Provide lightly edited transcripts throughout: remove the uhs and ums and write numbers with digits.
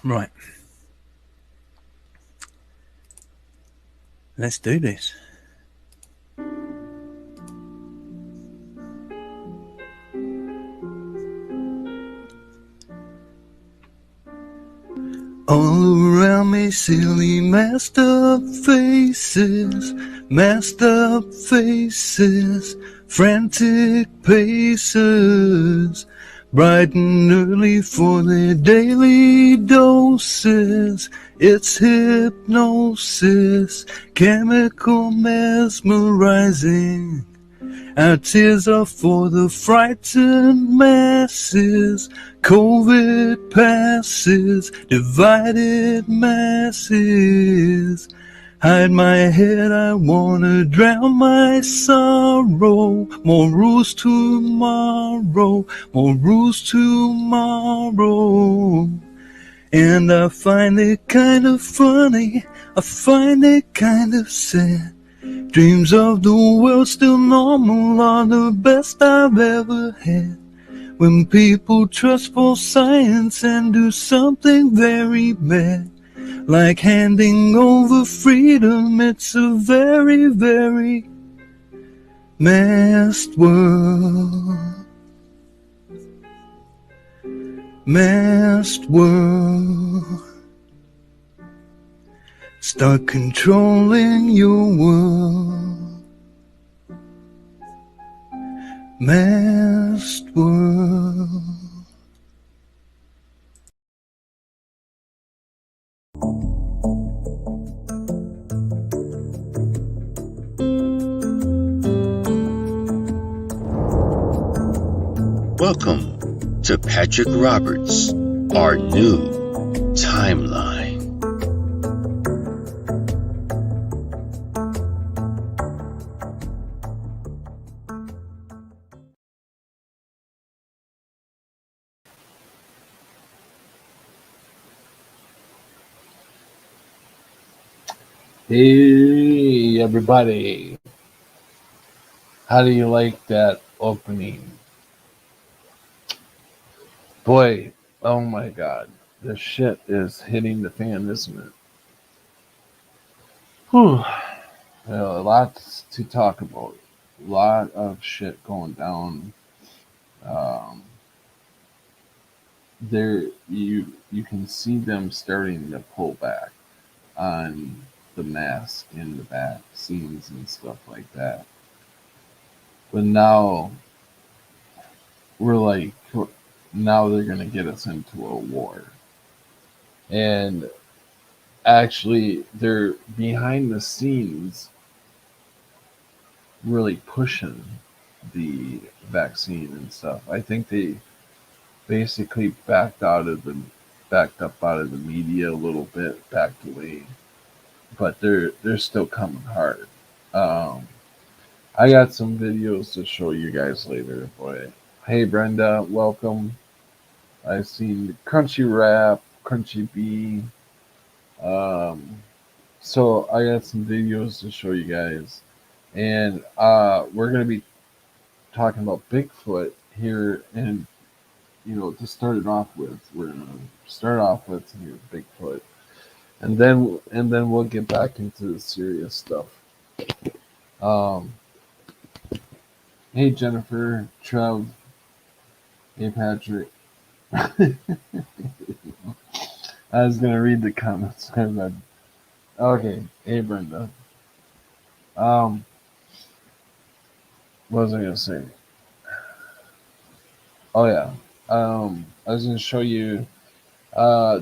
Right. Let's do this. All around me, silly messed up faces, frantic paces, bright and early for their daily doses. It's hypnosis, chemical mesmerizing. Our tears are for the frightened masses. COVID passes, divided masses. Hide my head, I wanna drown my sorrow. More rules tomorrow, more rules tomorrow. And I find it kind of funny, I find it kind of sad. Dreams of the world still normal are the best I've ever had. When people trust false science and do something very bad, like handing over freedom, it's a very, very masked world. Masked world. Start controlling your world. Masked world. Welcome to Patrick Roberts, our new timeline. Hey everybody, how do you like that opening? Boy, oh my god, this shit is hitting the fan, isn't it? Whew. Well, a lot to talk about, a lot of shit going down. Um, there, you can see them starting to pull back on the mask and the vaccines and stuff like that. But now we're like, now they're going to get us into a war. And actually, they're behind the scenes really pushing the vaccine and stuff. I think they basically backed up out of the media a little bit, backed away, but they're still coming hard. Um, I got some videos to show you guys later, boy. Hey Brenda, welcome. I seen Crunchy Rap, Crunchy B. Um, so I got some videos to show you guys, and we're gonna be talking about Bigfoot here, and to start it off with, we're gonna start off with here, Bigfoot, and then we'll get back into the serious stuff. Um, hey Jennifer, Trev, hey Patrick. I was gonna read the comments. I read. Okay, hey Brenda. Um, what was I gonna say? Oh yeah. I was gonna show you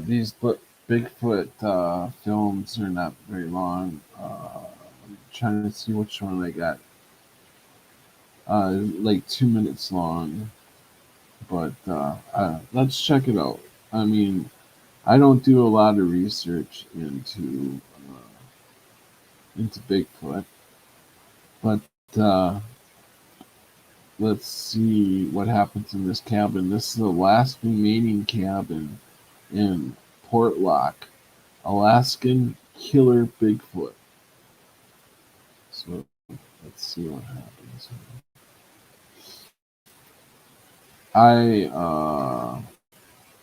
these Bigfoot films are not very long. I'm trying to see which one I got. Like 2 minutes long, but let's check it out. I mean, I don't do a lot of research into Bigfoot, but uh, let's see what happens in this cabin. This is the last remaining cabin in Portlock, Alaskan killer Bigfoot. So let's see what happens. I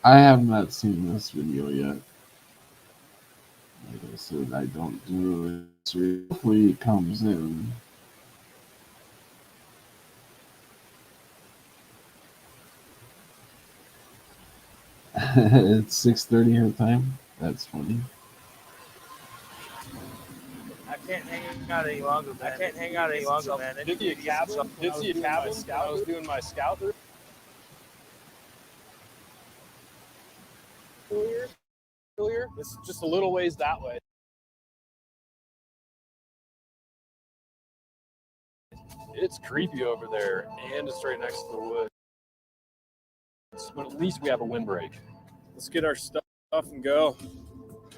I have not seen this video yet. Like I said, I don't do it. Hopefully it comes in. It's 6:30 her time. That's funny. I can't hang out any longer, man. I can't hang out any longer, man. Did see a cabin? Did see a cabin when I was doing my scout earlier. It's just a little ways that way. It's creepy over there, and it's right next to the woods. But at least we have a windbreak. Let's get our stuff and go.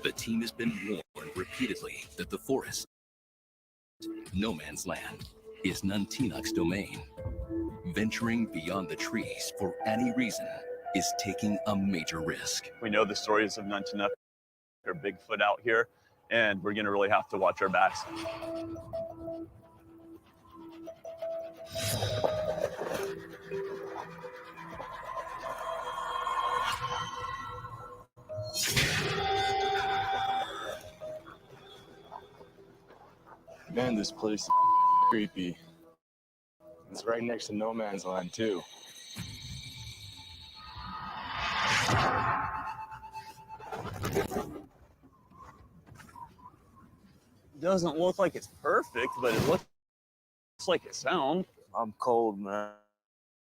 The team has been warned repeatedly that the forest, no man's land, is Nantinaq's domain. Venturing beyond the trees for any reason is taking a major risk. We know the stories of Nantinaq or Bigfoot out here, and we're going to really have to watch our backs. Man, this place is creepy. It's right next to no man's land, too. Doesn't look like it's perfect, but it looks like it's sound. I'm cold, man,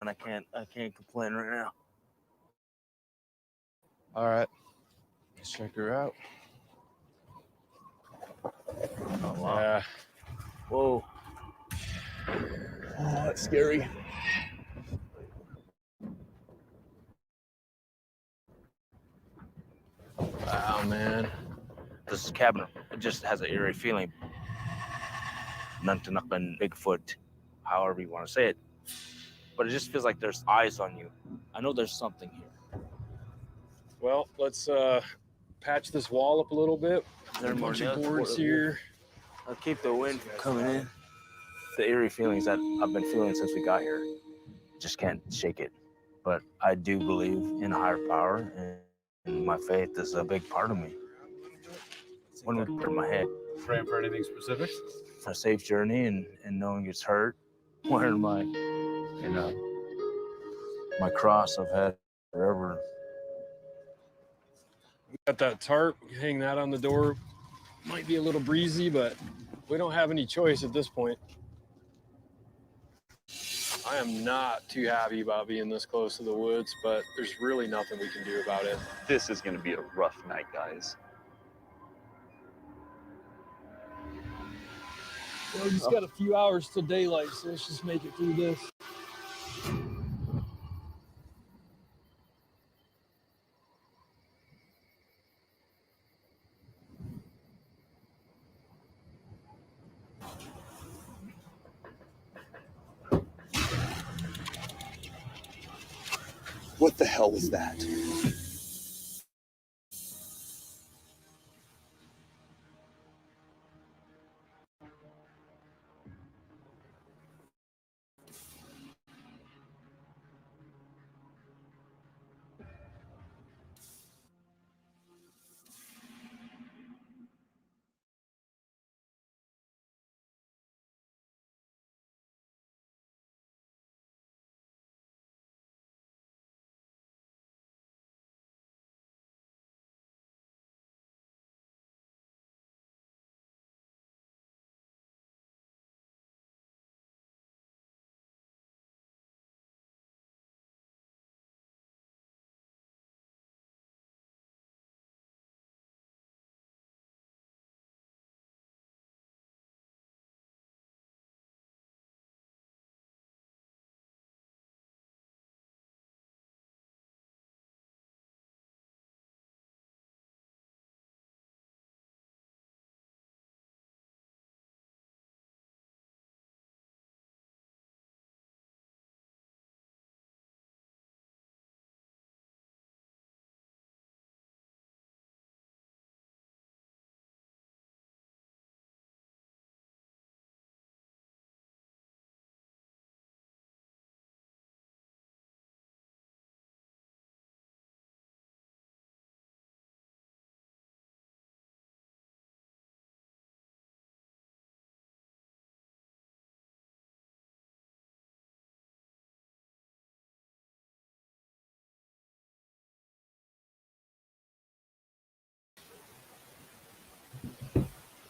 and I can't complain right now. All right, let's check her out. Oh, wow. Yeah. Whoa. Oh, that's scary. Wow, man. This cabin, it just has an eerie feeling. Nantinaq and Bigfoot, however you want to say it. But it just feels like there's eyes on you. I know there's something here. Well, let's patch this wall up a little bit. There are A more bunch of nails. boards here. I'll keep the wind from coming in. The eerie feelings that I've been feeling since we got here. Just can't shake it. But I do believe in a higher power, and my faith is a big part of me. When we put in my head. Praying for anything specific? A safe journey and knowing it's hurt. Wearing my, my cross I've had forever. We got that tarp. We can hang that on the door. Might be a little breezy, but we don't have any choice at this point. I am not too happy about being this close to the woods, but there's really nothing we can do about it. This is going to be a rough night, guys. Well, we just got a few hours till daylight, so let's just make it through this. What the hell was that?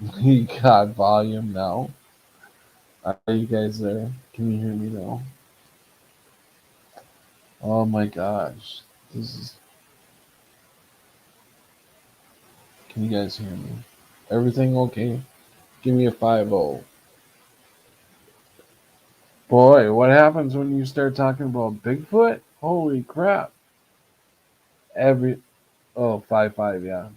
We got volume now. Are you guys there? Can you hear me now? Oh my gosh. This is. Can you guys hear me? Everything okay? Give me a 5-0. Boy, what happens when you start talking about Bigfoot? Holy crap. Every. Oh, 5-5, yeah.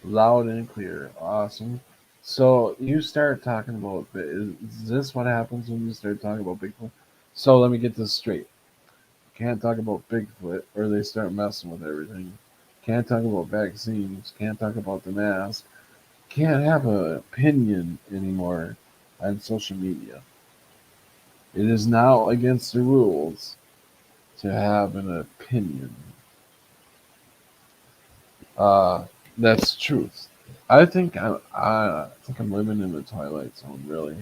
Loud and clear. Awesome. So you start talking about. Is this what happens when you start talking about Bigfoot? So let me get this straight. Can't talk about Bigfoot or they start messing with everything. Can't talk about vaccines. Can't talk about the mask. Can't have an opinion anymore on social media. It is now against the rules to have an opinion. Uh, that's truth. I think I'm living in the twilight zone. Really,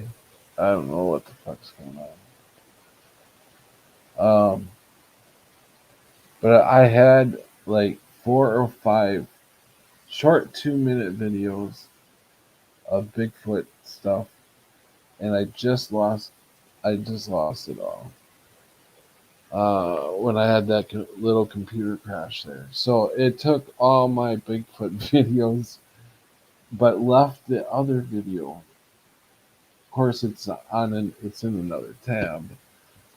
I don't know what the fuck's going on. But I had like 4 or 5 short 2-minute videos of Bigfoot stuff, and I just lost it all. When I had that little computer crash there, so it took all my Bigfoot videos, but left the other video. Of course, it's in another tab,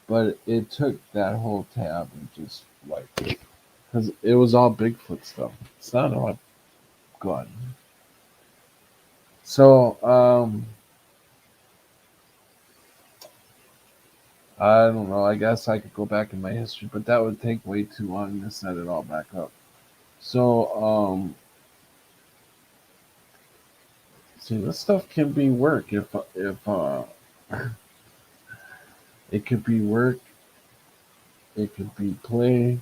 but it took that whole tab and just wiped it because it was all Bigfoot stuff. It's not all gun. So, I don't know. I guess I could go back in my history, but that would take way too long to set it all back up. So, see, this stuff can be work if it could be work, it could be play,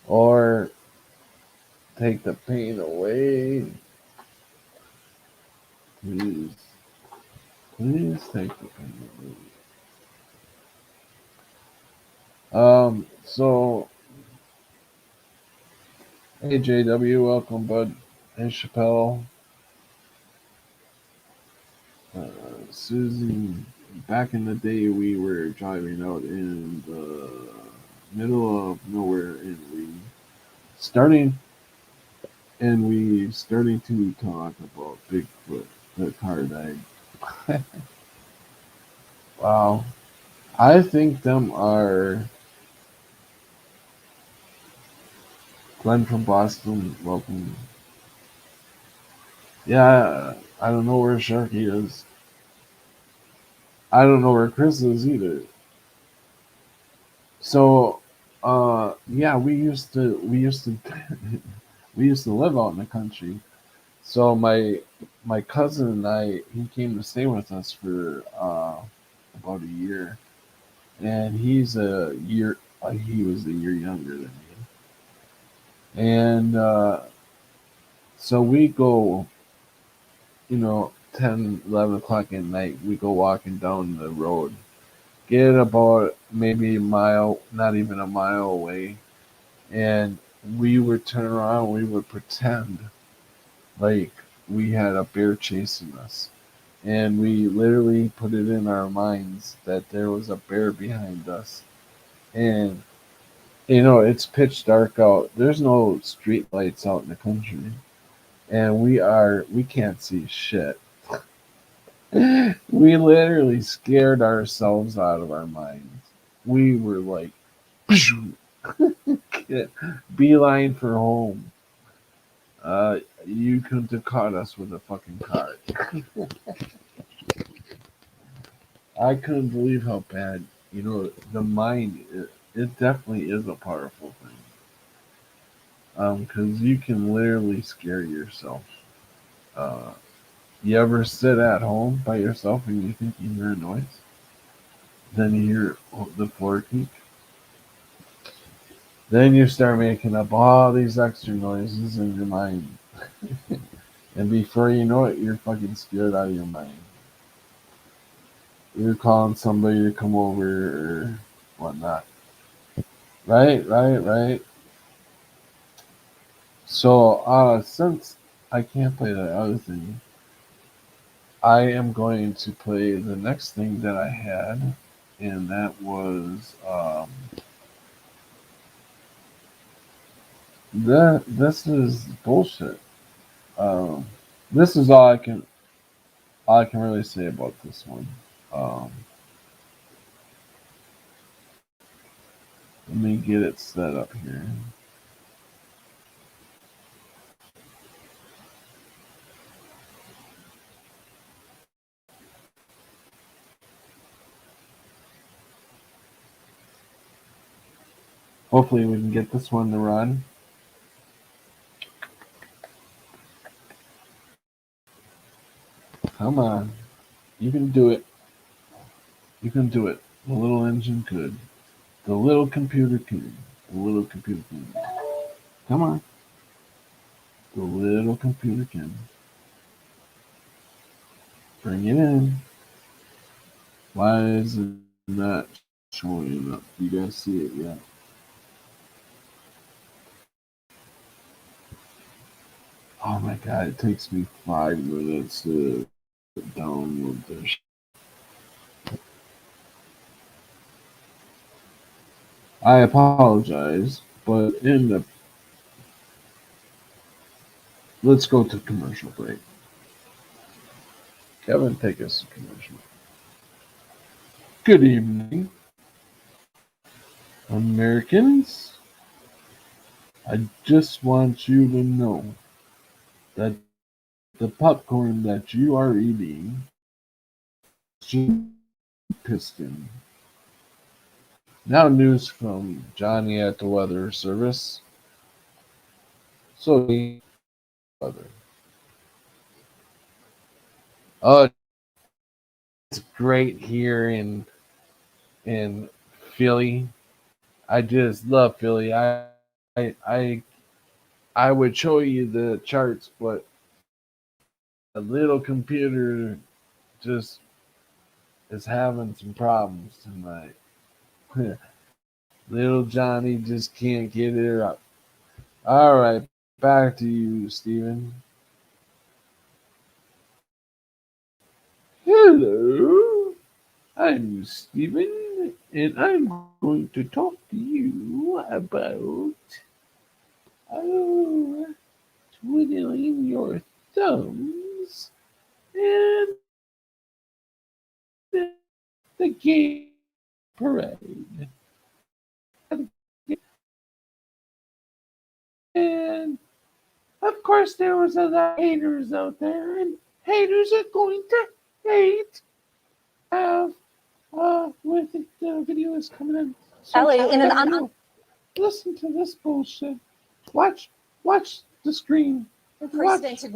or take the pain away. Please, please take the pain away. So, hey JW, welcome, bud. Hey Chappelle, Susie. Back in the day, we were driving out in the middle of nowhere, and starting we starting to talk about Bigfoot. The car died. Wow, I think them are Glenn from Boston. Welcome. Yeah, I don't know where Sharky is. I don't know where Chris is either. So, yeah, we used to we used to live out in the country. So my cousin and I, he came to stay with us for about a year, and he was a year younger than me, and so we go, 10, 11 o'clock at night, we go walking down the road, get about maybe a mile, not even a mile away, and we would turn around, we would pretend like we had a bear chasing us. And we literally put it in our minds that there was a bear behind us. And, it's pitch dark out. There's no street lights out in the country. And we can't see shit. We literally scared ourselves out of our minds. We were like, beeline for home. You couldn't have caught us with a fucking car. I couldn't believe how bad, the mind, it definitely is a powerful thing. Because you can literally scare yourself. Uh, you ever sit at home by yourself and you think you hear a noise? Then you hear the floor creak. Then you start making up all these extra noises in your mind. And before you know it, you're fucking scared out of your mind. You're calling somebody to come over or whatnot. Right. So, since I can't play that other thing, I am going to play the next thing that I had, and that was this is bullshit. Um, this is all I can really say about this one. Um, Let me get it set up here. Hopefully we can get this one to run. Come on. You can do it. You can do it. The little engine could. The little computer can. The little computer can. Come on. The little computer can. Bring it in. Why is it not showing up? You guys see it yet? Oh my god, it takes me 5 minutes to download this. I apologize, but let's go to commercial break. Kevin, take us to commercial. Good evening, Americans. I just want you to know that the popcorn that you are eating is just piston. Now news from Johnny at the weather service. So weather. Oh, it's great here in Philly. I just love Philly. I I would show you the charts, but a little computer just is having some problems tonight. Little Johnny just can't get it up. All right, back to you, Stephen. Hello, I'm Stephen, and I'm going to talk to you about twiddling your thumbs and the gay parade. And of course, there was a lot of haters out there, and haters are going to hate. With the video is coming in. So Ellie, in an listen to this bullshit. Watch the screen. unprecedented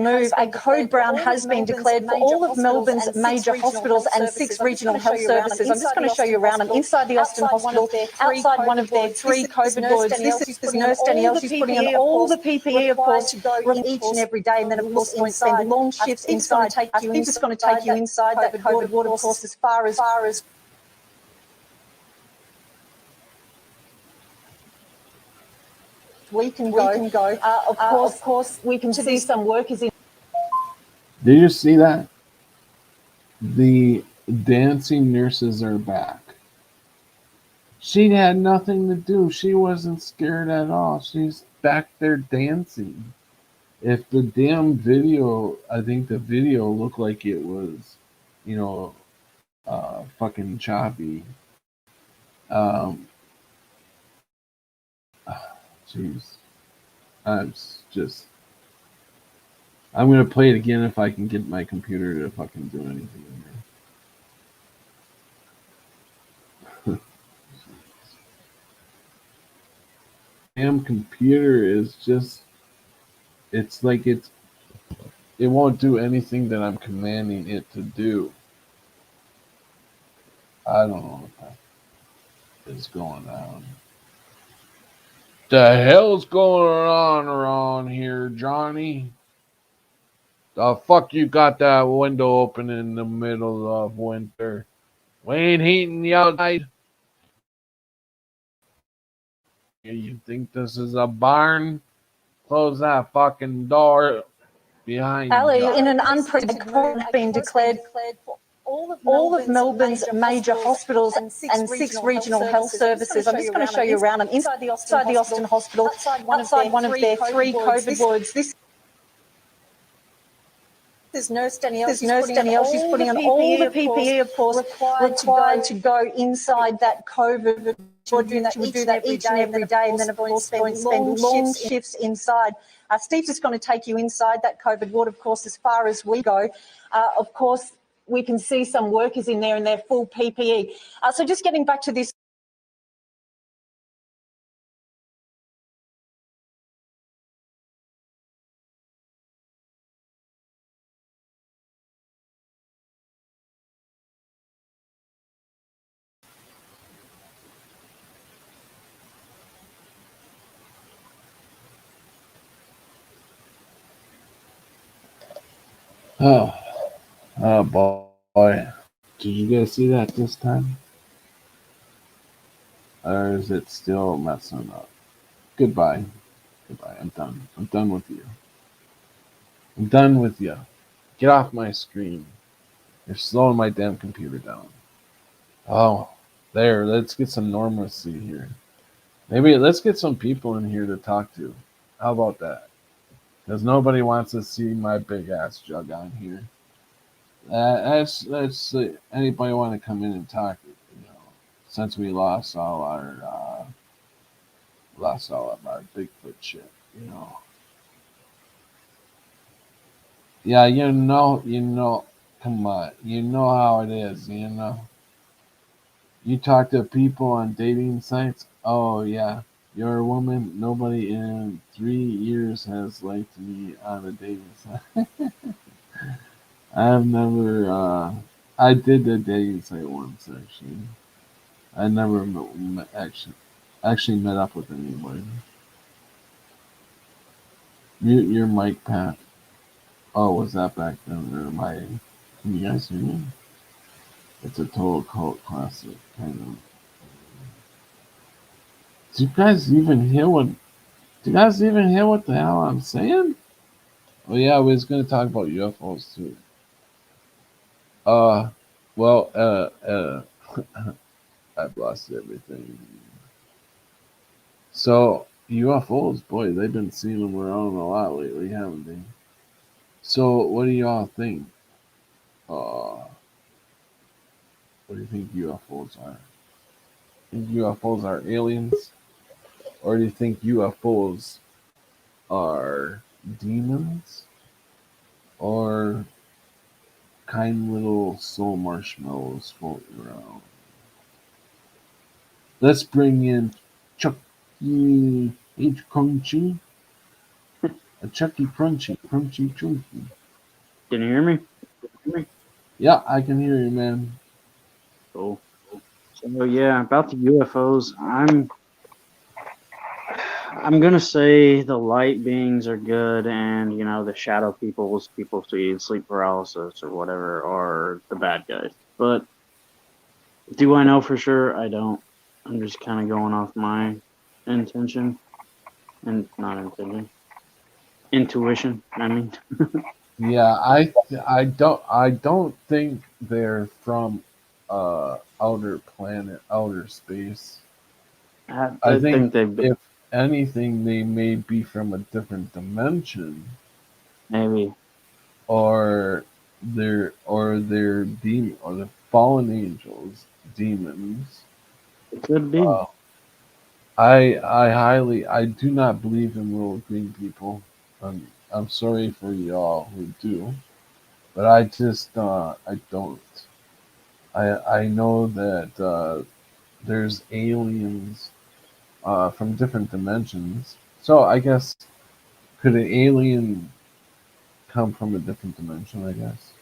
move, a code brown has been declared for all of Melbourne's major hospitals and 6 regional health services. I'm just going to show you around. I'm inside the Austin Hospital, outside one of their 3 COVID wards. This is Nurse Danielle. She's putting on all the PPE, of course, each and every day. And then, of course, we spend long shifts inside. I think it's going to take you inside that COVID ward, of course, as far as we can go. Of course, we can see some workers in. Did you see that? The dancing nurses are back. She had nothing to do. She wasn't scared at all. She's back there dancing. If the damn video, I think the video looked like it was, fucking choppy. Jeez. I'm gonna play it again if I can get my computer to fucking do anything in here. Damn computer is just, it's like it won't do anything that I'm commanding it to do. I don't know what that is going on. The hell's going on around here, Johnny? The fuck you got that window open in the middle of winter? We ain't heating the outside. You think this is a barn? Close that fucking door behind Ali, you. in an unprecedented code has been declared for all of Melbourne's major hospitals and 6 regional health services. I'm just going to show you around. I'm inside the Austin Hospital, outside one of their 3 COVID wards. This is Nurse Danielle. She's putting on all the PPE, of course, required to go inside that COVID. She would do that each and every day, and then, of course, spend long shifts inside. Steve's just going to take you inside that COVID ward, of course, as far as we go. Of course, we can see some workers in there in their full PPE. So just getting back to this. Oh, oh boy. Did you guys see that this time? Or is it still messing up? Goodbye. Goodbye. I'm done. I'm done with you. I'm done with you. Get off my screen. You're slowing my damn computer down. Oh, there. Let's get some normalcy here. Maybe let's get some people in here to talk to. How about that? Because nobody wants to see my big ass jug on here. Let's see. Anybody want to come in and talk? You know, since we lost all of our Bigfoot shit. You know. Yeah, you know. Come on, you know how it is. You know. You talk to people on dating sites. Oh yeah, you're a woman. Nobody in 3 years has liked me on a dating site. I've never. I did the dating site once actually. I never actually met up with anybody. Mute your mic, Pat. Oh, was that back then? Or am I? Can you guys hear me? It's a total cult classic, kind of. Do you guys even hear what? Do you guys even hear what the hell I'm saying? Oh yeah, we was gonna talk about UFOs too. Uh, well, I've lost everything. So UFOs, boy, they've been seeing them around a lot lately, haven't they? So what do y'all think? What do you think UFOs are? Think UFOs are aliens, or do you think UFOs are demons, or kind little soul marshmallows floating around? Let's bring in Chucky H. Crunchy. A Chucky Crunchy. Crunchy Chunky. Can you hear me? Yeah, I can hear you, man. Cool. So yeah, about the UFOs, I'm gonna say the light beings are good, and you know the shadow people see sleep paralysis or whatever are the bad guys. But do I know for sure? I don't. I'm just kind of going off my intention and not intention, intuition. I mean, Yeah, I don't think they're from outer planet, outer space. I I think think they've if anything, they may be from a different dimension, maybe. or they're demon or the fallen angels, demons. It could be. Uh, I do not believe in little green people. I'm sorry for y'all who do, but I don't. I know that there's aliens from different dimensions. So I guess could an alien come from a different dimension? I guess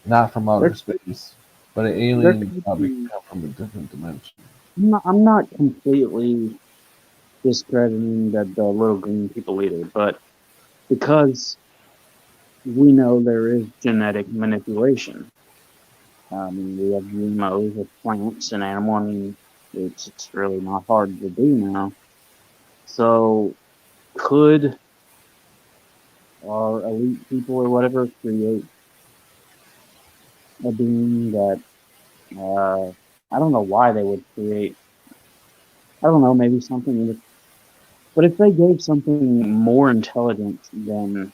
not from outer There, space, but an there alien could probably be. could come from a different dimension. I'm not completely discrediting the little green people either, but because we know there is genetic manipulation. I mean, we have GMOs of plants and animal. I mean, It's really not hard to do now. So could our elite people or whatever create a being that I don't know why they would create. I don't know, maybe something. But if they gave something more intelligent than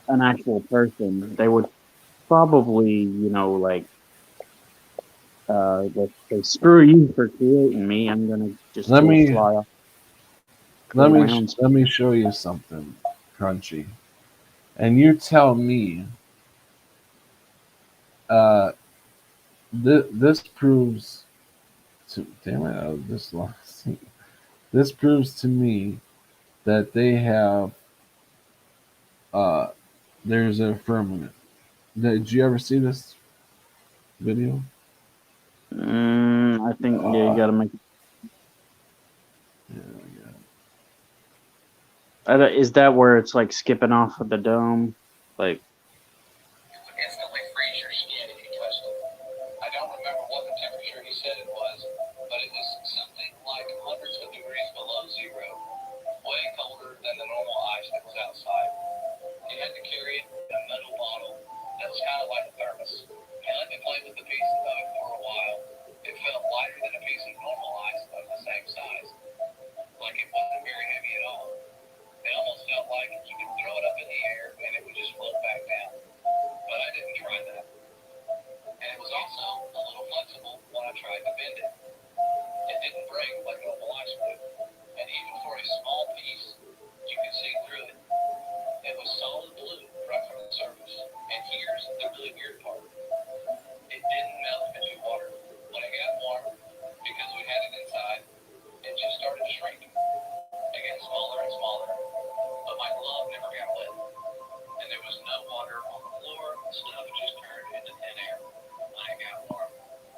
an actual person, they would probably, like, let's say, screw you for creating me. I'm gonna just Let go me fly off, go let my me own. let me show you something, Crunchy, and you tell me. Uh, this proves to damn it, this lost. This proves to me that they have uh, there's a firmament. Did you ever see this video? I think yeah, you gotta make. Yeah, yeah. Is that where it's like skipping off of the dome? Like, It would instantly freeze your skin if you touched it. I don't remember what the temperature he said it was, but it was something like hundreds of degrees below zero, way colder than the normal ice that was outside. He had to carry it in a metal bottle that was kind of like a thermos. He let me play with the pieces of it for a while. It felt lighter than a piece of normal ice of the same size, like it wasn't very heavy at all. It almost felt like you could throw it up in the air and it would just float back down. But I didn't try that. And it was also a little flexible when I tried to bend it. It didn't break like normal ice would. And even for a small piece, you could see through it. It was solid blue right from the surface. And here's the really weird part. It didn't melt into water. When it got warm, because we had it inside, it just started shrinking. It got smaller and smaller. But my glove never got wet. And there was no water on the floor. Stuff just turned into thin air. When it got warm,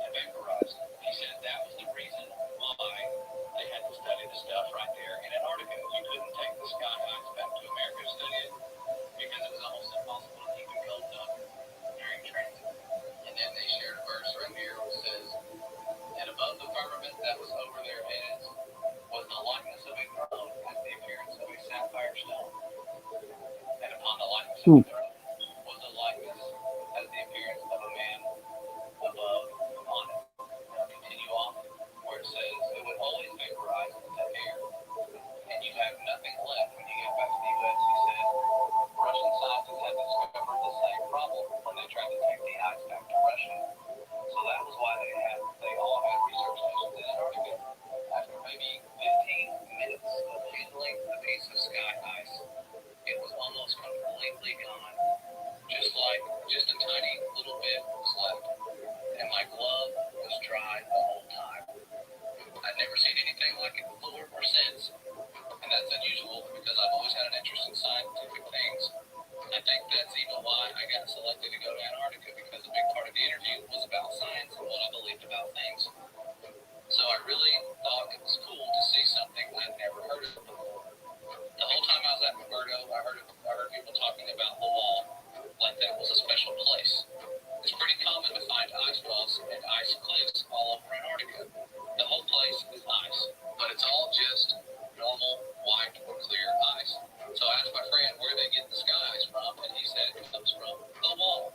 it vaporized. He said that was the reason why they had to study the stuff right there in Antarctica. You couldn't take the sky ice back to America to study it because it was almost impossible to keep it cold enough during transit. And then they shared a verse right here which says, and above the firmament that was over their heads was the likeness of a throne as the appearance of a sapphire stone. And upon the likeness of the throne was a likeness as the appearance of a man above on it. Now continue on where it says it would always vaporize into air. And you have nothing left when you get back to the U.S. He said Russian scientists had discovered the same problem when they tried to take the ice back to Russia. So that was why they all had research stations in Antarctica. After maybe 15 minutes of handling a piece of sky ice, it was almost completely gone. Just a tiny little bit was left. And my glove was dry the whole time. I'd never seen anything like it before or since. And that's unusual because I've always had an interest in scientific things. I think that's even why I got selected to go to Antarctica, because a big part of the interview was about science and what I believed about things. So I really thought it was cool to see something I'd never heard of before. The whole time I was at Roberto, I heard people talking about the wall, like that was a special place. It's pretty common to find ice walls and ice cliffs all over Antarctica. The whole place is ice, but it's all just normal white or clear ice. So I asked my friend where they get the sky ice from, and he said it comes from the wall.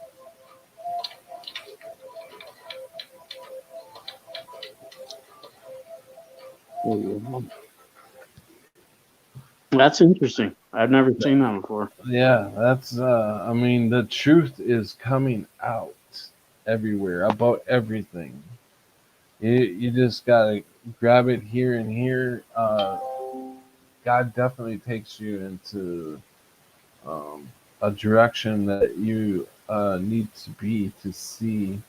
that's interesting. I've never seen that before. Yeah, that's I mean, the truth is coming out everywhere about everything. You just gotta grab it here and here. God definitely takes you into um, a direction that you need to be to see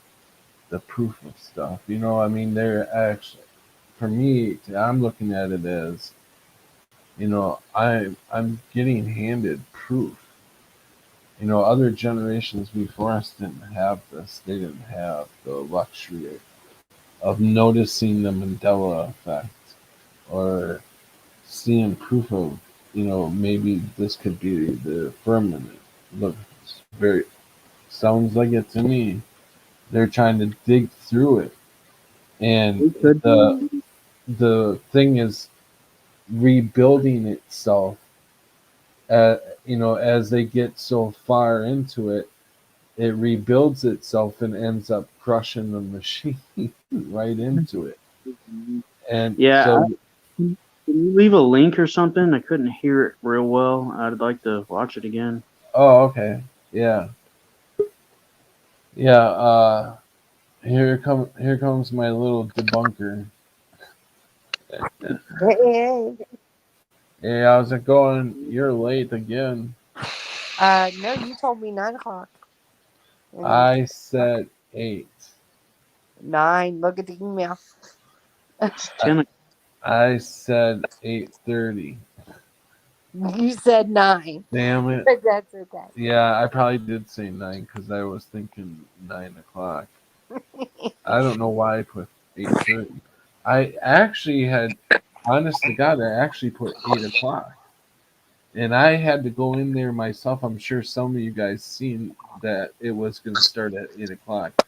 the proof of stuff. You know, I mean, they're actually, for me, I'm looking at it as, you know, I'm getting handed proof. You know, other generations before us didn't have this. They didn't have the luxury of noticing the Mandela effect or seeing proof of, you know, maybe this could be the firmament. Look, it's very sounds like it to me. They're trying to dig through it and It could be. the thing is rebuilding itself. As they get so far into it, it rebuilds itself and ends up crushing the machine right into it. And Yeah. so, Can you leave a link or something? I couldn't hear it real well. I'd like to watch it again. oh, okay, yeah, yeah. Here comes my little debunker. Hey. Hey, how's it going? You're late again. No, you told me 9 o'clock. And I said 8. 9. Look at the email. It's 10. I said 8:30. You said 9. Damn it. But that's okay. Yeah, I probably did say 9 because I was thinking 9 o'clock. I don't know why I put 8:30. I actually had, honest to God, I actually put 8 o'clock, and I had to go in there myself. I'm sure some of you guys seen that it was going to start at 8 o'clock,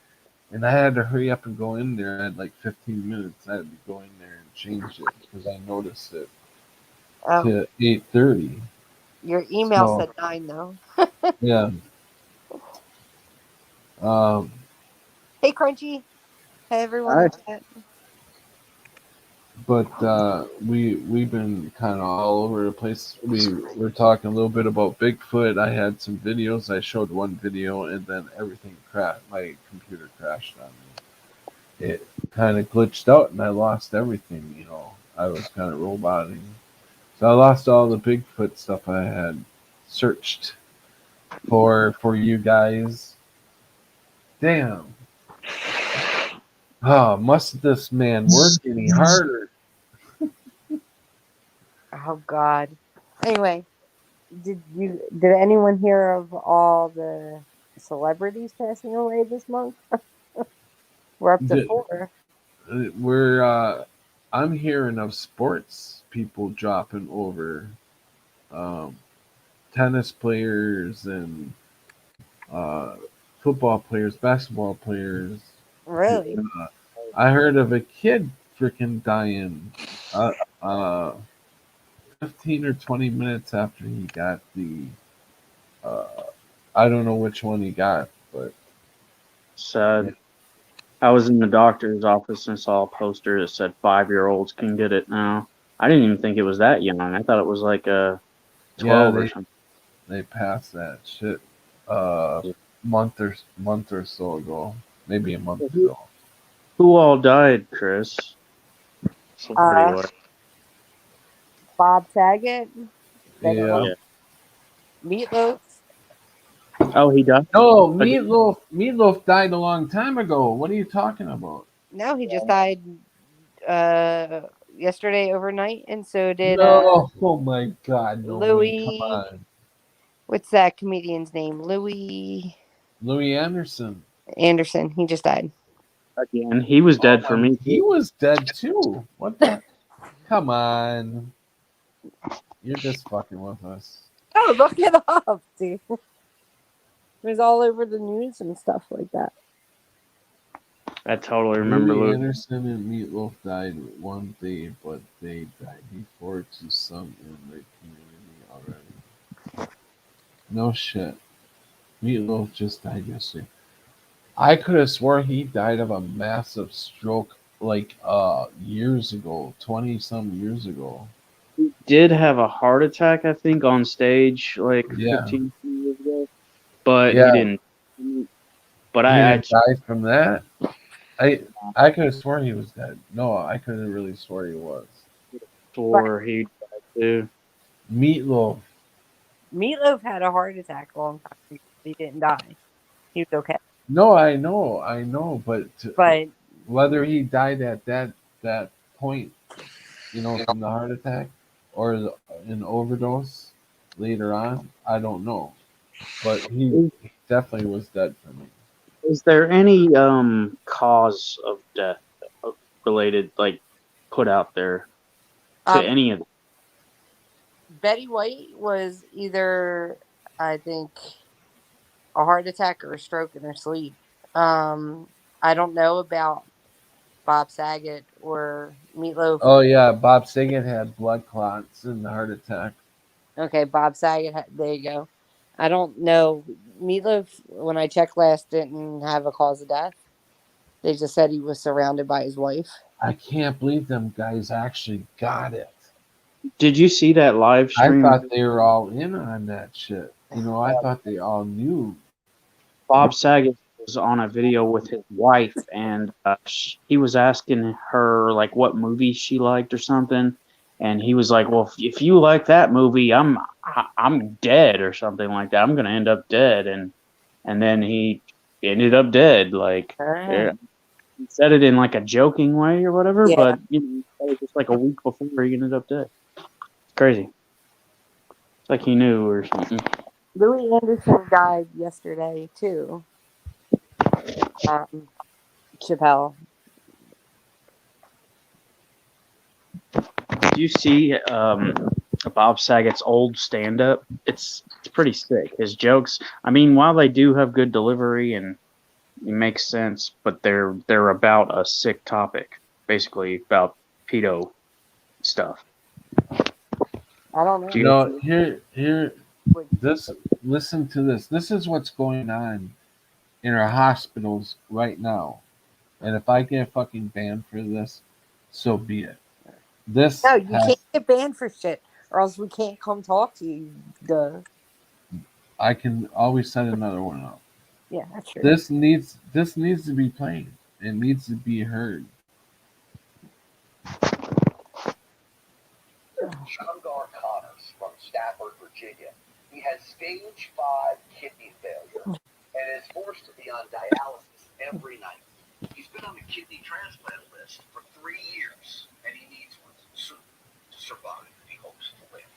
and I had to hurry up and go in there. I had like 15 minutes. I had to go in there and change it because I noticed it Oh, to 8:30. your email So said 9, though. yeah, um, Hey, Crunchy. Hey, everyone I in chat. but we've been kind of all over the place. We were talking a little bit about Bigfoot. I had some videos. I showed one video, and then everything crashed. My computer crashed on me. It kind of glitched out, and I lost everything. I was kind of roboting, so I lost all the Bigfoot stuff I had searched for you guys. Damn. Oh, must this man work any harder? Oh, God. Anyway, did anyone hear of all the celebrities passing away this month? We're up to Did- 4. I'm hearing of sports people dropping over, um, tennis players and uh, football players, basketball players. Really? Uh, I heard of a kid freaking dying, uh, uh, 15 or 20 minutes after he got the. Uh, I don't know which one he got, but yeah. said I was in the doctor's office and saw a poster that said 5-year-olds can get it now. I didn't even think it was that young. I thought it was like a Yeah, 12 or something. they passed that shit month or so ago, maybe a month Who, ago. who all died, Chris? Celebrity Uh, wise. Bob Saget, Betty Yeah. White, Yeah. Meatloaf. Oh, he died No, again. Meatloaf died a long time ago. What are you talking about? No, he just died yesterday overnight, and so did No, oh my God, no way! Come Louis. on, What's that comedian's name? Louis Louis Anderson. Anderson. He just died. Again, he was Oh dead for my, me he too. was dead too. What the? Come on, you're just fucking with us. Oh, look it up, dude. It was all over the news and stuff like that. I totally remember Louis Louis. Anderson and Meatloaf died one day, but they died before to some in the community already. No shit. Meatloaf just died yesterday. I could have swore he died of a massive stroke like years ago, 20 some years ago. He did have a heart attack, I think, on stage like Yeah. 15 years ago, but he Yeah. didn't. But He I didn't die from that. I I could have sworn he was dead. No, I could have really swore he was. But swore he died too. Meatloaf. Meatloaf had a heart attack a long time ago. He didn't die. He was okay. No, I know, but But whether he died at that point, from the heart attack or an overdose later on, I don't know. But he Is, definitely was dead for me. is there any cause of death related, like, put out there to um, any of them? Betty White was either, I think, a heart attack or a stroke in her sleep. I don't know about Bob Saget or Meatloaf. Oh yeah, Bob Saget had blood clots and a heart attack. Okay, Bob Saget. There you go. I don't know. Meatloaf, when I checked last, didn't have a cause of death. They just said he was surrounded by his wife. I can't believe them guys actually got it. Did you see that live I stream? thought they were all in on that shit. You know, I thought they all knew. Bob Saget was on a video with his wife, and he was asking her like what movie she liked or something, and he was like, "Well, if you like that movie, I'm dead or something like that. I'm gonna end up dead," and then he ended up dead. Like he said it in like a joking way or whatever, Yeah. but you know, it was just like a week before he ended up dead. It's crazy. It's like he knew or something. Louis Anderson died yesterday too. Chappelle. Do you see Bob Saget's old stand-up? It's pretty sick. His jokes, I mean, while they do have good delivery and it makes sense, but they're about a sick topic, basically about pedo stuff. I don't know. You know, here, this. Listen to this. This is what's going on in our hospitals right now. And if I get fucking banned for this, so be it. This No, you can't get banned for shit, or else we can't come talk to you. Duh. I can always set another one up. Yeah, that's true. This needs to be played. It needs to be heard. Shamgar Connors from Stafford, Virginia. He has stage 5 kidney failure and is forced to be on dialysis every night. He's been on the kidney transplant list for 3 years, and he needs one soon to survive if he hopes to live.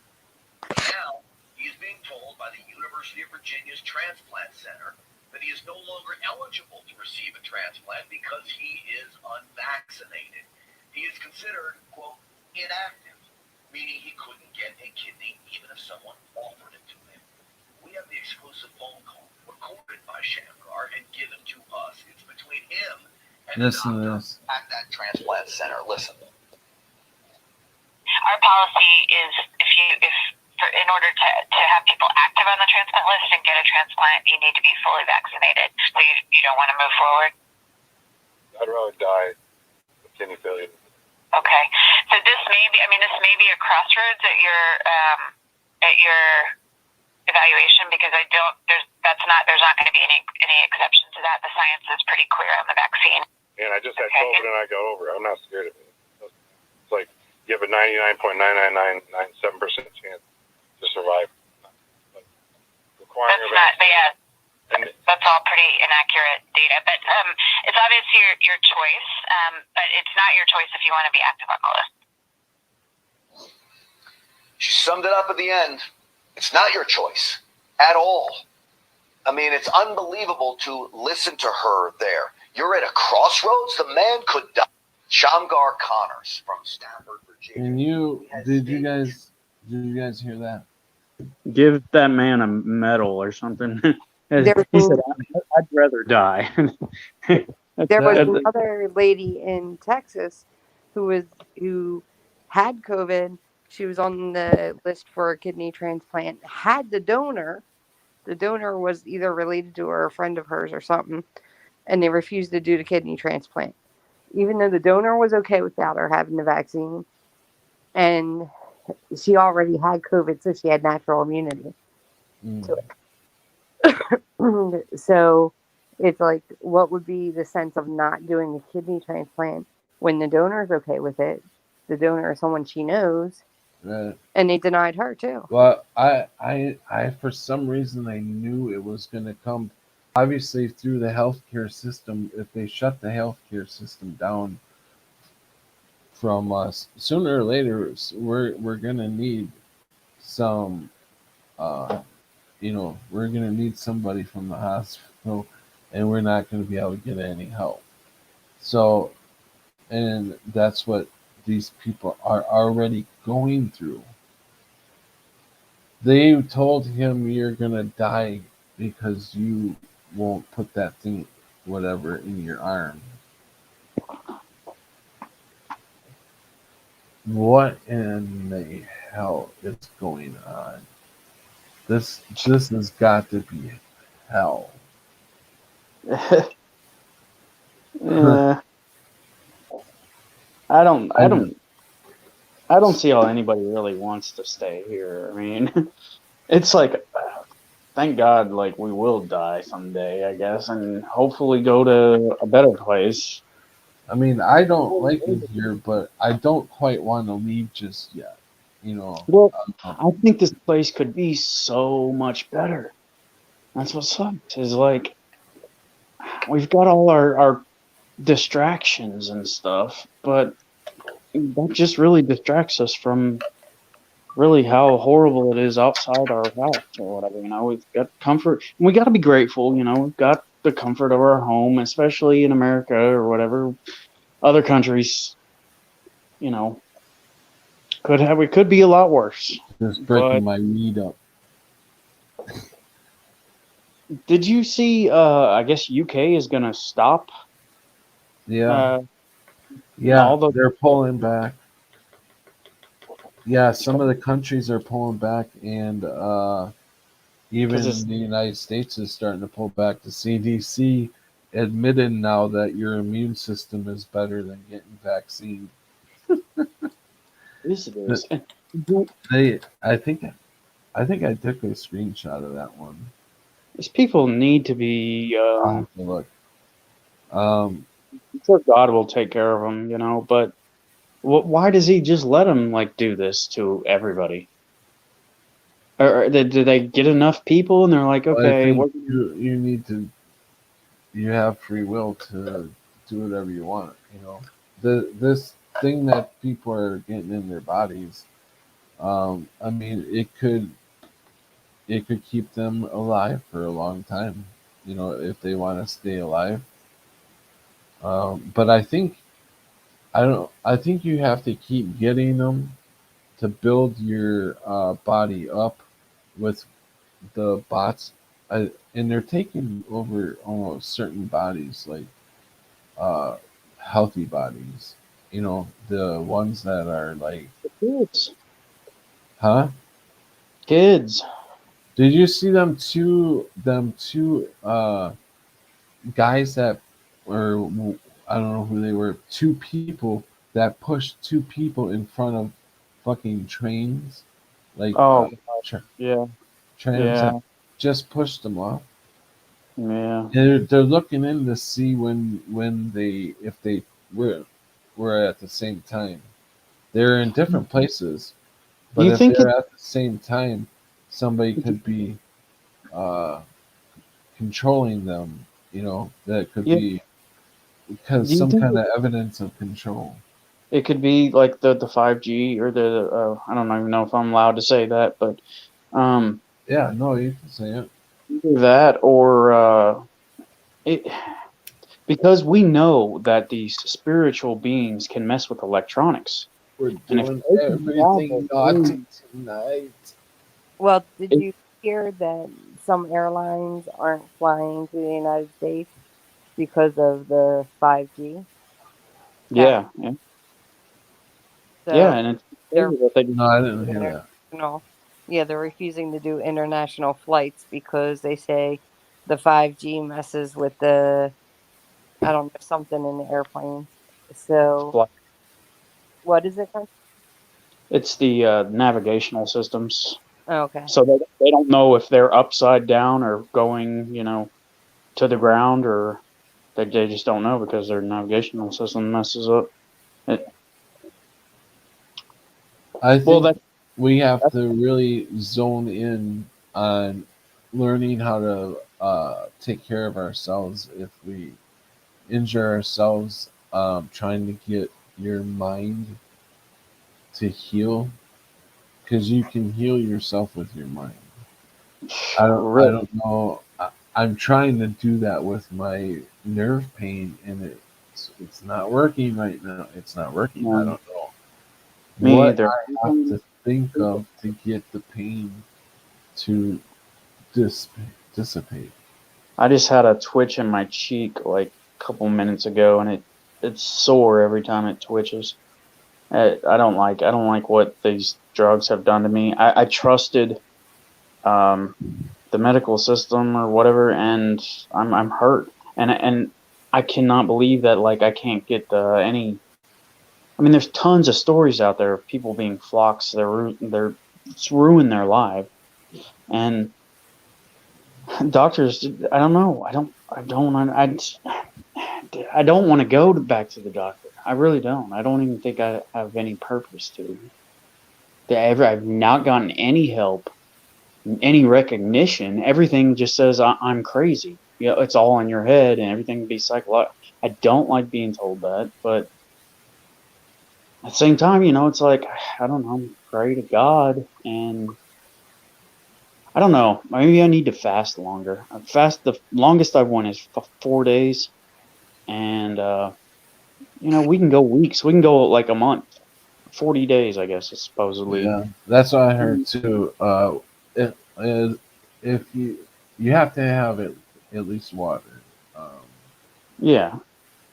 Now, he is being told by the University of Virginia's Transplant Center that he is no longer eligible to receive a transplant because he is unvaccinated. He is considered, quote, inactive, meaning he couldn't get a kidney even if someone offered it to him. We have the exclusive phone call recorded by Shamgar and given to us. It's between him and the doctor at that transplant center. Listen. Our policy is in order to have people active on the transplant list and get a transplant, you need to be fully vaccinated. So you don't want to move forward? I'd rather die with kidney failure. Okay. So this may be a crossroads at your evaluation, because there's not going to be any exception to that. The science is pretty clear on the vaccine. And I just had COVID and I got over it. I'm not scared of it. It's like you have a 99.99997% chance to survive. But requiring that's all pretty inaccurate data. But it's obviously your choice, but it's not your choice if you want to be active on the list. She summed it up at the end. It's not your choice at all. I mean, it's unbelievable to listen to her there. You're at a crossroads. The man could die. Shamgar Connors from Stafford, Virginia. And did you guys hear that? Give that man a medal or something. He said, "I'd rather die." There was another lady in Texas who had COVID. She was on the list for a kidney transplant. Had the donor. The donor was either related to her or a friend of hers or something, and they refused to do the kidney transplant, even though the donor was okay without her having the vaccine, and she already had COVID, so she had natural immunity to it. So it's like, what would be the sense of not doing a kidney transplant when the donor's okay with it? The donor is someone she knows, right? And they denied her too. Well, I for some reason I knew it was going to come. Obviously, through the healthcare system, if they shut the healthcare system down from us, sooner or later, we're going to need some. We're going to need somebody from the hospital, and we're not going to be able to get any help. So, and that's what these people are already going through. They told him you're going to die because you won't put that thing, whatever, in your arm. What in the hell is going on? This has got to be hell. Yeah, I don't see how anybody really wants to stay here. I mean, it's like, thank God, like we will die someday, I guess, and hopefully go to a better place. I mean, I don't like it here, but I don't quite want to leave just yet. You know. Well, I think this place could be so much better. That's what sucks. Is like we've got all our distractions and stuff, but that just really distracts us from really how horrible it is outside our house or whatever. You know, we've got comfort. And we got to be grateful. You know, we've got the comfort of our home, especially in America or whatever. Other countries, you know, we could be a lot worse. Just But breaking my weed up. did you see? I guess UK is gonna stop. Yeah. All the They're pulling back. Yeah, some of the countries are pulling back, and even the United States is starting to pull back. The CDC admitted now that your immune system is better than getting vaccine. This is. I think I took a screenshot of that one. These people need to be. I'll have to look. I'm sure God will take care of them, you know. But why does He just let them like do this to everybody? Or did they get enough people and they're like, okay, I think you need to. You have free will to do whatever you want. You know, this thing that people are getting in their bodies. I mean, it could keep them alive for a long time. You know, if they want to stay alive. But I think I think you have to keep getting them to build your body up with the bots, and they're taking over almost certain bodies, like uh, healthy bodies. You know, the ones that are like kids. Huh? Kids. Did you see them two guys that were, I don't know who they were, two people that pushed two people in front of fucking trains, like yeah, trans yeah, that just pushed them off. yeah. And they're looking in to see when they if they were at the same time. They're in different places, Do but you if think they're at the same time, somebody could be uh, controlling them. You know, that could Yeah. be because Do you some think kind of evidence of control. it could be like the 5G or the I don't even know if I'm allowed to say that, but Yeah, no, you can say it. either that or it because we know that these spiritual beings can mess with electronics. We're And if doing they can everything travel naughty tonight. Well, did you hear that some airlines aren't flying to the United States because of the 5G? yeah, yeah, So yeah, and it's they're crazy that they No, I didn't hear that. international. Yeah, they're refusing to do international flights because they say the 5G messes with the, I don't know, something in the airplane. So fly. what is it? It's the navigational systems. Okay. So they don't know if they're upside down or going, you know, to the ground, or they just don't know because their navigational system messes up. It, I well, think we have to really zone in on learning how to take care of ourselves if we injure ourselves, trying to get your mind to heal, because you can heal yourself with your mind. I really, don't know. I'm trying to do that with my nerve pain, and it's not working right now. It's not working. I don't know me what either. I have to think of to get the pain to dissipate. I just had a twitch in my cheek like a couple minutes ago, and it's sore every time it twitches. I don't like what these drugs have done to me. I trusted the medical system or whatever, and I'm hurt, and I cannot believe that like I can't get any. I mean, there's tons of stories out there of people being flocks. It's ruined their life, and doctors. I don't know. I don't want to go back to the doctor. I really don't. I don't even think I have any purpose to. I've not gotten any help, any recognition. Everything just says I'm crazy. You know, it's all in your head, and everything be psychological. I don't like being told that, but at the same time, you know, it's like I don't know. Pray to God, and I don't know. Maybe I need to fast longer. I fast the longest I went is 4 days, and you know, we can go weeks. We can go like a month. 40 days, I guess, is supposedly. Yeah, that's what I heard too. If you have to have it at least water. Um, Yeah.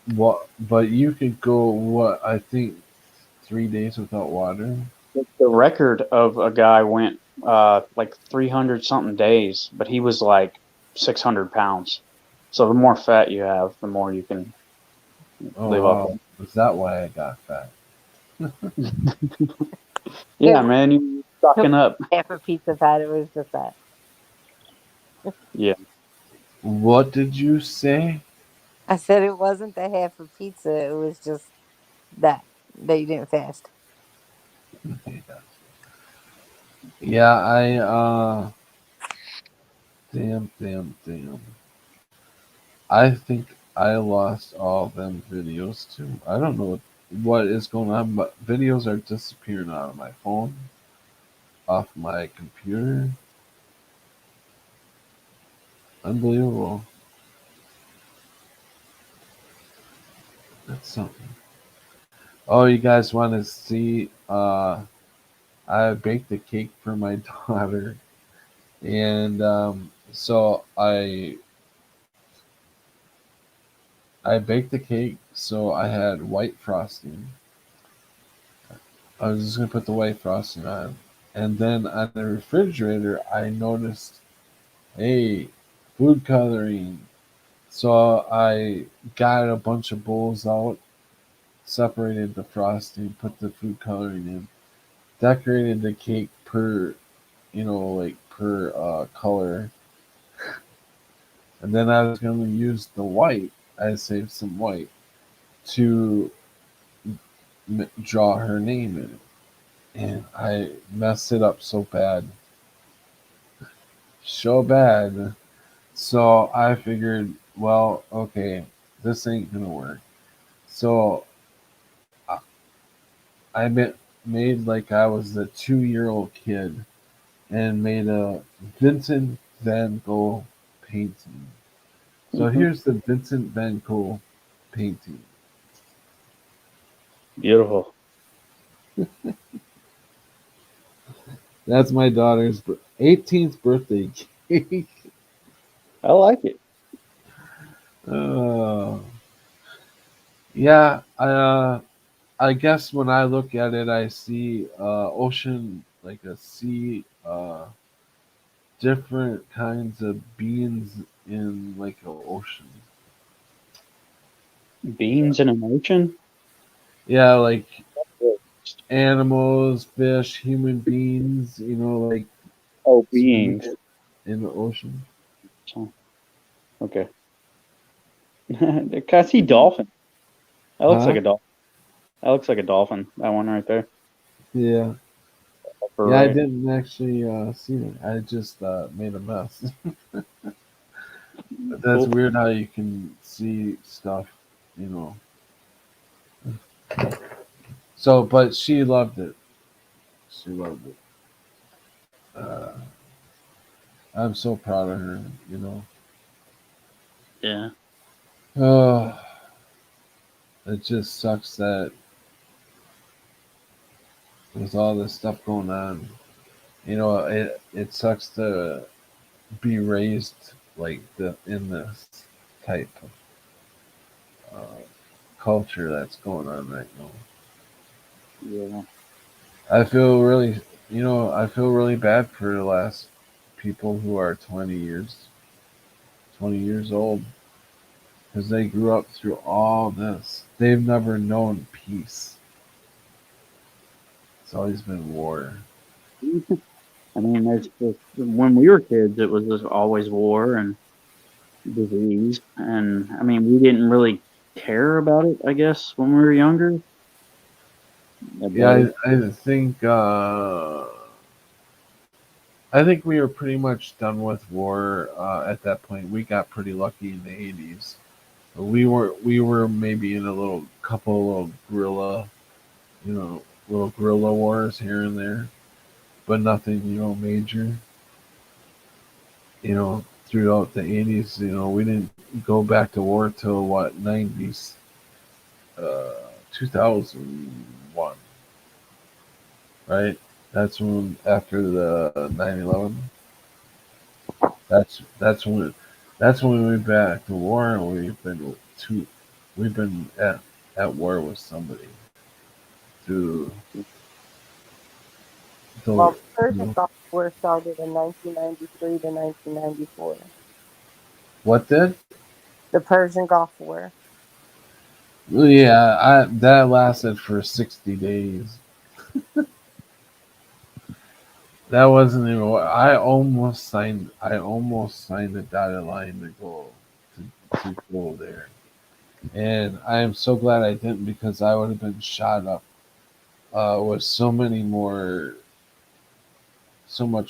but you could go what I think 3 days without water. The record of a guy went like 300 something days, but he was like 600 pounds. So the more fat you have, the more you can Oh live off wow, is that why I got fat? of. Yeah, man, you stocking up. Half a pizza fat, it was just that. Yeah. What did you say? I said it wasn't the half a pizza, it was just that you didn't fast. Yeah, damn. I think I lost all them videos too. I don't know what is going on, but videos are disappearing out of my phone, off my computer. Unbelievable. That's something. Oh, you guys want to see? I baked a cake for my daughter, and so I baked the cake. So I had white frosting. I was just gonna put the white frosting on, and then on the refrigerator, I noticed, hey, food coloring. So I got a bunch of bowls out, separated the frosting, put the food coloring in, decorated the cake per, like per color, and then I was going to use the white. I saved some white to draw her name in it, and I messed it up so bad. So I figured, well, okay, this ain't gonna work. So I made like I was a 2-year-old kid and made a Vincent Van Gogh painting. So Mhm. here's the Vincent Van Gogh painting. Beautiful. That's my daughter's 18th birthday cake. I like it. uh, yeah, I guess when I look at it, I see ocean, like a sea, different kinds of beings in like an ocean. Beans in an ocean? Yeah, like animals, fish, human beings, like Oh, swimming beings. in the ocean. So, okay. I see dolphin. That looks like Huh? a dolphin. That looks like a dolphin. That one right there. Yeah. Upper Yeah, I right. didn't actually see it. I just made a mess. But that's Cool. weird how you can see stuff, you know. So, but she loved it. She loved it. Uh, I'm so proud of her, you know. Yeah. Oh, it just sucks that with all this stuff going on, it sucks to be raised like in this type of culture that's going on right now. Yeah. I feel really, I feel really bad for the last people who are 20 years old, because they grew up through all this. They've never known peace. It's always been war. I mean, there's just, when we were kids, it was just always war and disease, and I mean, we didn't really care about it, I guess, when we were younger. Yeah, But I think we were pretty much done with war at that point. We got pretty lucky in the 80s. We were maybe in a couple little guerrilla wars here and there, but nothing, major. Throughout the 80s, we didn't go back to war till what, 90s, 2001, right? That's when, after the 9/11, that's when we went back to war, and we've been at war with somebody through the, Well, the Persian Gulf War started in 1993 to 1994. what did? The Persian Gulf War. Yeah, that lasted for 60 days. That wasn't even what I almost signed. I almost signed the dotted line to go there, and I am so glad I didn't, because I would have been shot up with so much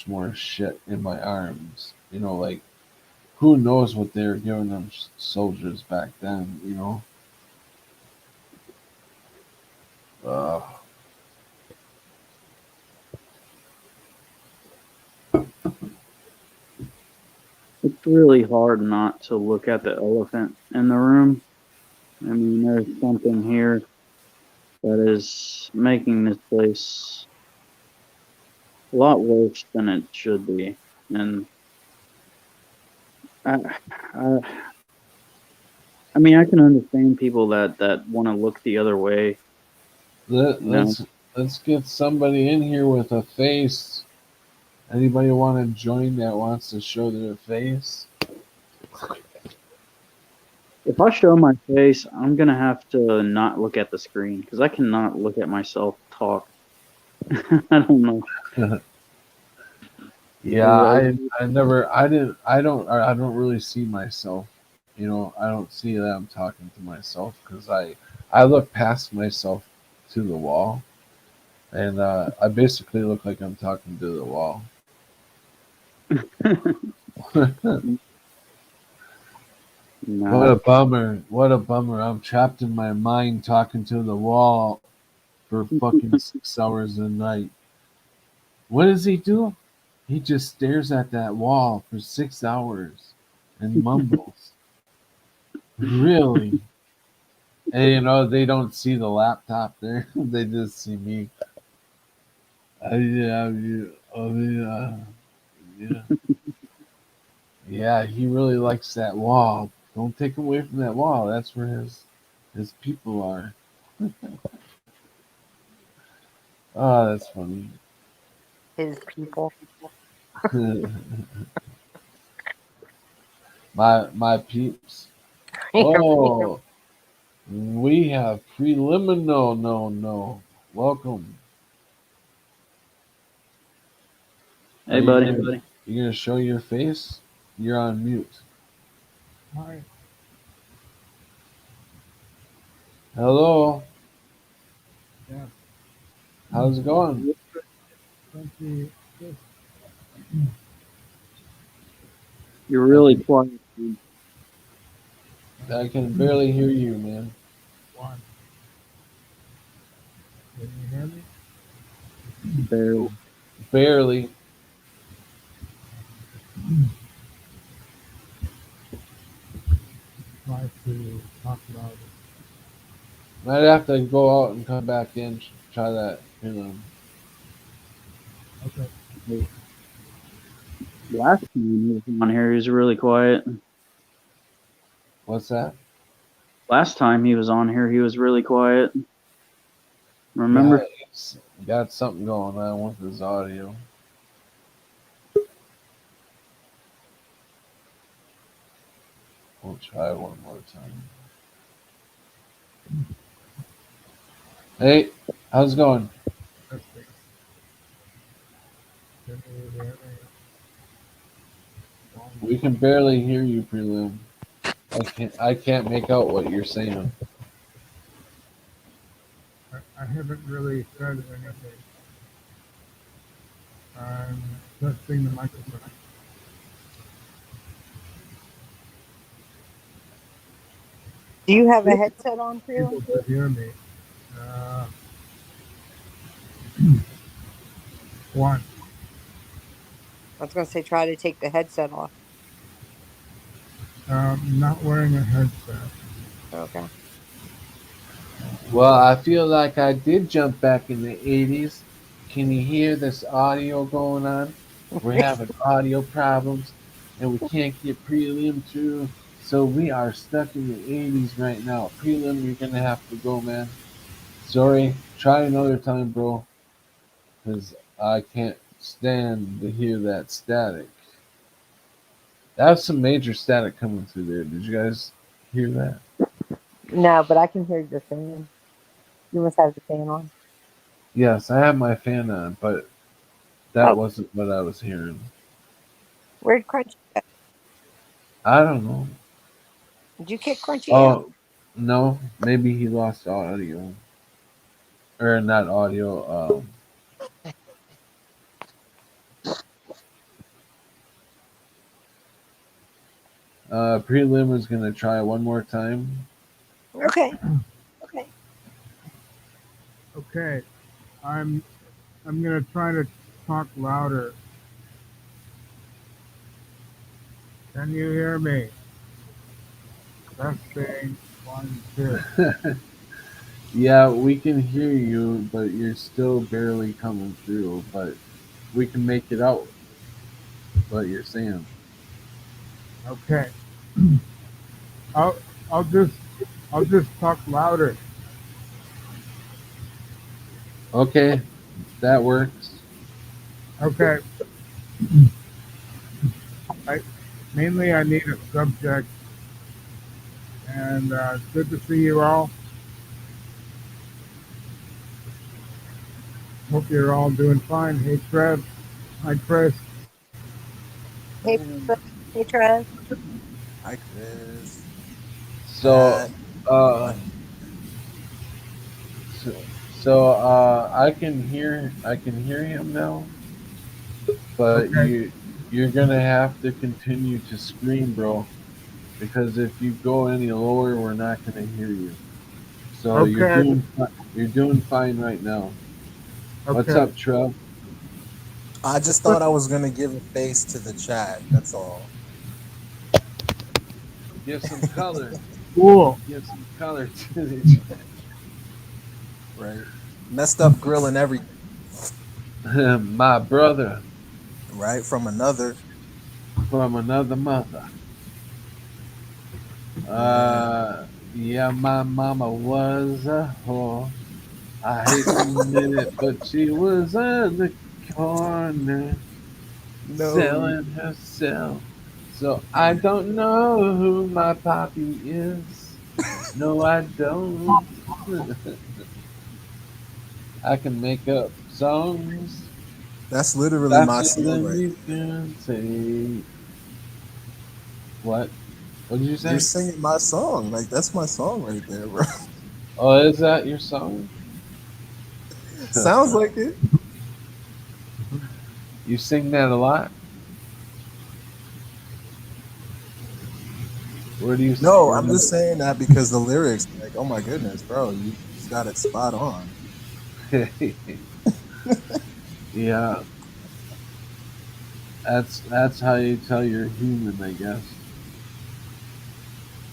more shit in my arms. Like, who knows what they were giving them soldiers back then? Uh, it's really hard not to look at the elephant in the room. I mean, there's something here that is making this place a lot worse than it should be. And I, I, I mean, I can understand people that want to look the other way. let, You know, let's get somebody in here with a face. Anybody want to join that wants to show their face? if I show my face, I'm gonna have to not look at the screen because I cannot look at myself talk. I don't know. Yeah, I don't really see myself. I don't see that I'm talking to myself, because I look past myself to the wall, and I basically look like I'm talking to the wall. What Nah. a bummer! What a bummer! I'm trapped in my mind talking to the wall for fucking 6 hours a night. What does he do? He just stares at that wall for 6 hours and mumbles. Really? And they don't see the laptop there. They just see me. Yeah, oh yeah, yeah. Yeah, he really likes that wall. Don't take him away from that wall. That's where his people are. Oh, that's funny. His people. my peeps. Oh, we have preliminary. No. Welcome. Hey, buddy. You gonna show your face? You're on mute. Hi. Hello. Yeah. How's it going? You're really quiet. Dude. I can barely hear you, man. One. Can you hear me? Barely. Barely. Try to talk about it. Might have to go out and come back in. Try that. Okay. Last time he was on here, he was really quiet. What's that? Last time he was on here, he was really quiet. Remember? got something going on with his audio. We'll try one more time. Hey, how's it going? Let's see. Can you hear me? We can barely hear you, Prelim. I can't make out what you're saying. I haven't really said anything. I'm testing the microphone. Do you have a headset on, People Freeland? could hear me. Uh, one. I was going to say try to take the headset off. Not wearing a headset. Okay. Well, I feel like I did jump back in the 80s. Can you hear this audio going on? We're having audio problems and we can't get prelim through. So we are stuck in the 80s right now. Prelim, you're going to have to go, man. Sorry. Try another time, bro. Because I can't stand to hear that static. That's some major static coming through there. Did you guys hear that? No, but I can hear your fan. You must have the fan on. Yes, I have my fan on, but that Oh, wasn't what I was hearing. where'd Crunchy go? I don't know. Did you kick Crunchy out? Oh, no. Maybe he lost audio. Or not audio. Prelim is going to try one more time. Okay. Okay. Okay. I'm gonna try to talk louder. Can you hear me? Testing 1, 2. Yeah, we can hear you, but you're still barely coming through. But we can make it out what you're saying. Okay. I'll I'll just talk louder. Okay, that works. Okay. Mainly I need a subject, and it's good to see you all. Hope you're all doing fine. Hey Trev. Hi Chris. Hey, hey, Trev. Hi, Chris. So, Pat. uh, so I can hear him now, but Okay. you're gonna have to continue to scream, bro, because if you go any lower, we're not gonna hear you. So Okay. you're doing fine right now. What's Okay. up, Trev? I just thought I was gonna give a face to the chat. That's all. Give some color. Cool. Give some color to the chat. Right. Messed up grill and everything. My brother Right. From another. from another mother. Man. Yeah, my mama was a whore. I hate to admit it, but she was on the corner No. selling herself. So I don't know who my poppy is. No, I don't. I can make up songs That's literally my faster song than right you there. can say. What? What did you You're say? singing my song. Like that's my song right there, bro. Oh, is that your song? Sounds like it. You sing that a lot? Where do you? No, Where I'm do just saying that because the lyrics, like, oh my goodness, bro, you just got it spot on. you? Yeah, that's how you tell you're human, I guess.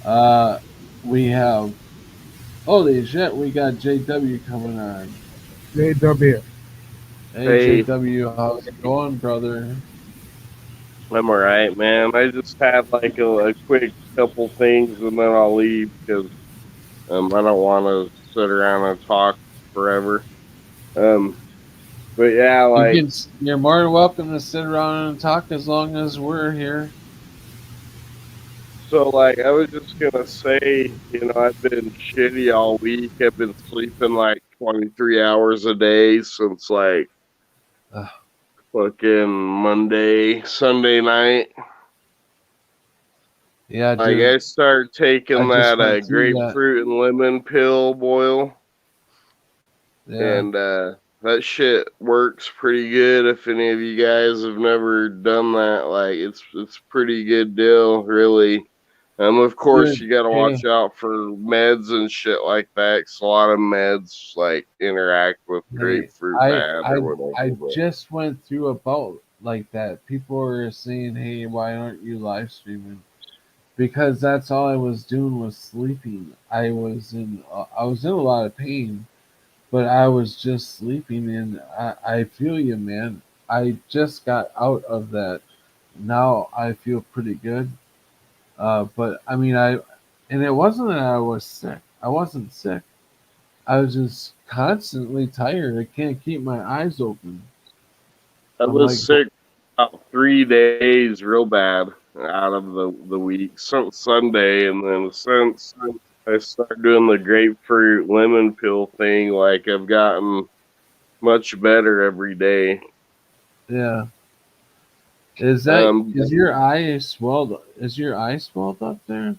Uh, we have holy shit, we got JW coming on. JW. Hey Hey, JW, how's it going, brother? I'm alright, man. I just had like a quick couple things and then I'll leave because I don't want to sit around and talk forever. Um, but yeah, like You're more than welcome to sit around and talk as long as we're here. so, like I was just gonna say, I've been shitty all week. I've been sleeping like 23 hours a day since like fucking Sunday night. Yeah, Like dude. I started taking I just that went through that. grapefruit and lemon pill boil, Yeah. and that shit works pretty good. If any of you guys have never done that, like it's pretty good deal, really. Of course, Dude, you got to hey, watch out for meds and shit like that. 'Cause a lot of meds like interact with hey, grapefruit I bad I or whatever. I But just went through a bout like that. People were saying, "Hey, why aren't you live streaming?" Because that's all I was doing was sleeping. I was in a lot of pain, but I was just sleeping, and I feel you, man. I just got out of that. Now I feel pretty good. But I mean, and it wasn't that I was sick. I wasn't sick. I was just constantly tired. I can't keep my eyes open. I I'm like, was sick about 3 days, real bad, out of the week. Since Sunday, and then since I started doing the grapefruit lemon pill thing, like I've gotten much better every day. yeah. Um, Is your eye swelled? Is your eye swelled up there?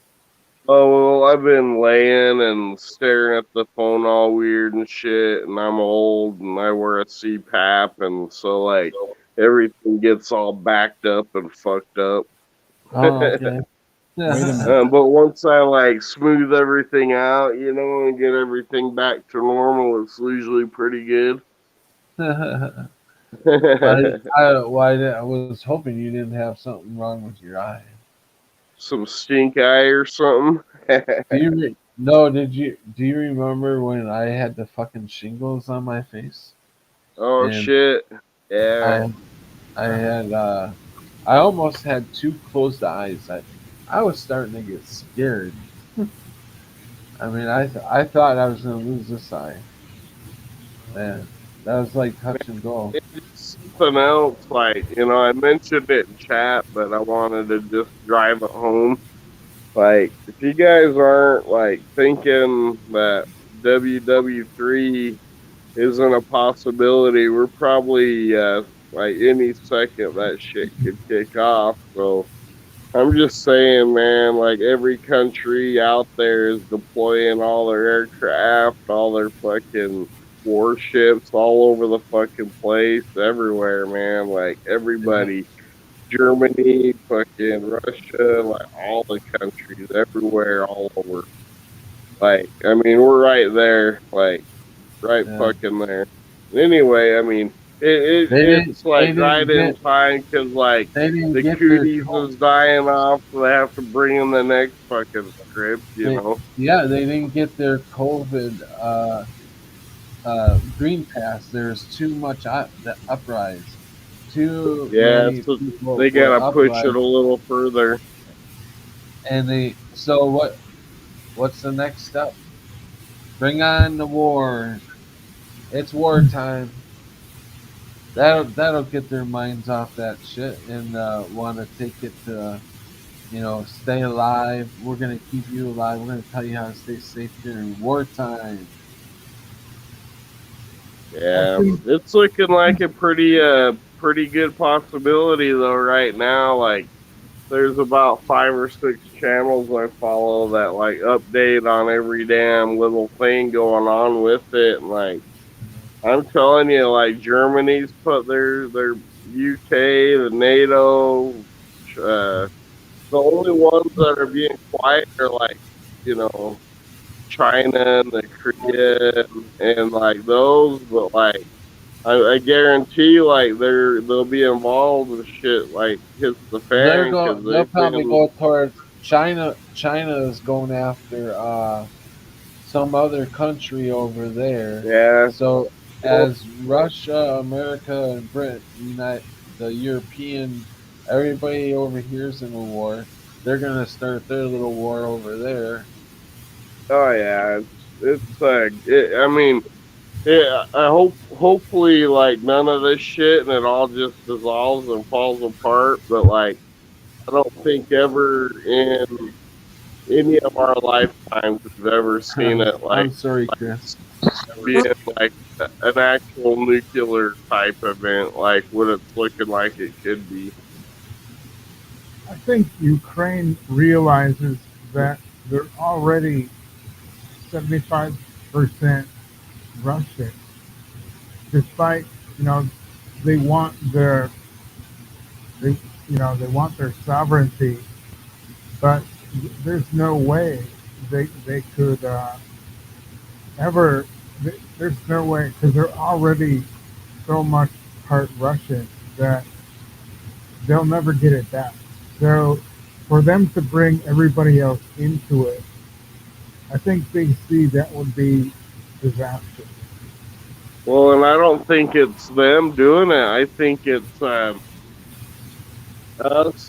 oh well, I've been laying and staring at the phone all weird and shit, and I'm old and I wear a CPAP, and so like everything gets all backed up and fucked up. Oh, okay. Wait a minute. But once I like smooth everything out, and get everything back to normal, it's usually pretty good. I was hoping you didn't have something wrong with your eye. Some stink eye or something. No, do you remember when I had the fucking shingles on my face? Oh And shit. Yeah. I I had I almost had two closed eyes. I was starting to get scared. I mean, I thought I was gonna lose this eye. Man, that was like touch and go. It's something else. Like, I mentioned it in chat, but I wanted to just drive it home. Like, if you guys aren't like thinking that WW3 isn't a possibility, we're probably like any second that shit could kick off. So I'm just saying, man, like every country out there is deploying all their aircraft, all their fucking warships all over the fucking place, everywhere, man. Like everybody, Germany, fucking Russia, like all the countries, everywhere, all over. Like, I mean, we're right there, like right Yeah. fucking there. Anyway, I mean, it's They like right didn't in get time because like they didn't the get their cooties is dying off, so they have to bring in the next fucking script, they didn't get their COVID green pass. There's too much the uprise. Too Yeah, many so people they were gotta push it uprising, a little further. and they. So what's the next step? Bring on the war. It's wartime. That'll get their minds off that shit and want to take it to stay alive. We're gonna keep you alive. We're gonna tell you how to stay safe during wartime. Yeah, it's looking like a pretty good possibility though right now. Like there's about 5 or 6 channels I follow that like update on every damn little thing going on with it. And like I'm telling you, like Germany's put their UK, the NATO, the only ones that are being quiet are like you know China and the Korea and like those, but like I guarantee like they'll be involved with shit like hits the fan because They'll they've probably been go towards China. China is going after some other country over there. yeah. So Well, as Russia, America, and Britain unite, the European, everybody over here is in a war. They're gonna start their little war over there. oh yeah, I mean Yeah, I hopefully like none of this shit and it all just dissolves and falls apart. But like, I don't think ever in any of our lifetimes we've ever seen it I'm like sorry, Chris. being like an actual nuclear type event, like what it's looking like it could be. I think Ukraine realizes that they're already 75% Russian, despite they want their they they want their sovereignty, but there's no way they could ever. There's no way because they're already so much part Russian that they'll never get it back. So for them to bring everybody else into it, I think they see that would be disaster. Well, and I don't think it's them doing it. I think it's us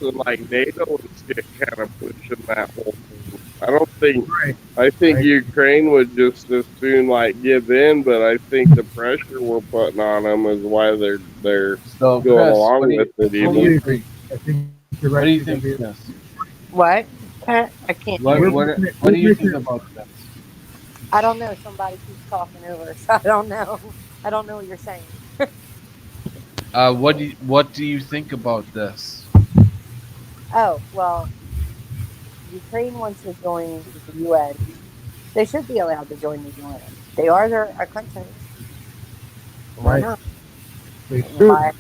and like NATO and shit kind of pushing that whole thing. I don't think. Right. I think Right. Ukraine would just as soon like give in, but I think the pressure we're putting on them is why they're So, going Chris, along with it. what do Even you think? I think you're right. What do you think, Chris? What? I can't hear you. What do you think about this? I don't know. Somebody keeps talking over, so I don't know. I don't know what you're saying. What do you think about this? Oh, well, Ukraine wants to join the UN. They should be allowed to join the UN. They are a country. Why Right. not? They should. Why?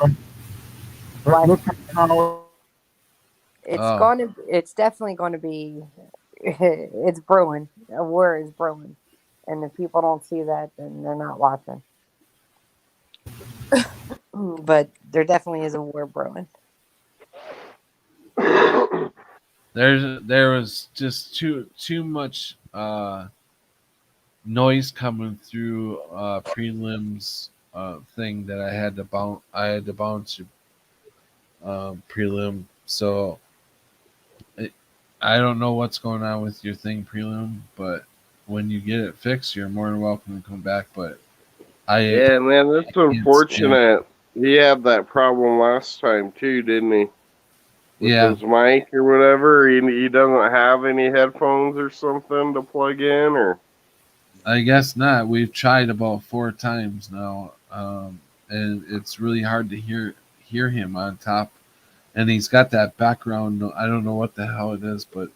But look at how It's definitely going to be. It's brewing. A war is brewing, and if people don't see that, then they're not watching. But there definitely is a war brewing. There was just too much noise coming through prelims thing that I had to bounce prelim. So I don't know what's going on with your thing prelim, but when you get it fixed, you're more than welcome to come back. But yeah, man, that's unfortunate. He had that problem last time too, didn't he? With his mic or whatever. He doesn't have any headphones or something to plug in, or I guess not. We've tried about 4 times now, and it's really hard to hear him on top. And he's got that background. I don't know what the hell it is, but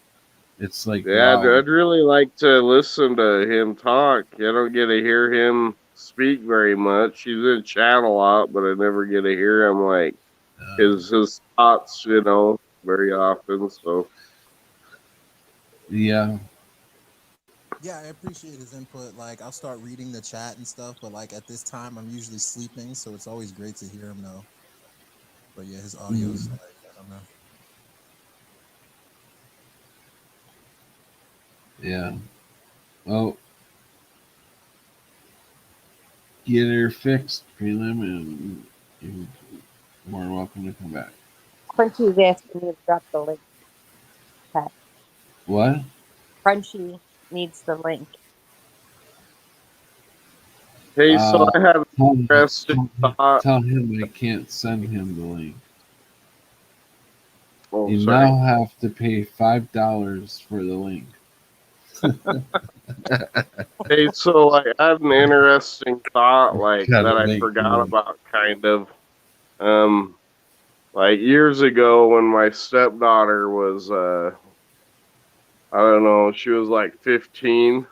it's like yeah, loud. I'd really like to listen to him talk. I don't get to hear him speak very much. He's in chat a lot, but I never get to hear him like his thoughts, very often. So Yeah. Yeah, I appreciate his input. Like, I'll start reading the chat and stuff, but like at this time, I'm usually sleeping, so it's always great to hear him though. But yeah, his audio's like, I don't know. Yeah. Well, get her fixed, prelim, and you're more than welcome to come back. Crunchy's asking me to drop the link. Pat. What? Crunchy needs the link. hey, so I had an interesting thought. Tell him I can't send him the link. Oh, you sorry. now have to pay $5 for the link. Hey, so I had an interesting thought, like Gotta that I make forgot money. about, kind of. Like years ago when my stepdaughter was, I don't know, she was like 15.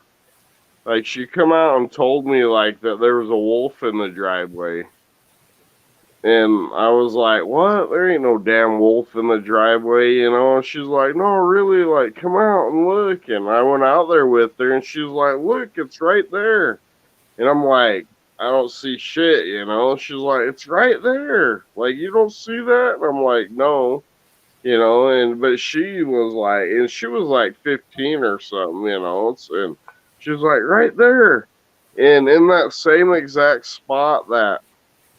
Like she come out and told me like that there was a wolf in the driveway. And I was like, what? There ain't no damn wolf in the driveway, And she's like, no, really, like, come out and look. And I went out there with her, and she's like, look, it's right there. And I'm like, I don't see shit, She's like, it's right there. Like, you don't see that? And I'm like, no, but she was like, and she was like 15 or something, and she was like, right there. And in that same exact spot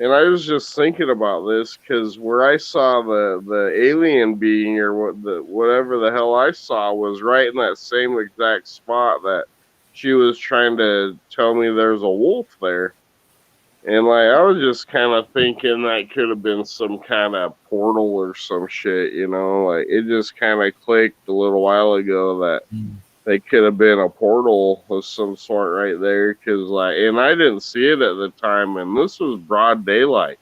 and I was just thinking about this because where I saw the alien being or whatever the hell I saw was right in that same exact spot that she was trying to tell me there's a wolf there. And like I was just kind of thinking that could have been some kind of portal or some shit, you know. Like it just kind of clicked a little while ago that they could have been a portal of some sort right there, because like, and I didn't see it at the time, and this was broad daylight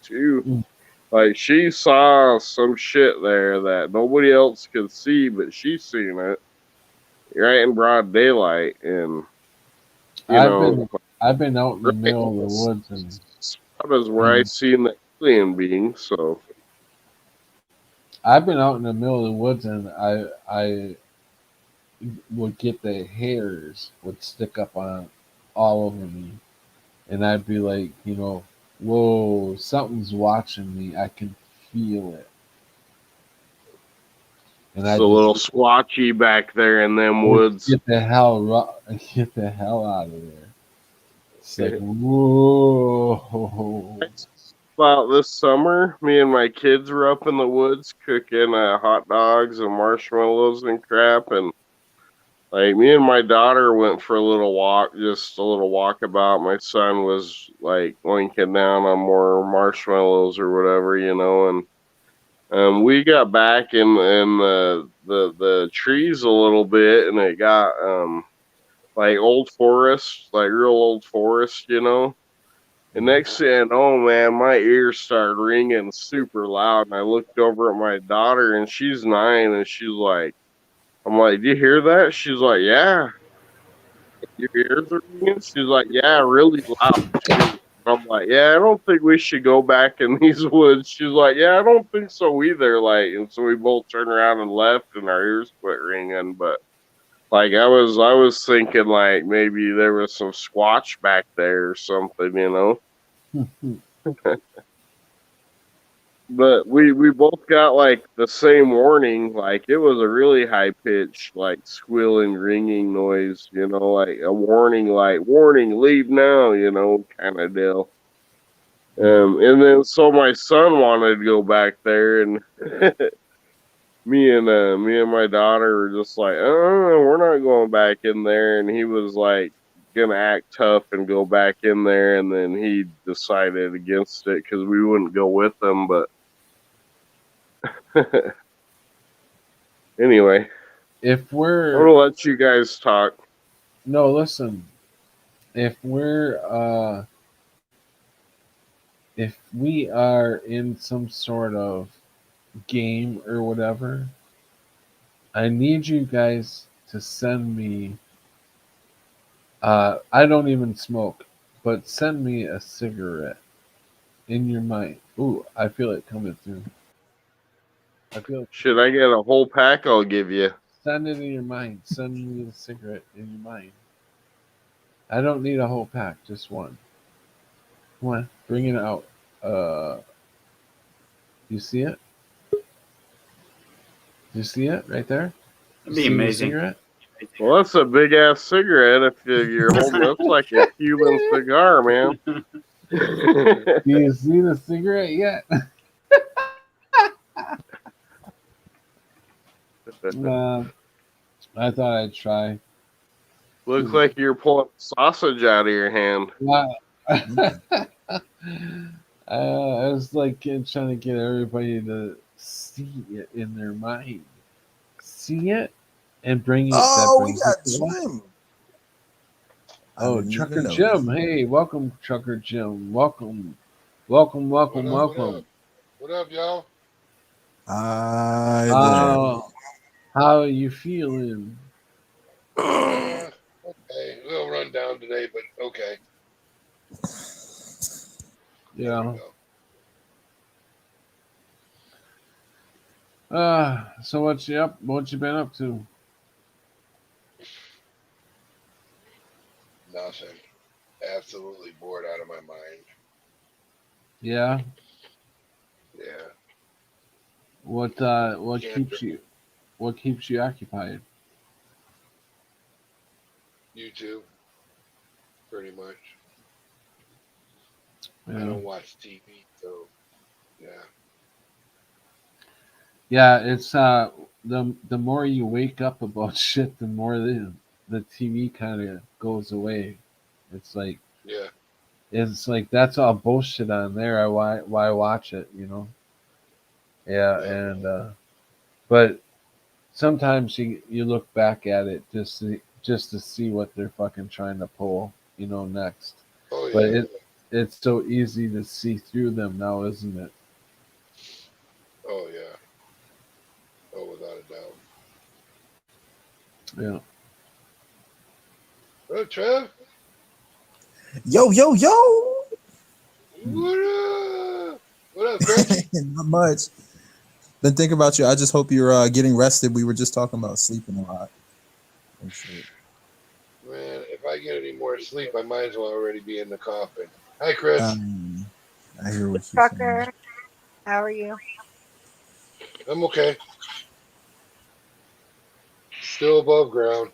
too. Like she saw some shit there that nobody else could see, but she seen it right in broad daylight, and you know, I've been out in the middle of the woods, and that is where I seen the alien being. So I've been out in the middle of the woods, and I would get the hairs would stick up on all over me, and I'd be like, you know, whoa, something's watching me. I can feel it. And it's a little squatchy back there in them woods. Get the hell out of there. It's like, whoa. About this summer, me and my kids were up in the woods cooking hot dogs and marshmallows and crap, and like me and my daughter went for a little walk, just a little walkabout. My son was like linking down on more marshmallows or whatever, you know, and we got back in the trees a little bit, and it got like old forest, like real old forest, you know. And next thing I know, man, my ears started ringing super loud, and I looked over at my daughter, and she's 9, and she's like, I'm like, do you hear that? She's like, yeah. Your ears are ringing? She's like, yeah, really loud too. I'm like, yeah, I don't think we should go back in these woods. She's like, yeah, I don't think so either. Like, and so we both turned around and left, and our ears quit ringing. But like, I was thinking like maybe there was some squatch back there or something, you know. But we both got like the same warning. Like it was a really high pitched, like squealing, ringing noise. You know, like a warning, like warning, leave now. You know, kind of deal. And then so my son wanted to go back there, and me and my daughter were just like, oh, we're not going back in there. And he was like gonna act tough and go back in there, and then he decided against it because we wouldn't go with him. But anyway, if we're, I'm gonna let you guys talk. No, listen. If we are in some sort of game or whatever, I need you guys to send me. I don't even smoke, but send me a cigarette in your mind. Ooh, I feel it coming through. Should I get a whole pack? I'll give you. Send it in your mind. Send me the cigarette in your mind. I don't need a whole pack, just one. Come on, bring it out. You see it? You see it right there? That'd be amazing. Well, that's a big ass cigarette. If you're holding it, it's like a Cuban cigar, man. Do you see the cigarette yet? I thought I'd try. Looks like you're pulling sausage out of your hand. I was like trying to get everybody to see it in their mind. See it and bring it. Oh, we got Jim. Oh, Trucker Jim. Hey, welcome, Trucker Jim. Welcome. Welcome. What up, y'all? How are you feeling? Okay, a little run down today, but okay. Yeah. So what you been up to? Nothing. Absolutely bored out of my mind. Yeah. Yeah. What keeps you occupied? YouTube. Pretty much. Yeah. I don't watch TV, so yeah. Yeah, it's the more you wake up about shit, the more the TV kind of goes away. It's like yeah. it's like that's all bullshit on there. Why watch it? You know? Yeah, and but sometimes you look back at it just to see what they're fucking trying to pull, you know, next. Oh But yeah. it's so easy to see through them now, isn't it? Oh yeah. Oh, without a doubt. Yeah. Hello, Trev. Yo, yo, yo! What up? What up, Crunchy? Not much. Been thinking about you. I just hope you're getting rested. We were just talking about sleeping a lot. And shit. Man, if I get any more sleep, I might as well already be in the coffin. Hi, Chris. I hear what you're saying. Trucker, how are you? I'm okay. Still above ground.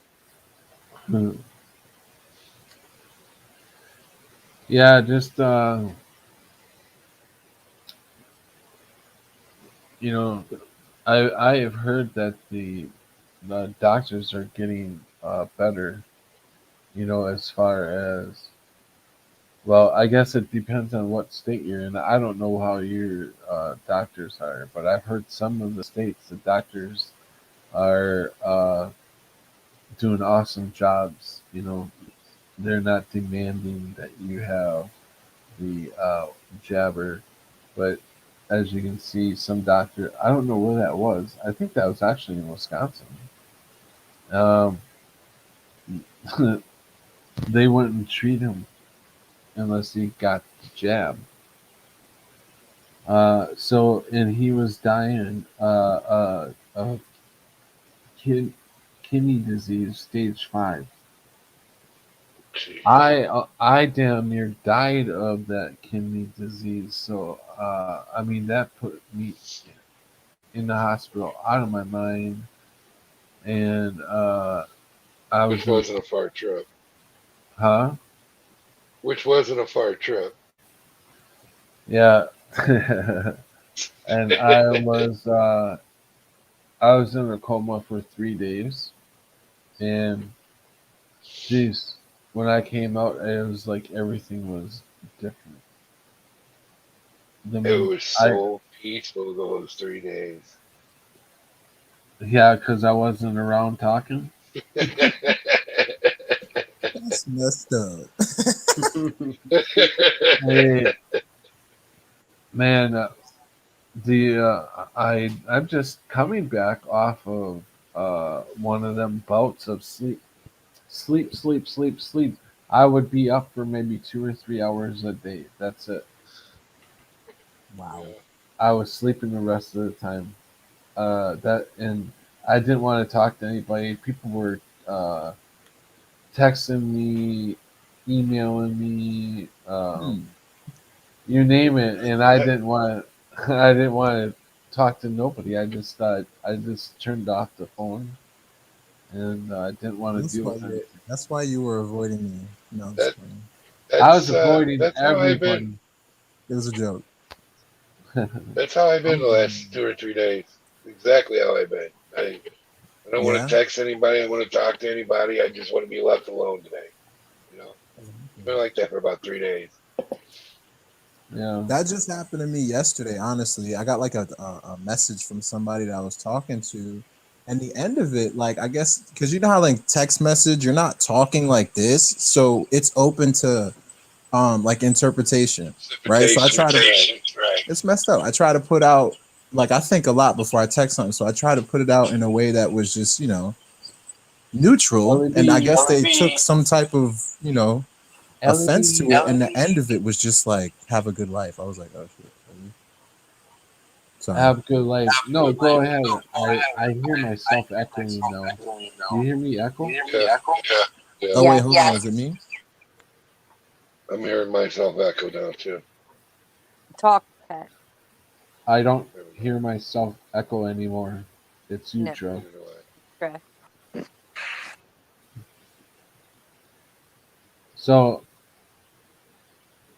Yeah, just you know, I have heard that the doctors are getting better. You know, as far as well, I guess it depends on what state you're in. I don't know how your doctors are, but I've heard some of the states the doctors are doing awesome jobs. You know, they're not demanding that you have the jabber, but as you can see, some doctor, I don't know where that was. I think that was actually in Wisconsin. Um, they wouldn't treat him unless he got the jab. And he was dying of kidney disease, stage 5. I damn near died of that kidney disease. So I mean that put me in the hospital out of my mind, and I was Which wasn't a far trip. huh? Which wasn't a far trip. Yeah, and I was in a coma for 3 days, and geez, when I came out, it was like everything was different. It was so peaceful those 3 days. Yeah, because I wasn't around talking. That's messed up. Hey, man, I'm just coming back off of one of them bouts of sleep. I would be up for maybe 2 or 3 hours a day. That's it. Wow. I was sleeping the rest of the time. And I didn't want to talk to anybody. People were texting me, emailing me, you name it, and I didn't want to. I didn't want to talk to nobody. I just turned off the phone, and I didn't want to deal with anything. That's why you were avoiding me. No, I'm just That kidding. I was avoiding that's how I've been. everybody. It was a joke. That's how I've been the last 2 or 3 days. Exactly how I've been. I don't want to Yeah. text anybody. I don't want to talk to anybody. I just want to be left alone today. You know, it's been like that for about 3 days. Yeah. That just happened to me yesterday. Honestly, I got like a message from somebody that I was talking to, and the end of it, like I guess because you know how like text message, you're not talking like this, so it's open to like interpretation, right? So I try to. Right. It's messed up. I try to put out like I think a lot before I text something, so I try to put it out in a way that was just neutral, and I guess they took some type of offense to it, and the end of it was just like have a good life. I was like, oh shit. Sorry. Have a good life. No, go ahead. I hear myself echoing now. Do you hear me echo? Yeah. Oh wait, hold on. Is it me? I'm hearing myself echo now too. Talk, Pat. I don't hear myself echo anymore. It's you, No. Joe. Okay. So,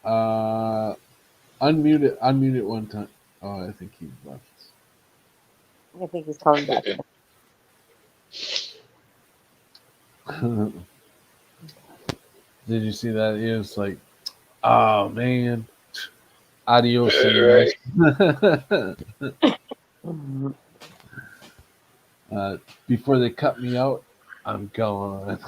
unmute it one time. Oh, I think he left. I think he's coming back. Did you see that? He was like, Oh man. Adios, Right. amigos. Before they cut me out, I'm going.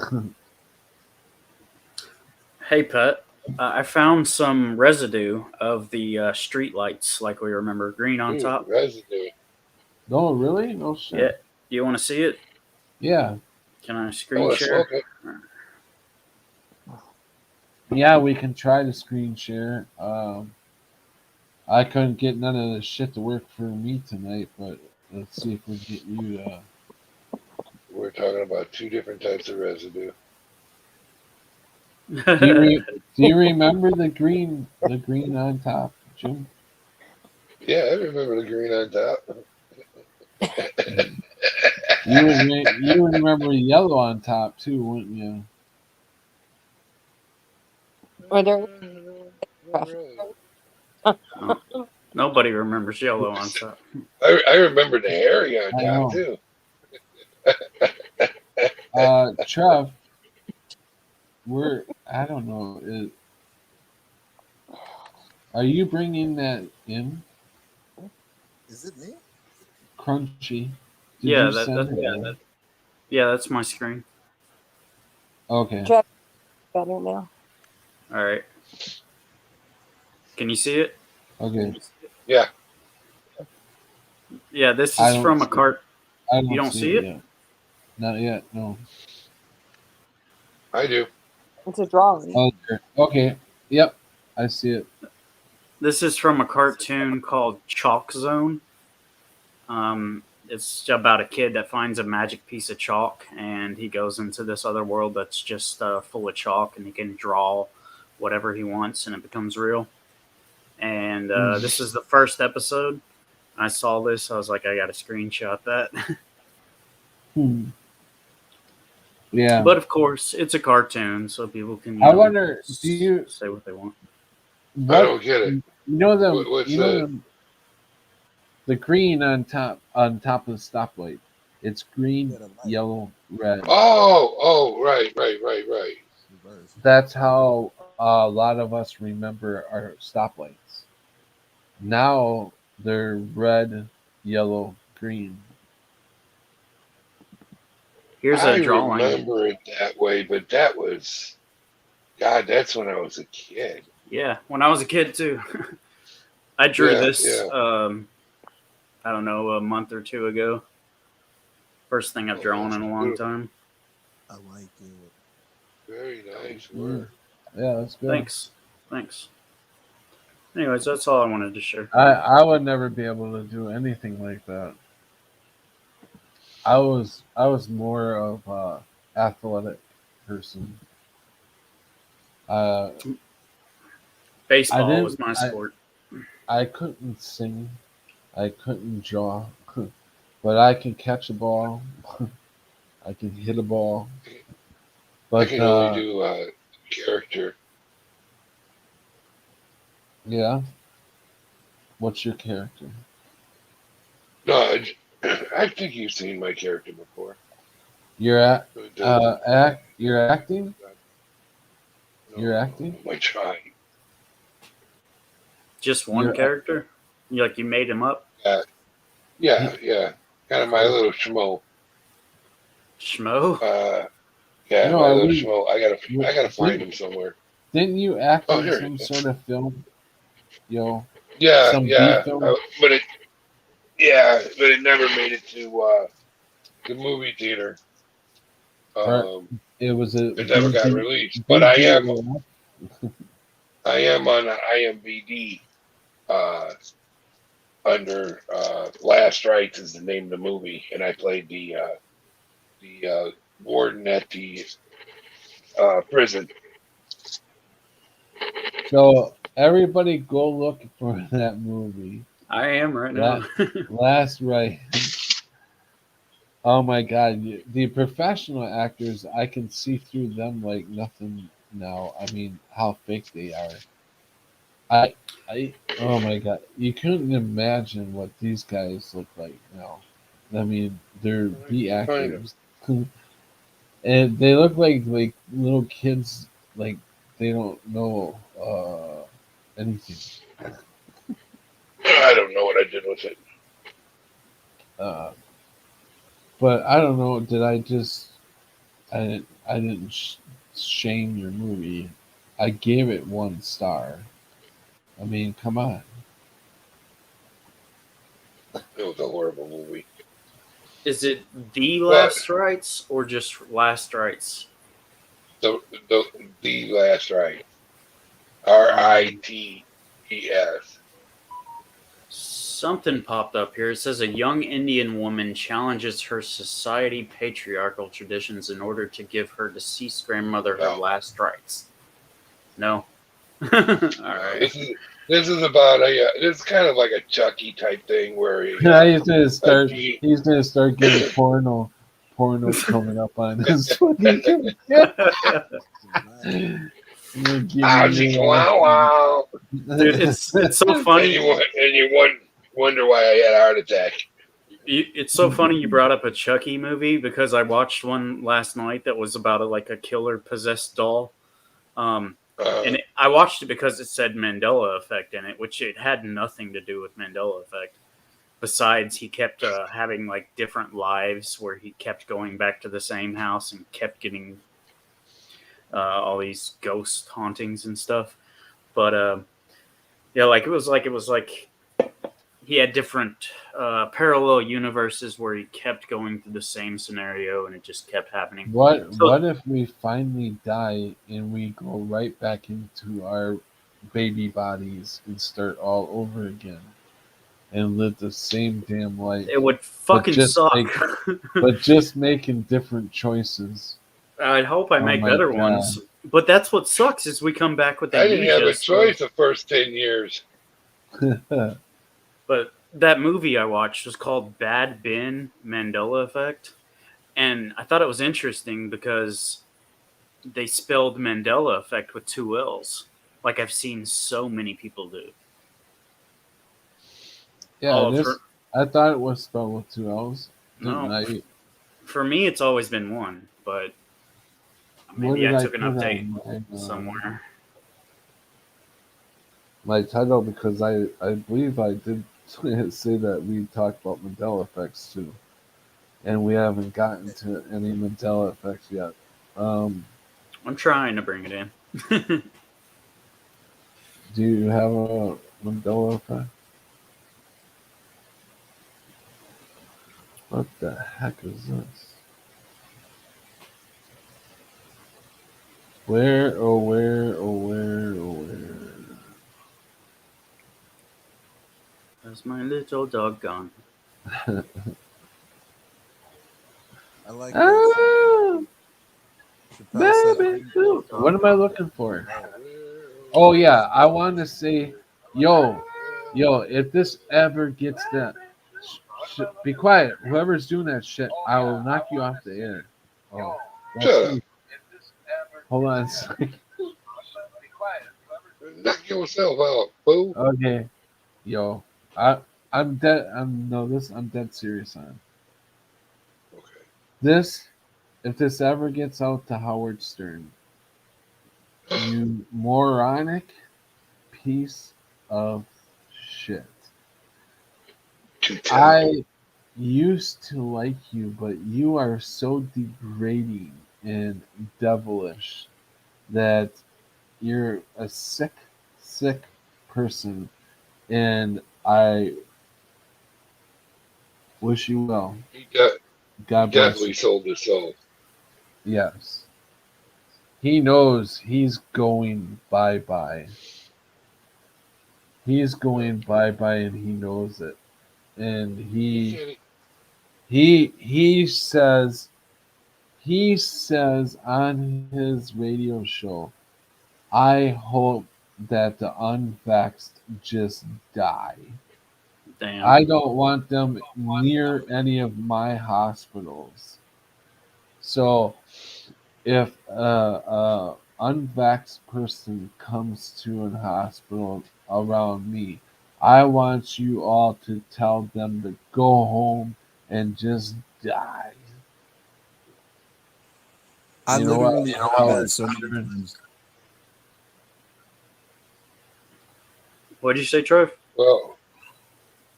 Hey, Pet. I found some residue of the street lights, like we remember, green on Ooh, top. residue. No, really? No Yeah. shit. Do you want to see it? Yeah. Can I I screen want to share? smoke it. Yeah, we can try to screen share. I couldn't get none of this shit to work for me tonight, but let's see if we can get you to. We're talking about two different types of residue. Do you remember the green on top, Jim? Yeah, I remember the green on top. You would remember yellow on top too, wouldn't you? Or there Not really. Oh, nobody remembers yellow on top. I remember the hairy on I top know. too. Trev, I don't know. Are you bringing that in? Is it me? Crunchy. Did Yeah, you send it? Yeah, that's my screen. Okay. Jeff, better now. All right. Can you see it? Okay. Yeah. Yeah, this I is don't from a see, cart. I You don't don't see see it it? yet. Not yet. No. I do. It's a drawing. Oh, there. Okay. Yep. I see it. This is from a cartoon called Chalk Zone. It's about a kid that finds a magic piece of chalk, and he goes into this other world that's just full of chalk, and he can draw whatever he wants, and it becomes real. And this is the first episode. I saw this. I was like, I got to screenshot that. Yeah. But of course, it's a cartoon, so people can, I wonder. Do you say what they want. I what? don't get it. You know them. What's You know that? them. The green on top of the stoplight. It's green, yellow, red. Oh, right. Reverse. That's how a lot of us remember our stoplights. Now they're red, yellow, green. Here's I a drawing. remember it that way, but that was, God, that's when I was a kid. Yeah, when I was a kid too. I drew Yeah, this. yeah. I don't know, a month or two ago. First thing I've Oh, drawn that's in a long beautiful. time. I like it. Very nice work. Yeah, that's good. Thanks. Anyways, that's all I wanted to share. I would never be able to do anything like that. I was more of a athletic person. I Baseball was didn't. my sport. I couldn't sing. I couldn't draw, but I could catch a ball. I could hit a ball. I But can only do character. yeah, what's your character? No, I think you've seen my character before. You're at The- You're acting. no, You're acting. I tried. Just one You're character? You made him up? Yeah. Kind of my little schmo. Schmo? Yeah, No, my are little we? schmo. I gotta find him somewhere. Didn't you act Oh, in here some it is. sort of film? Yeah, Some B yeah. film. But it never made it to the movie theater. Or it was a It never got BG, released. But BG. I am on IMBD under Last Rites is the name of the movie, and I played the warden at the prison. So everybody go look for that movie. I am right now. Last Right. Oh my God! The professional actors, I can see through them like nothing now. I mean, how fake they are. Oh my God! You couldn't imagine what these guys look like now. I mean, they're B Kind of. actors, and they look like little kids. Like they don't know anything. I don't know what I did with it. But I don't know. Did I just? I didn't shame your movie. I gave it 1 star. I mean, come on. It was a horrible movie. Is it The Well, Last Rites or just Last Rites? the last right. Um, RITES. Something popped up here. It says a young Indian woman challenges her society patriarchal traditions in order to give her deceased grandmother her No. last rites. No. All No, right. this is about it's kind of like a Chucky type thing where He's gonna start. teen- He's gonna start getting porno coming up on his fucking computer. Ozzy wow wow. Dude, it's so and funny. you wonder why I had a heart attack. It's so funny you brought up a Chucky movie because I watched one last night that was about like a killer possessed doll. I watched it because it said Mandela Effect in it, which it had nothing to do with Mandela Effect. Besides, he kept having like different lives where he kept going back to the same house and kept getting all these ghost hauntings and stuff. But yeah, like it was like he had different parallel universes where he kept going through the same scenario and it just kept happening. What if we finally die and we go right back into our baby bodies and start all over again and live the same damn life? It would fucking suck. But just making different choices. I hope I make my better God. ones. But that's what sucks is we come back with I didn't have a amnesia. choice the first 10 years. But that movie I watched was called Bad Bin Mandela Effect. And I thought it was interesting because they spelled Mandela Effect with 2 L's. Like I've seen so many people do. Yeah, I thought it was spelled with 2 L's. No. For me, it's always been 1, but maybe did I I took an put update on somewhere. my title because I believe I did say that we talked about Mandela effects too, and we haven't gotten to any Mandela effects yet. I'm trying to bring it in. Do you have a Mandela effect? What the heck is this? Where, oh where, oh where, oh where? There's my little dog gone. I like Ah, baby, what am I looking for? Oh yeah, I wanted to say, yo, if this ever gets that, be quiet. Whoever's doing that shit, I will knock you off the air. Oh, that's me. Hold on a second. Knock yourself out, fool. Okay, yo, I'm dead. I'm dead serious on. Okay. This, if this ever gets out to Howard Stern, you moronic piece of shit. I used to like you, but you are so degrading and devilish that you're a sick person, and I wish you well. God bless Definitely you. sold his soul. Yes. He knows he's going bye-bye. He's going bye-bye and he knows it. And he says on his radio show, I hope that the unvaxxed just die. Damn. I don't want them near any of my hospitals. So if a unvaxxed person comes to an hospital around me, I want you all to tell them to go home and just die. I You know what? literally heard that so many times. What did you say, Trev? Well,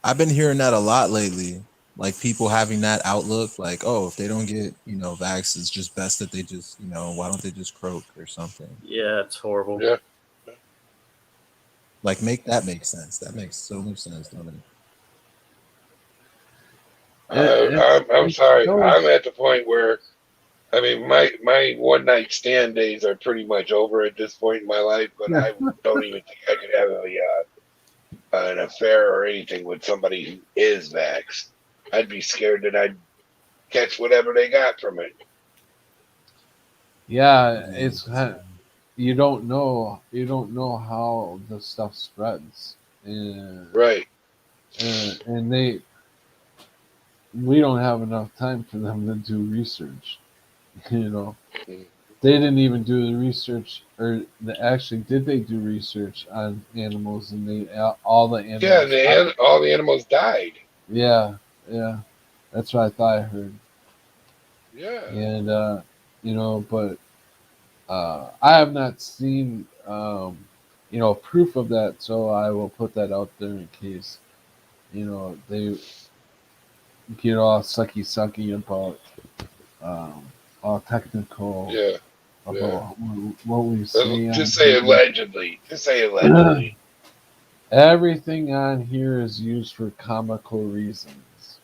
I've been hearing that a lot lately. Like people having that outlook, like, oh, if they don't get, vax, it's just best that they just, why don't they just croak or something? Yeah, it's horrible. yeah. Like, make that make sense. That makes so much sense, doesn't it? I'm It's sorry. so I'm at the point where, I mean, my one night stand days are pretty much over at this point in my life. But I don't even think I could have an affair or anything with somebody who is vaxxed. I'd be scared that I'd catch whatever they got from it. Yeah, it's you don't know how the stuff spreads, and Right. we don't have enough time for them to do research. Mm. They didn't even do the research, or actually, did they do research on animals? And all the Yeah, animals. all the animals died. Yeah, yeah, that's what I thought I heard. Yeah. And but I have not seen proof of that, so I will put that out there in case they get all sucky about all technical Yeah. Yeah. about what we say on Just say here. allegedly. Just say allegedly. Everything on here is used for comical reasons.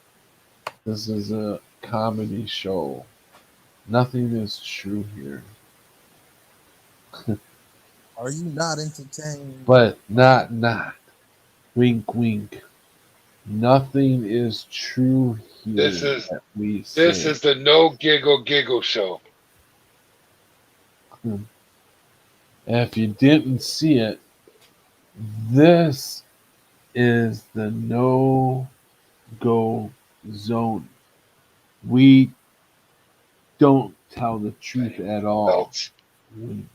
This is a comedy show. Nothing is true here. Are you not entertained? But not. Wink, wink. Nothing is true This here is that we this say. is the no giggle show. And if you didn't see it, this is the no go zone. We don't tell the truth at all. Else. Wink.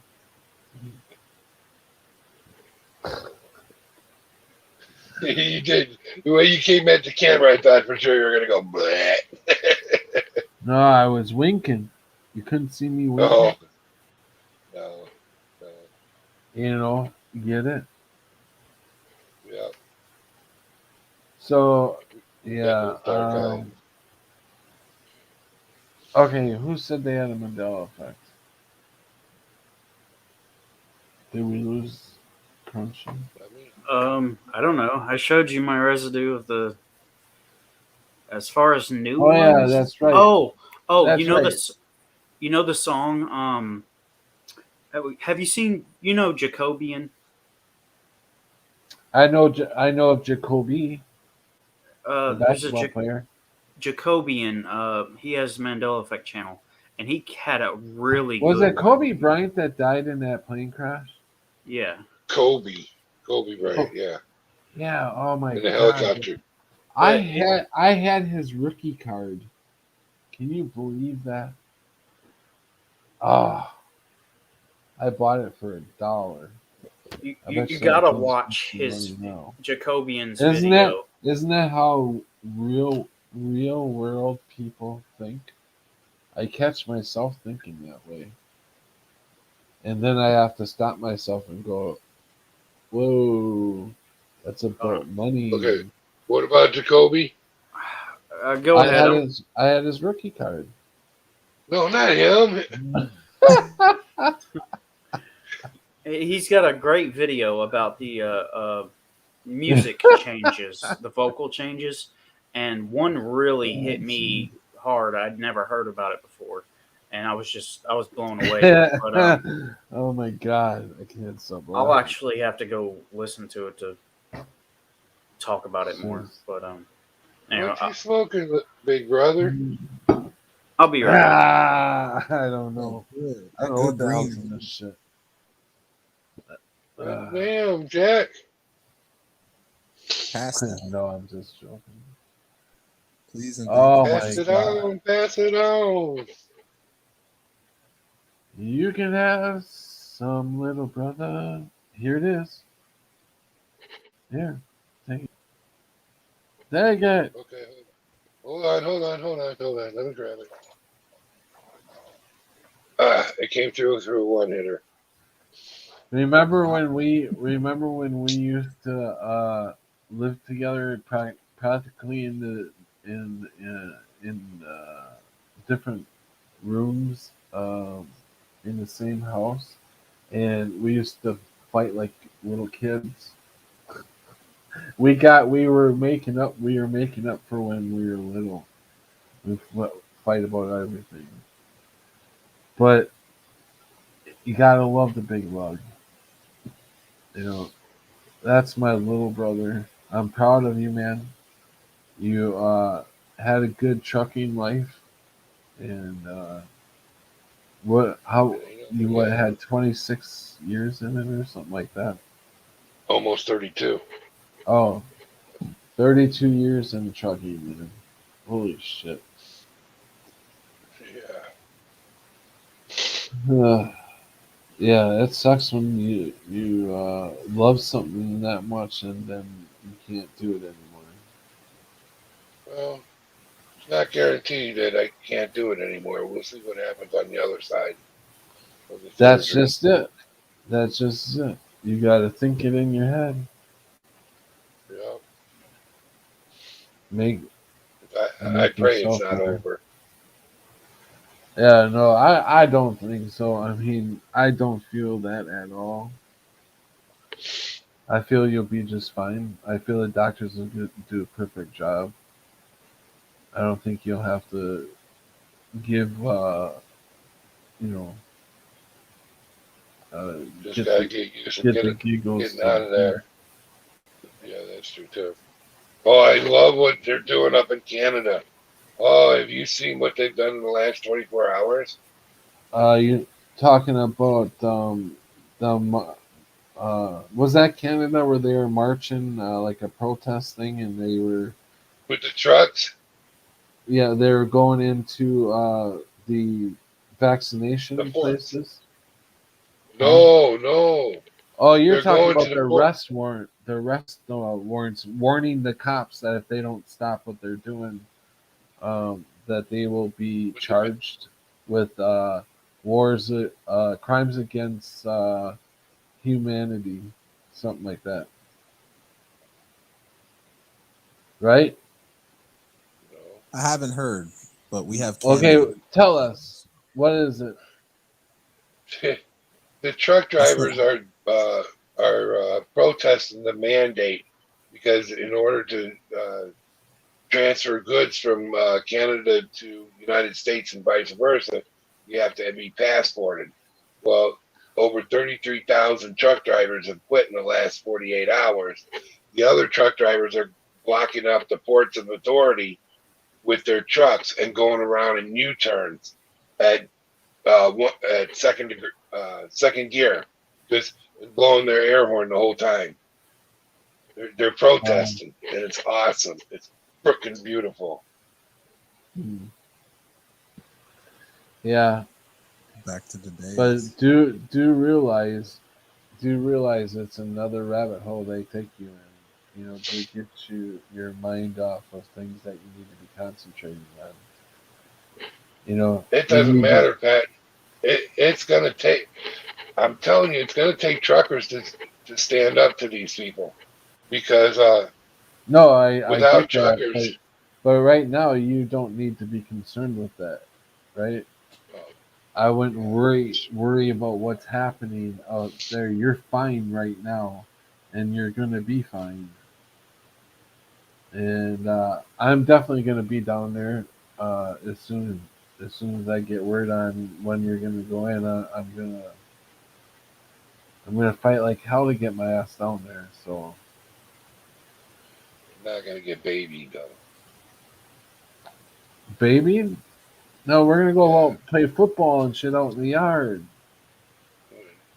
You did the way you came at the camera. I thought for sure you were gonna go bleh. No, I was winking. You couldn't see me Oh winking. no, no, You get it? yeah. So, Got yeah. those dark eyes. Okay, who said they had a Mandela effect? Did we lose Crunchy? I don't know. I showed you my residue of the. As far as new Oh yeah, ones. that's right. Oh, That's you know right. this. You know the song. Have you seen? You know Jacobian. I know of Jacoby, the There's a basketball player. Jacobian. He has Mandela Effect channel, and he had a really Was good it one. Kobe Bryant that died in that plane crash? Yeah. Kobe Bryant, yeah, Yeah. Oh my in the god. helicopter. I But had his rookie card. Can you believe that? Oh, I bought it for $1. I bet You that gotta goes watch for his money now. Jacobian's Isn't video. that how real world people think? I catch myself thinking that way. And then I have to stop myself and go, whoa, that's about money. Okay, what about Jacoby? Go ahead. I had his rookie card. No, not him. He's got a great video about the music changes, the vocal changes, and one really hit me hard. I'd never heard about it before, and I was blown away. But Oh my god, I can't stop I'll laughing. actually have to go listen to it to talk about it more. But anyway, What you smoking, big brother? I'll be right back. I don't know. Good. I don't know what the hell's in this shit. Damn, Jack. Pass it. No, I'm just joking. Please and Oh thank Pass my it god. on, pass it on. You can have some, little brother. Here it is. Here, take it. Take it. Okay, hold on. Let me grab it. It came through one hitter. Remember when we used to live together practically in different rooms in the same house, and we used to fight like little kids. We were making up for when we were little. We fight about everything, but you gotta love the big lug. You know, that's my little brother. I'm proud of you, man. You had a good trucking life, and what had 26 years in it or something like that. Almost 32. Oh, 32 years in trucking, man. Holy shit. Yeah. Yeah, it sucks when you love something that much and then you can't do it anymore. Well, it's not guaranteed that I can't do it anymore. We'll see what happens on the other side of the That's surgery. just it. That's just it. You got to think it in your head. Yeah. Make I make pray it's yourself not better. over. Yeah, no, I don't think so. I mean, I don't feel that at all. I feel you'll be just fine. I feel the doctors will do a perfect job. I don't think you'll have to give, you know, uh, Just get gotta the get used to get the giggles getting to. out of there. Yeah, that's true too. Oh, I love what they're doing up in Canada. Oh, have you seen what they've done in the last 24 hours? You talking about the was that Canada where they were marching like a protest thing and they were With the trucks? yeah they were going into the The vaccination forts. places. Huh? No, no. Oh, you're They're talking going to about the the fort arrest warrant. The arrest warrants warning the cops that if they don't stop what they're doing, that they will be with the charged with wars, crimes against humanity, something like that. Right? I haven't heard, but we have Okay, Canada. tell us what is it? the truck I said, drivers are protesting the mandate because in order to transfer goods from Canada to United States and vice versa, you have to be passported. Well, over 33,000 truck drivers have quit in the last 48 hours. The other truck drivers are blocking up the ports of authority with their trucks and going around in U-turns at at second gear, just blowing their air horn the whole time. They're protesting, and it's awesome. It's freaking beautiful. Hmm. Yeah, back to the but days. do realize it's another rabbit hole they take you in. You know, to get your mind off of things that you need to be concentrating on. You know, It you doesn't need to. matter, Pat. It's going to take, I'm telling you, it's going to take truckers to stand up to these people because No, I without get that, truckers, but right now you don't need to be concerned with that, right? oh, I wouldn't worry about what's happening out there. You're fine right now, and you're gonna be fine. And I'm definitely gonna be down there as soon as I get word on when you're gonna go in. I'm gonna fight like hell to get my ass down there. So you're not going to get babied though. baby, no, we're gonna go Yeah. out play football and shit out in the yard.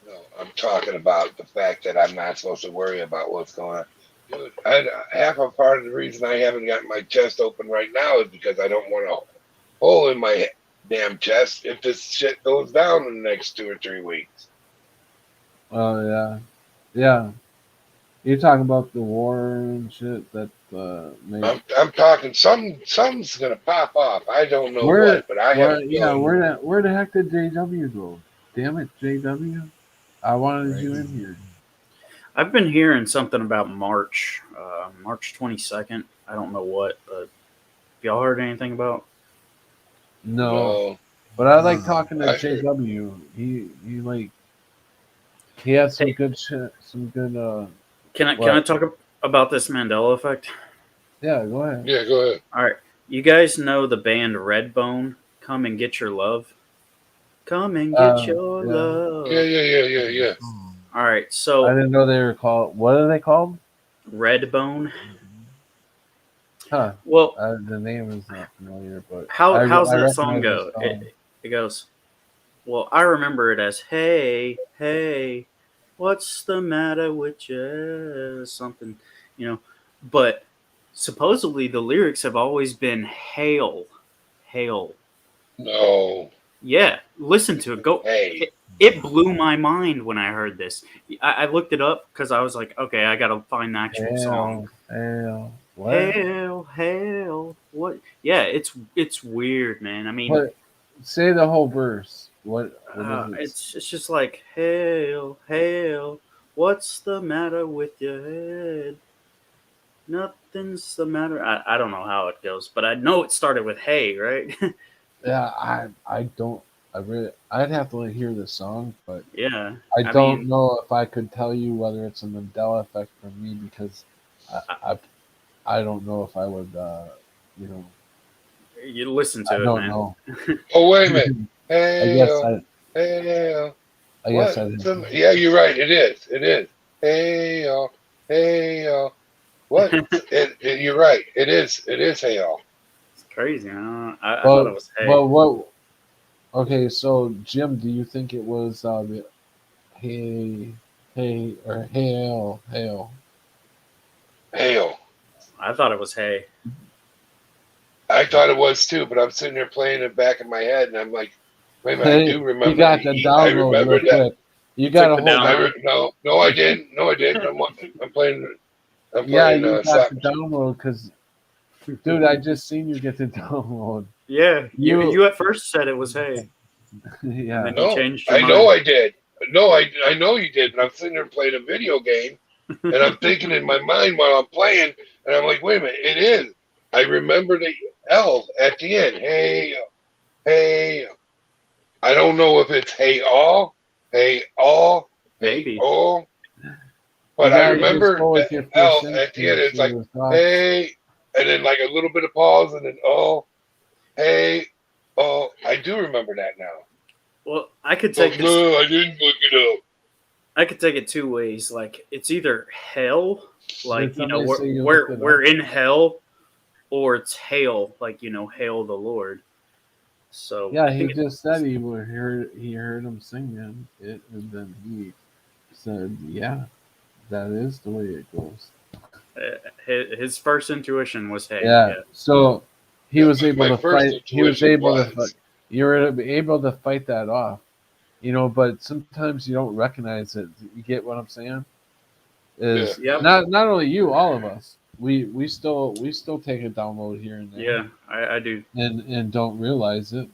No, I'm talking about the fact that I'm not supposed to worry about what's going on. Dude, half a part of the reason I haven't got my chest open right now is because I don't want a hole in my damn chest if this shit goes down in the next 2 or 3 weeks. Oh yeah, yeah. You're talking about the war and shit that made. I'm talking something's gonna pop off. I don't know what, but I have a Where feeling where the heck did JW go? Damn it, JW! I wanted you in here. I've been hearing something about March 22nd. I don't know what, but have y'all heard anything about? No. But I like No. talking to I- JW. He had some good shit, some good. Can I what? talk about this Mandela effect? Yeah, go ahead. Yeah, go ahead. All right, you guys know the band Redbone? Come and get your love. Come and get your Yeah. love. Yeah. All right, so I didn't know they were called. What are they called? Redbone. Huh. Well, the name is not familiar, but how's I that song recognize go? the song. It goes, well, I remember it as "Hey, hey, what's the matter with you?" Something, you know. But supposedly the lyrics have always been "Hail, hail." No. Yeah, listen to it. Go. Hey. It blew my mind when I heard this. I looked it up because I was like, okay, I gotta find the actual song. Hail. What? Hail, hail. What? Yeah, it's weird, man. I mean, But say the whole verse. What is it? it's just like hail, hail. What's the matter with your head? Nothing's the matter. I don't know how it goes, but I know it started with hey, right? Yeah, I don't. I'd have to hear the song, but Yeah, I I don't mean- know if I could tell you whether it's a Mandela effect for me because I don't know if I would. You listen I to it, don't man. know. Oh, wait a minute. I guess What? I didn't. Yeah, you're right. It is. It is. Hey. What? You're right. It is. It is hey y'all. It's crazy. I thought it was hey. Well, what? Okay, so Jim, do you think it was the hey or hail? Hail. I thought it was hey. I thought it was too, but I'm sitting there playing it back in my head, and I'm like, wait a minute, I Hey, do remember. you got the I download remember real that. quick. You got a whole. No, I didn't. No, I didn't. I'm playing. Yeah, you got slap. the download because, dude, I just seen you get the download. Yeah, you at first said it was hey. Yeah. And then you No, changed your I mind. know I did. No, I know you did. But I'm sitting there playing a video game, and I'm thinking in my mind while I'm playing, and I'm like, wait a minute, it is. I remember the L at the end. Hey. I don't know if it's hey all, maybe all. You But I gotta just remember go with the your L first at the end. instincts It's like with the thoughts. hey, and then like a little bit of pause, and then hey, I do remember that now. Well, I could take this. No, I didn't look it up. I could take it two ways. Like it's either hell, like Did somebody say you looked it we're up? in hell, or it's hail, like hail the Lord. So Yeah, I he think just said he heard him singing it, and then he said, "Yeah, that is the way it goes." his first intuition was hey. Yeah. So he was able my to first fight. He was intuition able to. was. You were able to fight that off, But sometimes you don't recognize it. You get what I'm saying? Is Yeah. Yep. not only you, all of us. We still take a download here and there. Yeah, I do. And don't realize it.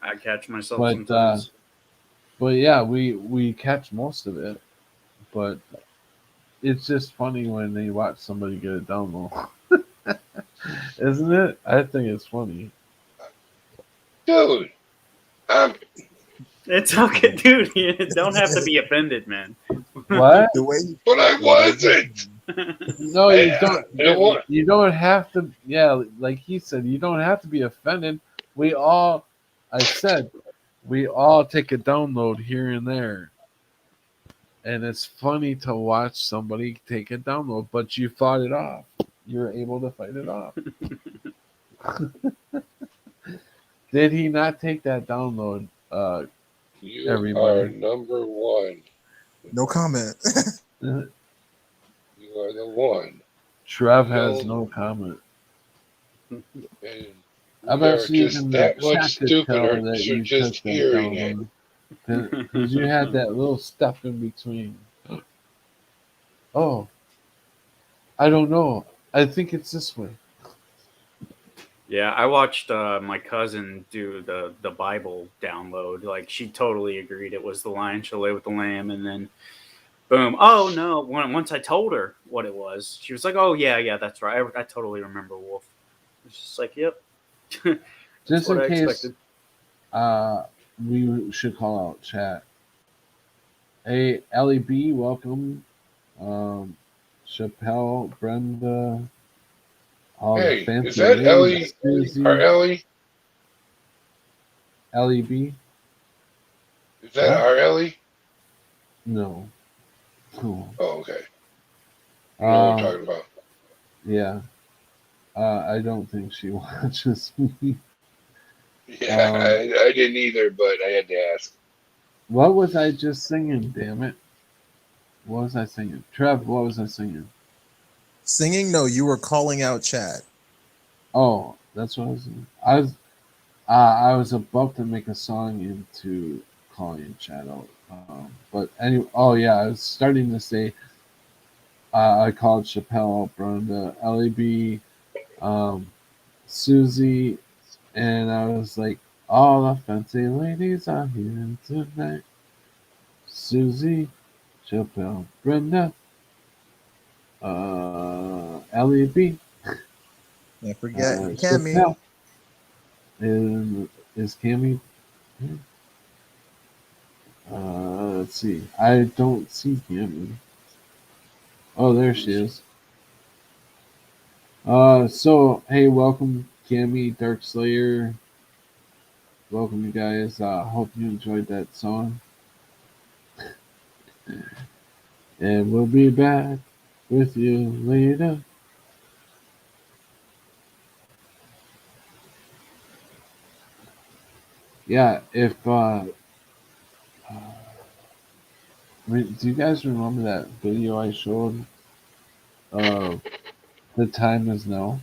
I catch myself But sometimes. but yeah, we catch most of it. But it's just funny when they watch somebody get a download. Isn't it? I think it's funny. Dude, it's okay, dude. You don't have to be offended, man. What? But I wasn't. No, you don't. want. You don't have to. Yeah, like he said, you don't have to be offended. I said, we all take a download here and there, and it's funny to watch somebody take a download. But you fought it off. You were able to fight it off. Did he not take that download? You Everybody. are number one. No comment. You are the one. Trev has no comment. And I we bet are you just can that chat much could stupider tell that for you just took that hearing it. download. Because you had that little step in between. Oh, I don't know. I think it's this way. Yeah, I watched my cousin do the Bible download. Like, she totally agreed it was the Lion Shall Lay with the Lamb, and then boom. Oh no! Once I told her what it was, she was like, "Oh yeah, that's right. I totally remember Wolf." It's just like, "Yep." That's Just what in I case, expected. we should call out chat. Hey, Ellie B, welcome. Chappelle, Brenda, all the Hey, is fancy that ladies, Ellie? Or Susie, Ellie? Ellie B. Is that What? our Ellie? No. Cool. Oh, okay. You know what I'm talking about. Yeah. I don't think she watches me. Yeah, I didn't either, but I had to ask. What was I just singing, damn it? What was I singing? Trev, what was I singing? Singing? No, you were calling out chat. Oh, that's what I was singing. I was about to make a song into calling in chat out. But anyway, oh yeah, I was starting to say I called Chappelle, Brenda, LAB, Susie, and I was like, all the fancy ladies are here tonight. Susie, Chappelle, Brenda, LAB, Yeah, forget Cammy. Chappelle. And is Cammy here? Let's see. I don't see Cammy. Oh, there she is. So hey, welcome Cammy, Dark Slayer. Welcome you guys. Hope you enjoyed that song. And we'll be back with you later. Yeah, if do you guys remember that video I showed? The time is now.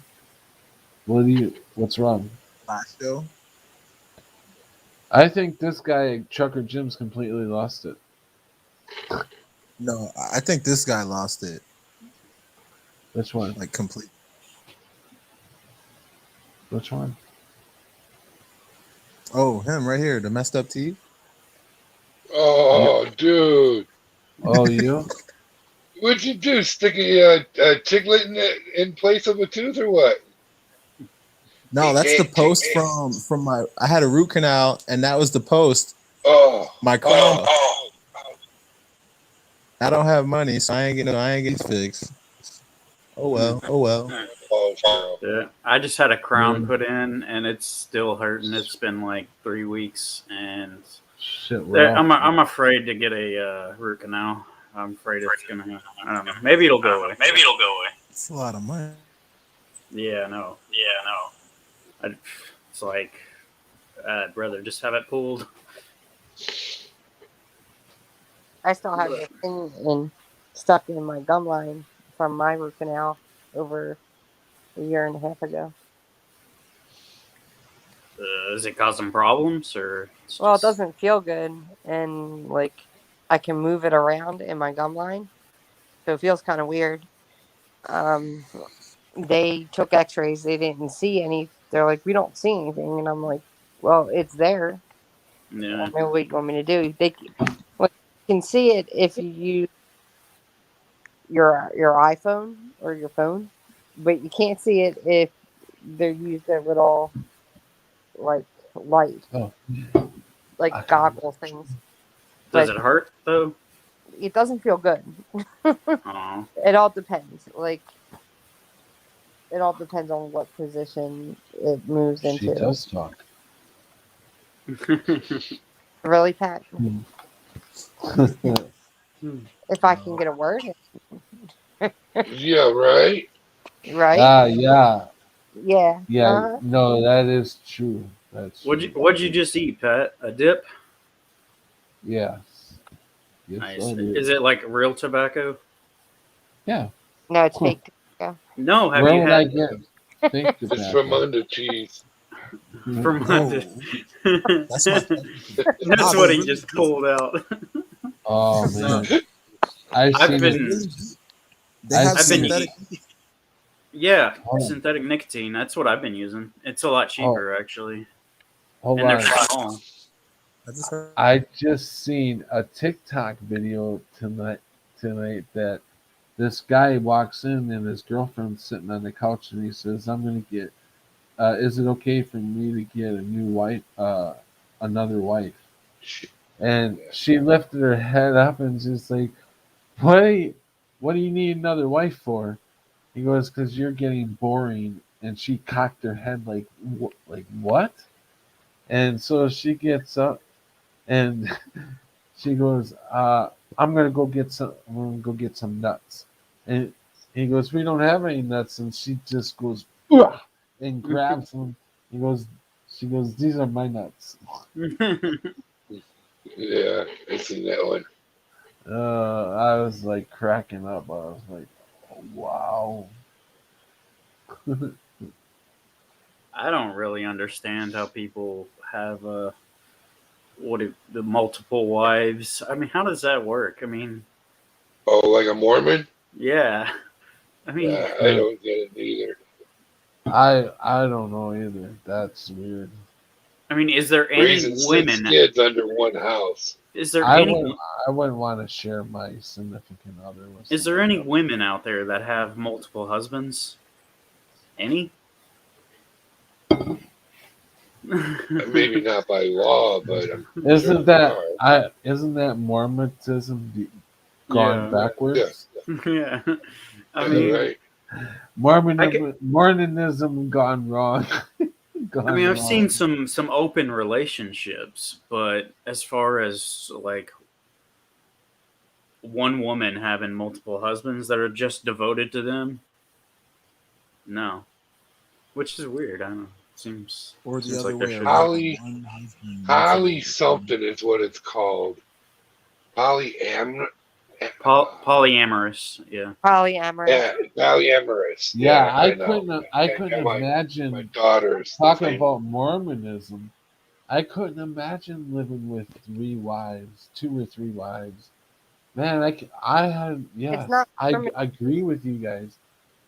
What's wrong? Last show. I think this guy Chucker Jim's completely lost it. No, I think this guy lost it. Which one? Like complete. Which one? Oh, him right here, the messed up teeth. Oh, dude. Oh, you? What'd you do? Stick a chiclet in place of a tooth or what? No, that's the post from my. I had a root canal, and that was the post. Oh. My crown. I don't have money, so I ain't getting fixed. Oh well. Oh well. Yeah, I just had a crown put in, and it's still hurting. It's been like 3 weeks, and shit, I'm afraid to get a root canal. I'm afraid it's gonna. I don't know. Maybe it'll go away. It's a lot of money. Yeah, no. It's like I'd rather just have it pulled. I still have the thing stuck in my gum line from my root canal over a year and a half ago. Is it causing problems or? Well, it doesn't feel good, and like I can move it around in my gum line, so it feels kind of weird. They took X-rays. They didn't see any. They're like, we don't see anything, and I'm like, well, it's there. Yeah. I mean, what do you want me to do? They can see it if you use your iPhone or your phone, but you can't see it if they use their little like light, like goggle things. Does it hurt though? It doesn't feel good. Aww. It all depends. Like it all depends on what position it moves into. She does talk. Really, Pat? If I can get a word in. Yeah, right? Right? Yeah. Yeah. Yeah, no, that is true. That's true. What'd you just eat, Pat? A dip? Yes. Nice. Is it like real tobacco? Yeah. No, it's fake tobacco. No, have Where you would had? I get fake tobacco? It's from under cheese. From under. That's my. That's what he just pulled out. Oh man, I've been. They have synthetic. Yeah, Oh. synthetic nicotine. That's what I've been using. It's a lot cheaper, actually. Hold And they're on. small. I just seen a TikTok video tonight that this guy walks in and his girlfriend's sitting on the couch and he says, "I'm gonna get. Is it okay for me to get a new wife, another wife?" And she lifted her head up and just like, what do you need another wife for?" He goes, "Because you're getting boring." And she cocked her head like, like what? And so she gets up and she goes, I'm gonna go get some nuts. And he goes, "We don't have any nuts." And she just goes, "Ugh," and grabs them. She goes, "These are my nuts." Yeah, I seen that one. I was like cracking up. I was like, oh, wow. I don't really understand how people have the multiple wives. I mean, how does that work? I mean, Oh, like a Mormon? yeah. I mean, Yeah, I don't get it either. I don't know either. That's weird. I mean, is there any Raising 6 women? kids under one house. Is there I any? wouldn't want to share my significant other with. Is there any women out there that have multiple husbands? Any? Maybe not by law, but I'm Isn't sure that isn't that Mormonism gone Yeah. backwards? Yeah. I Yeah, mean, right. Mormonism gone wrong. I mean, I've seen some open relationships, but as far as like one woman having multiple husbands that are just devoted to them, no. Which is weird. I don't know. Seems the other like there way should around. be. Poly something is what it's called. Polyamorous. Polyamorous, yeah. Polyamorous. Yeah, polyamorous. Yeah, I know. couldn't my imagine daughters talking thing. about Mormonism. I couldn't imagine living with 3 wives, 2 or 3 wives. Man, I had It's not I Mormon- agree with you guys.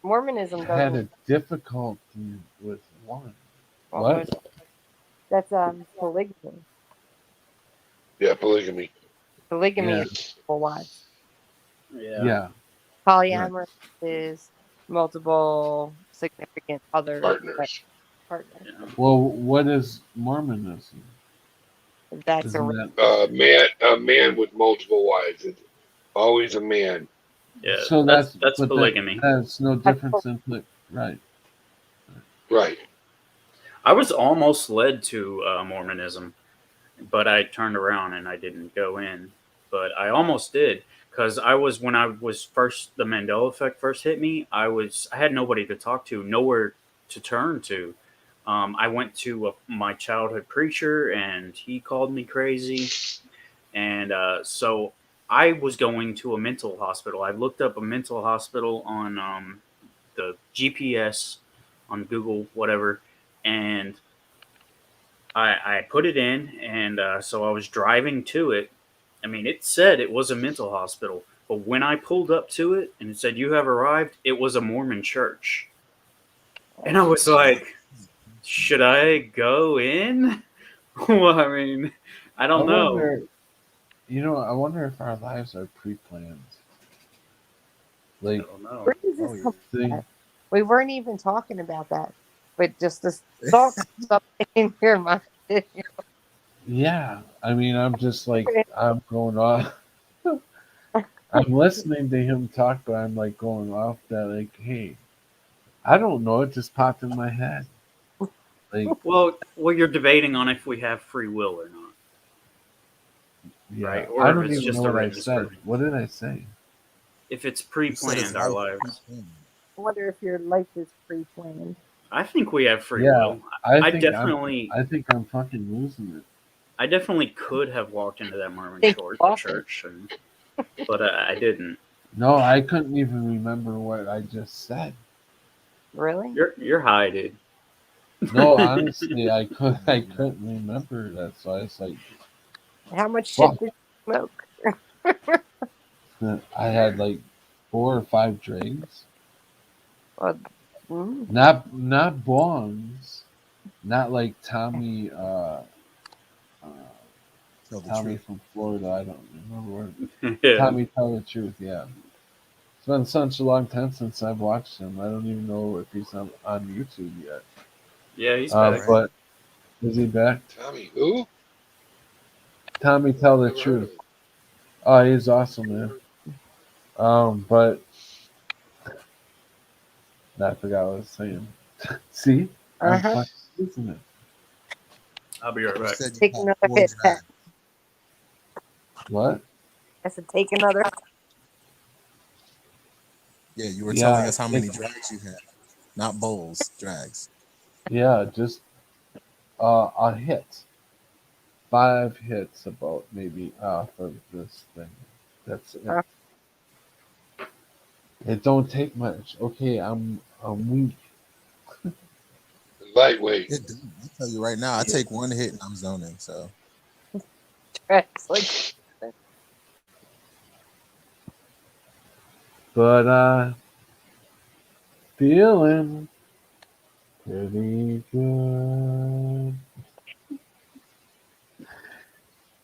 Mormonism I had doesn't. a difficulty with one. Well, What? that's polygamy. Yeah, polygamy. Polygamy Yeah. is multiple wives. Yeah. Polyamorous is multiple significant other partners. Partners. Well, what is Mormonism? That's Isn't that A man with multiple wives. It's always a man. Yeah, so? that's But polygamy. that's no difference in right. Right. I was almost led to Mormonism, but I turned around and I didn't go in. But I almost did because when I was first the Mandela Effect first hit me, I had nobody to talk to, nowhere to turn to. I went to my childhood preacher, and he called me crazy, and so I was going to a mental hospital. I looked up a mental hospital on the GPS on Google, whatever, and I put it in, and so I was driving to it. I mean, it said it was a mental hospital, but when I pulled up to it and it said, "You have arrived," it was a Mormon church. And I was like, should I go in? Well, I mean, I don't know. Wonder, I wonder if our lives are pre-planned. Like, I don't know. Where does this come from? We weren't even talking about that, but just this thought comes up in your mind. yeah, I mean, I'm just like, I'm going off. I'm listening to him talk, but I'm like going off that, like, hey, I don't know. It just popped in my head. Like, well, you're debating on if we have free will or not. yeah, Right? Or I if don't it's even just know a what I written said. script. What did I say? If it's pre-planned, our lives. I wonder if your life is pre-planned. I think we have free Yeah, will. I think I'm fucking losing it. I definitely could have walked into that Mormon church, but I didn't. No, I couldn't even remember what I just said. Really? You're high, dude. No, honestly, I couldn't remember that. So I was like, How much shit did you smoke? I had like 4 or 5 drinks. Well, Not bongs, not like Tommy. Tell the Tommy truth. from Florida. I don't remember where. Yeah. Tommy Tell the Truth. Yeah. It's been such a long time since I've watched him. I don't even know if he's on YouTube yet. Yeah, he's back. But is he back? Tommy who? Tommy Tell the Never heard of Truth. it. Oh, he's awesome, man. But I forgot what I was saying. See, I'm fucking losing it. I'll be right You back. said you Take had another 4 hit, Pat. drags. What? I said, take another. Yeah, you were telling Yeah, us how many drags you had. Not bowls, drags. yeah, just a hit. 5 hits about maybe off of this thing. That's it. It don't take much. Okay, I'm weak. Lightweight. It do. I'll tell you right now, I take 1 hit and I'm zoning, so. Tracks like But feeling pretty good.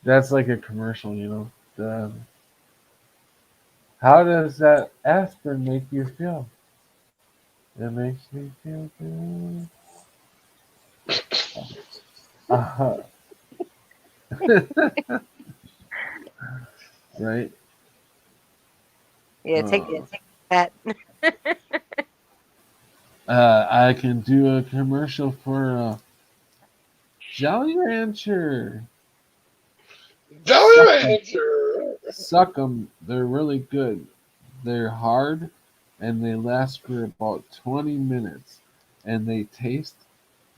That's like a commercial, you know. How does that aspirin make you feel? It makes me feel good. Uh-huh. Right? yeah, take it, Pat. I can do a commercial for Jolly Rancher. Jolly Rancher. Suck them. They're really good. They're hard, and they last for about 20 minutes, and they taste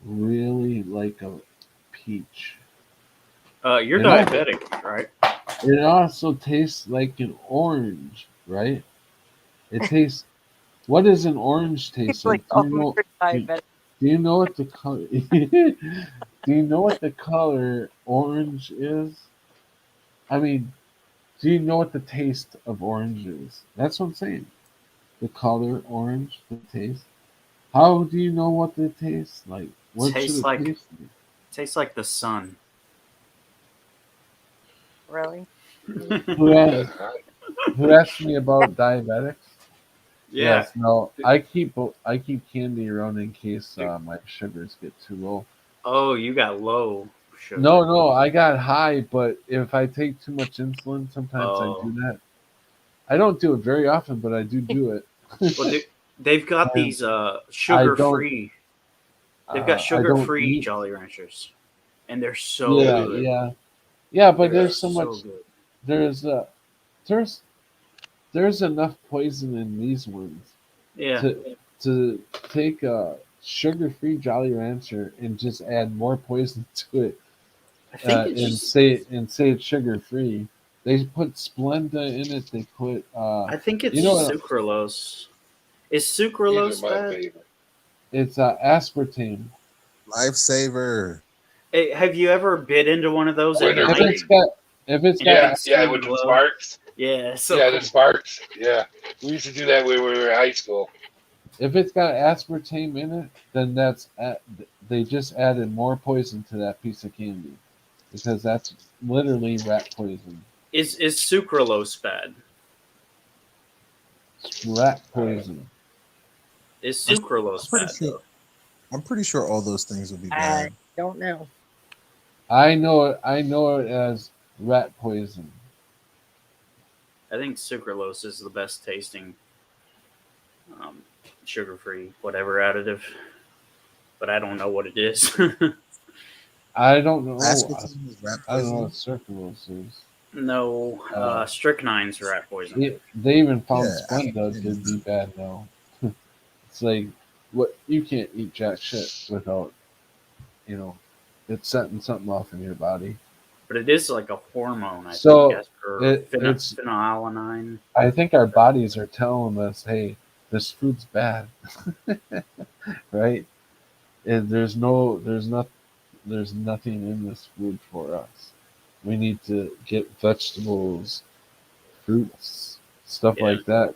really like a peach. You're And also- diabetic, right? It also tastes like an orange, right? It tastes. What does an orange taste like? Like, oh, you're diabetic. Do you know what the color? Do you know what the color orange is? I mean, do you know what the taste of orange is? That's what I'm saying. The color orange, the taste. How do you know what it tastes like? What Tastes should it like taste like? tastes like the sun. Really? Who asked me about diabetics? Yeah. Yes. No. I keep candy around in case my sugars get too low. Oh, you got low sugar. No. I got high, but if I take too much insulin, sometimes I do that. I don't do it very often, but I do it. Well, they've got And these sugar-free. They've got I don't sugar-free eat- Jolly Ranchers, and they're so good. Yeah. But They're there's so so much. good. There's enough poison in these ones. Yeah. To take a sugar-free Jolly Rancher and just add more poison to it, I think and say it's sugar-free. They put Splenda in it. They put. I think it's you know what? sucralose. Is These sucralose are my bad? favorite. It's aspartame. Lifesaver. Hey, have you ever bit into one of those at Winter night? green. If it's And got you can see with the glow? sparks. Yeah, so Yeah, cool. the sparks. Yeah, we used to do that when we were in high school. if it's got aspartame in it, then they just added more poison to that piece of candy, because that's literally rat poison. Is sucralose bad? It's rat poison. Is sucralose bad? Though? I'm pretty sure all those things would be I bad. don't know. I know it as rat poison. I think sucralose is the best tasting sugar-free whatever additive, but I don't know what it is. I don't know. Aspartame is rat I don't know poison? what sucralose is. No, strychnine's rat poison. They even found Yeah, Splenda to be bad now. It's like, what, you can't eat jack shit without, it's setting something off in your body. But it is like a hormone, I So, think, as per it's phenylalanine. I think our bodies are telling us, hey, this food's bad, right? And there's nothing in this food for us. We need to get vegetables, fruits, stuff like that.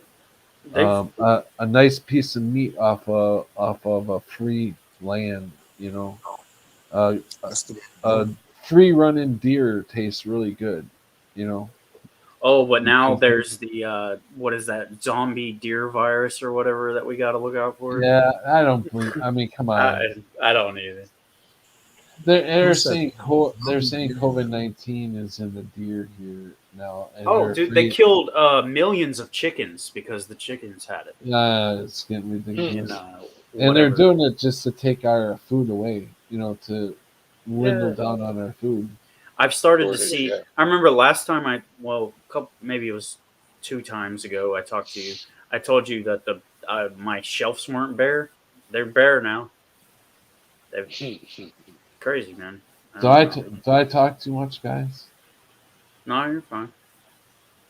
A nice piece of meat off of a free land. You know, uh, a free running deer tastes really good. You know. Oh, but now there's the what is that zombie deer virus or whatever that we got to look out for? Yeah, I don't believe. I mean, come on. I don't either. They're saying COVID-19 is in the deer here now. And Oh, they're dude, they killed millions of chickens because the chickens had it. It's getting ridiculous. And they're Whatever. doing it just to take our food away. You know, to dwindle down on our food. I've started to see. I remember last time maybe it was 2 times ago. I talked to you. I told you that my shelves weren't bare. They're bare now. They're crazy, man. Do I talk too much, guys? No, you're fine.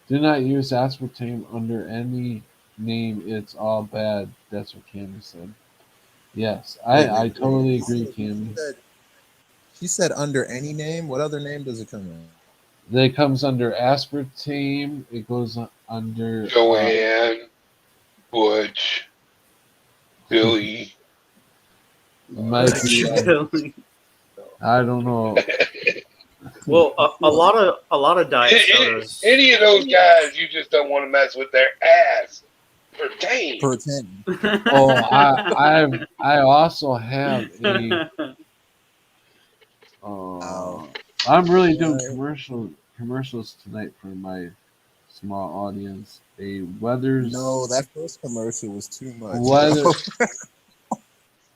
Do not use aspartame under any name. It's all bad. That's what Cammy said. Yes, I totally agree, Cammy. She said under any name. What other name does it come in? It comes under aspartame. It goes under Joanne, Butch, Billy. Might be. I don't know. Well, a lot of diet sodas. Any of those guys, you just don't want to mess with their ass. Pertain. Oh, I also have a. I'm really doing commercials tonight for my small audience. A Weathers. No, that first commercial was too much. Weather.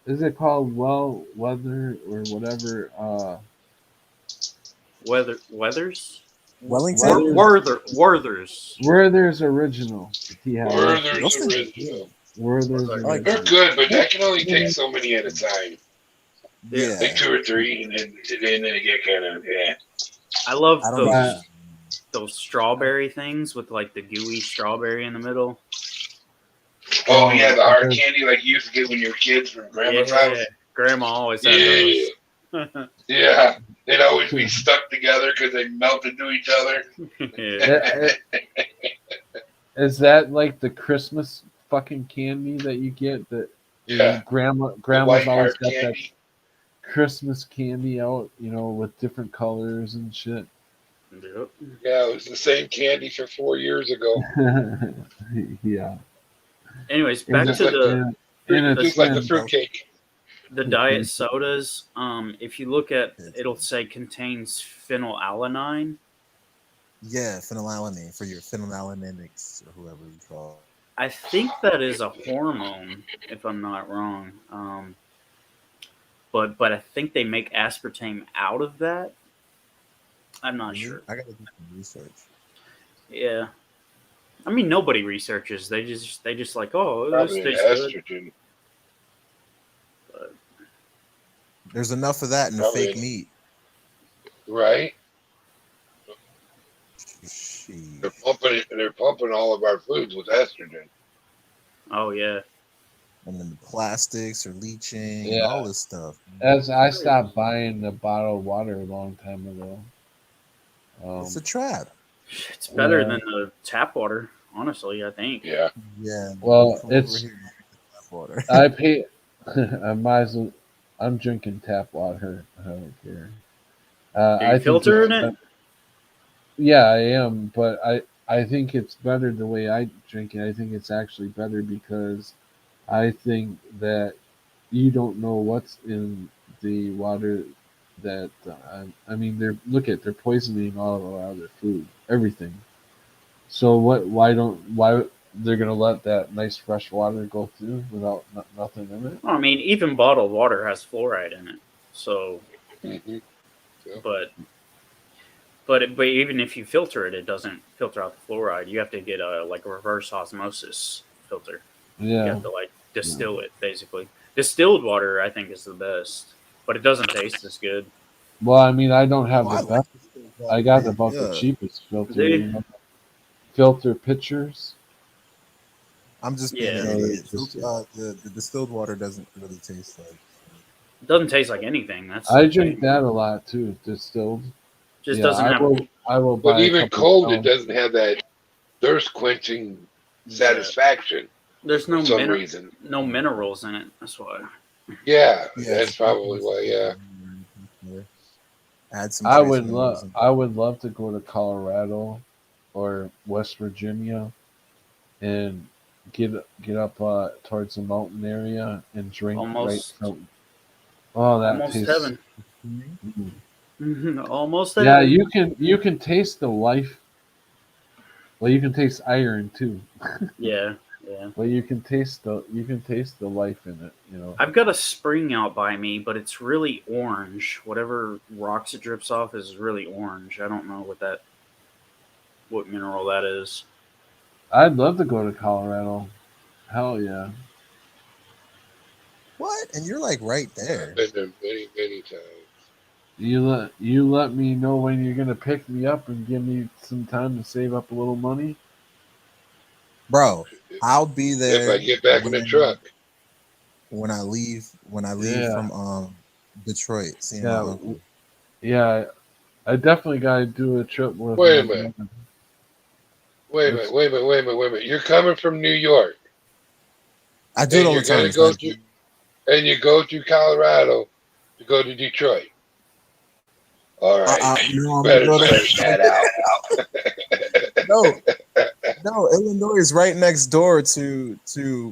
Is it called Weather or whatever? Weathers? Wellington? Werther's. Werther's Original. Werther's Original. Werther's They're Original. good, but that can only take so many at a time. Yeah. Like 2 or 3, and then they get kind of I love those strawberry things with like the gooey strawberry in the middle. Oh yeah, the hard candy like you used to get when you were kids from Grandma's house. Grandma always had those. Yeah, they'd always be stuck together because they melted into each other. Is that like the Christmas fucking candy that you get? That grandma's always got that Christmas candy out, you know, with different colors and shit. Yep. Yeah, it was the same candy for 4 years ago. Yeah. Anyways, back to just like the fruitcake. The diet sodas. If you look at, it'll say contains phenylalanine. Yeah, phenylalanine for your phenylalaninics or whoever you call it. I think that is a hormone, if I'm not wrong. But I think they make aspartame out of that. I'm not sure. I gotta do some research. Yeah, I mean nobody researches. They just like, oh, Probably this tastes good. But there's enough of that in the fake meat, right? They're pumping all of our foods with estrogen. Oh yeah. And then the plastics are leaching, Yeah. all this stuff. As I stopped buying the bottled water a long time ago. It's a trap. It's better than the tap water, honestly. I think. Yeah. Yeah. Well, it's. Water. I pay. I might as well. I'm drinking tap water. I don't care. Are you filtering it? Yeah, I am, but I think it's better the way I drink it. I think it's actually better because I think that you don't know what's in the water that I mean they're poisoning all of our other food, everything. So why they're gonna let that nice fresh water go through without nothing in it? Well, I mean, even bottled water has fluoride in it. So, but even if you filter it, it doesn't filter out the fluoride. You have to get a reverse osmosis filter. Yeah. You have to distill it basically. Distilled water, I think, is the best, but it doesn't taste as good. Well, I mean, I don't have the best. I got about the cheapest filter. You know? Filter pitchers. I'm just being an idiot. The distilled water doesn't really taste like. It doesn't taste like anything. I drink that a lot too. Distilled. Just doesn't have. I will buy. But even cold, it doesn't have that thirst quenching satisfaction. There's no for some reason. no minerals in it. That's why. Yeah, Yeah, that's probably why. Yeah. Add some I trace would minerals. love I would love to go to Colorado or West Virginia and get up towards the mountain area and drink right Almost, from. Oh, that almost tastes. heaven. Mm. Almost Yeah, heaven. you can taste the life. Well, you can taste iron too. Yeah, yeah. But you can taste the life in it. You know. I've got a spring out by me, but it's really orange. Whatever rocks it drips off is really orange. I don't know what mineral that is. I'd love to go to Colorado. Hell yeah. What? And you're like right I've there. been there many, many times. You let me know when you're gonna pick me up and give me some time to save up a little money. Bro, I'll be If I there get back in the truck. when I leave Yeah. from Detroit, seeing my Yeah. uncle. Yeah. I definitely gotta do a trip with Wait my a minute. brother. Wait a minute. Wait a minute. Wait a minute. Wait a minute. You're coming from New York, I do it and all the you're time. gonna It's go not to, and you go to Colorado to go to Detroit. All right. no, You I'm gonna better go sort that out. No, no, Illinois is right next door to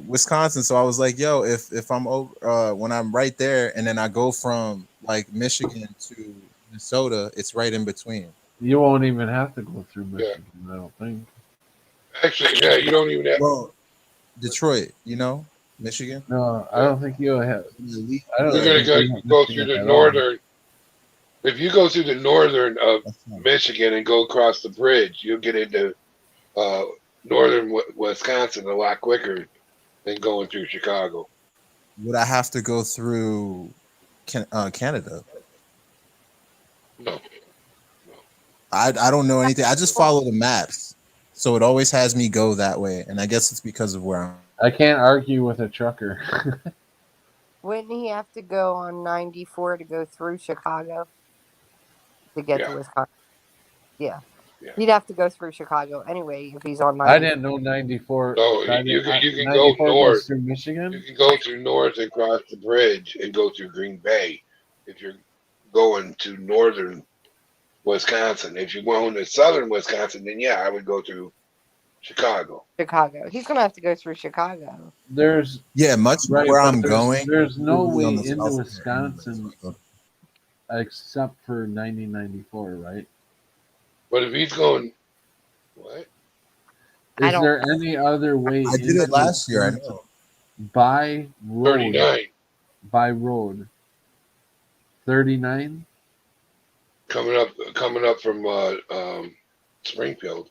Wisconsin. So I was like, yo, if I'm over when I'm right there and then I go from like Michigan to Minnesota, it's right in between. You won't even have to go through Yeah. Michigan, I don't think. Actually, yeah, you don't even have. Well, Detroit, Michigan. No, I Yeah. don't think you'll have. I You're don't gonna think go, you have go through Michigan the at all. northern. If you go through the northern of Michigan and go across the bridge, you'll get into northern Wisconsin a lot quicker than going through Chicago. Would I have to go through Canada? No. I don't know anything. I just follow the maps, so it always has me go that way. And I guess it's because of where I'm. I can't argue with a trucker. Wouldn't he have to go on 94 to go through Chicago to get Yeah. to Wisconsin? Yeah. Yeah. He'd have to go through Chicago anyway if he's on I 94. didn't know 94. No, I you didn't, can go 94 north. goes through You Michigan. can go through north and cross the bridge and go through Green Bay if you're going to northern Wisconsin. If you're going to southern Wisconsin, then yeah, I would go through Chicago. Chicago. He's going to have to go through Chicago. There's much right, where but I'm going. There's no literally on way the into south Wisconsin except for 9094, right? But if he's going, what? Is there any other way I did into it last year. I Wisconsin know. by road? 39 By road. 39. coming up from Springfield,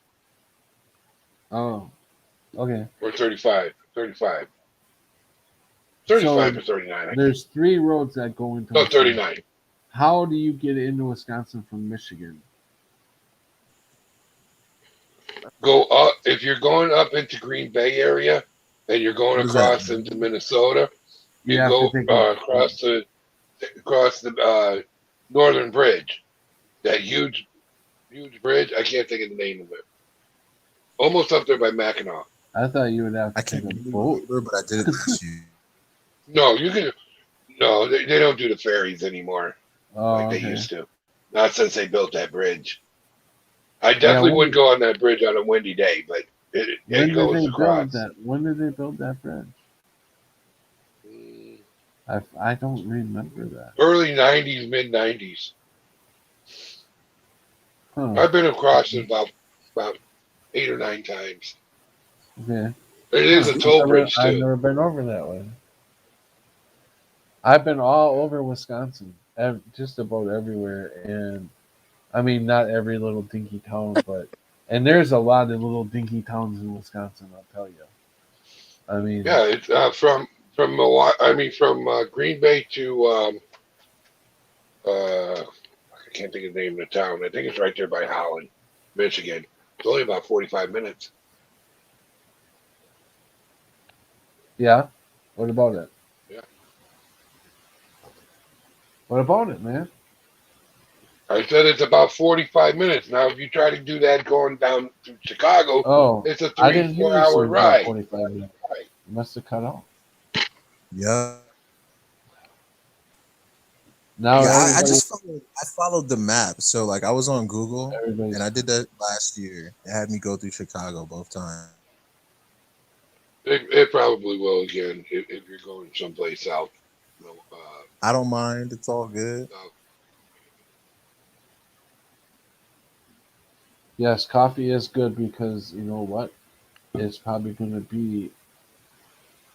Oh, okay. or 35 So or 39. there's 3 roads that go into No, Wisconsin. 39. How do you get into Wisconsin from Michigan? Go up if you're going up into Green Bay area, and you're going What is that? across into Minnesota. You You have go to take a across the Northern Bridge, that huge bridge. I can't think of the name of it. Almost up there by Mackinac. I thought you would have to I can't take a boat. remember, but I did it last year. No, you can. No, they don't do the ferries anymore like they okay. used to. Not since they built that bridge. I definitely wouldn't go on that bridge on a windy day, but it goes across. When did they build that bridge? I don't remember that. Early 90s, mid 90s. Huh. I've been across it about 8 or 9 times. Okay. It is a toll bridge I've too. never been over that way. I've been all over Wisconsin, just about everywhere, and I mean not every little dinky town, but and there's a lot of little dinky towns in Wisconsin. I'll tell you. I mean, Yeah, it's from Milwaukee. I mean from Green Bay to I can't think of the name of the town. I think it's right there by Holland, Michigan. It's only about 45 minutes. yeah. What about it? Yeah. What about it, man? I said it's about 45 minutes. Now, if you try to do that going down to Chicago, Oh, it's a I 3, didn't hear 4 you say hour it was about ride. 45 minutes. You must have cut off. Yeah. Now Yeah, I everybody, just followed the map. So like I was on Google everybody's. and I did that last year. It had me go through Chicago both times. It probably will again if you're going someplace south. You know, I don't mind. It's all good. south. Yes, coffee is good because you know what? It's probably going to be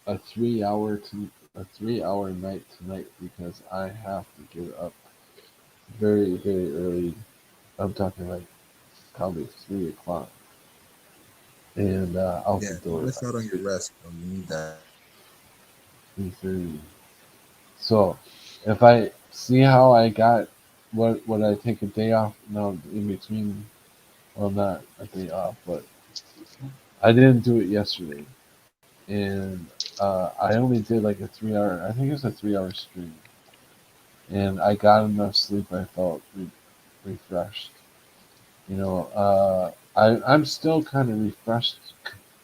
a 3 hour night tonight because I have to get up very very early. I'm talking like probably 3 o'clock and out Yeah, the don't door miss by out on your rest, bro. You need that. 3:30. So if I see how I got what I take a day off now in between, well not a day off, but I didn't do it yesterday, and I only did like a 3 hour. I think it was a 3 hour stream, and I got enough sleep. I felt refreshed. You know, I'm still kind of refreshed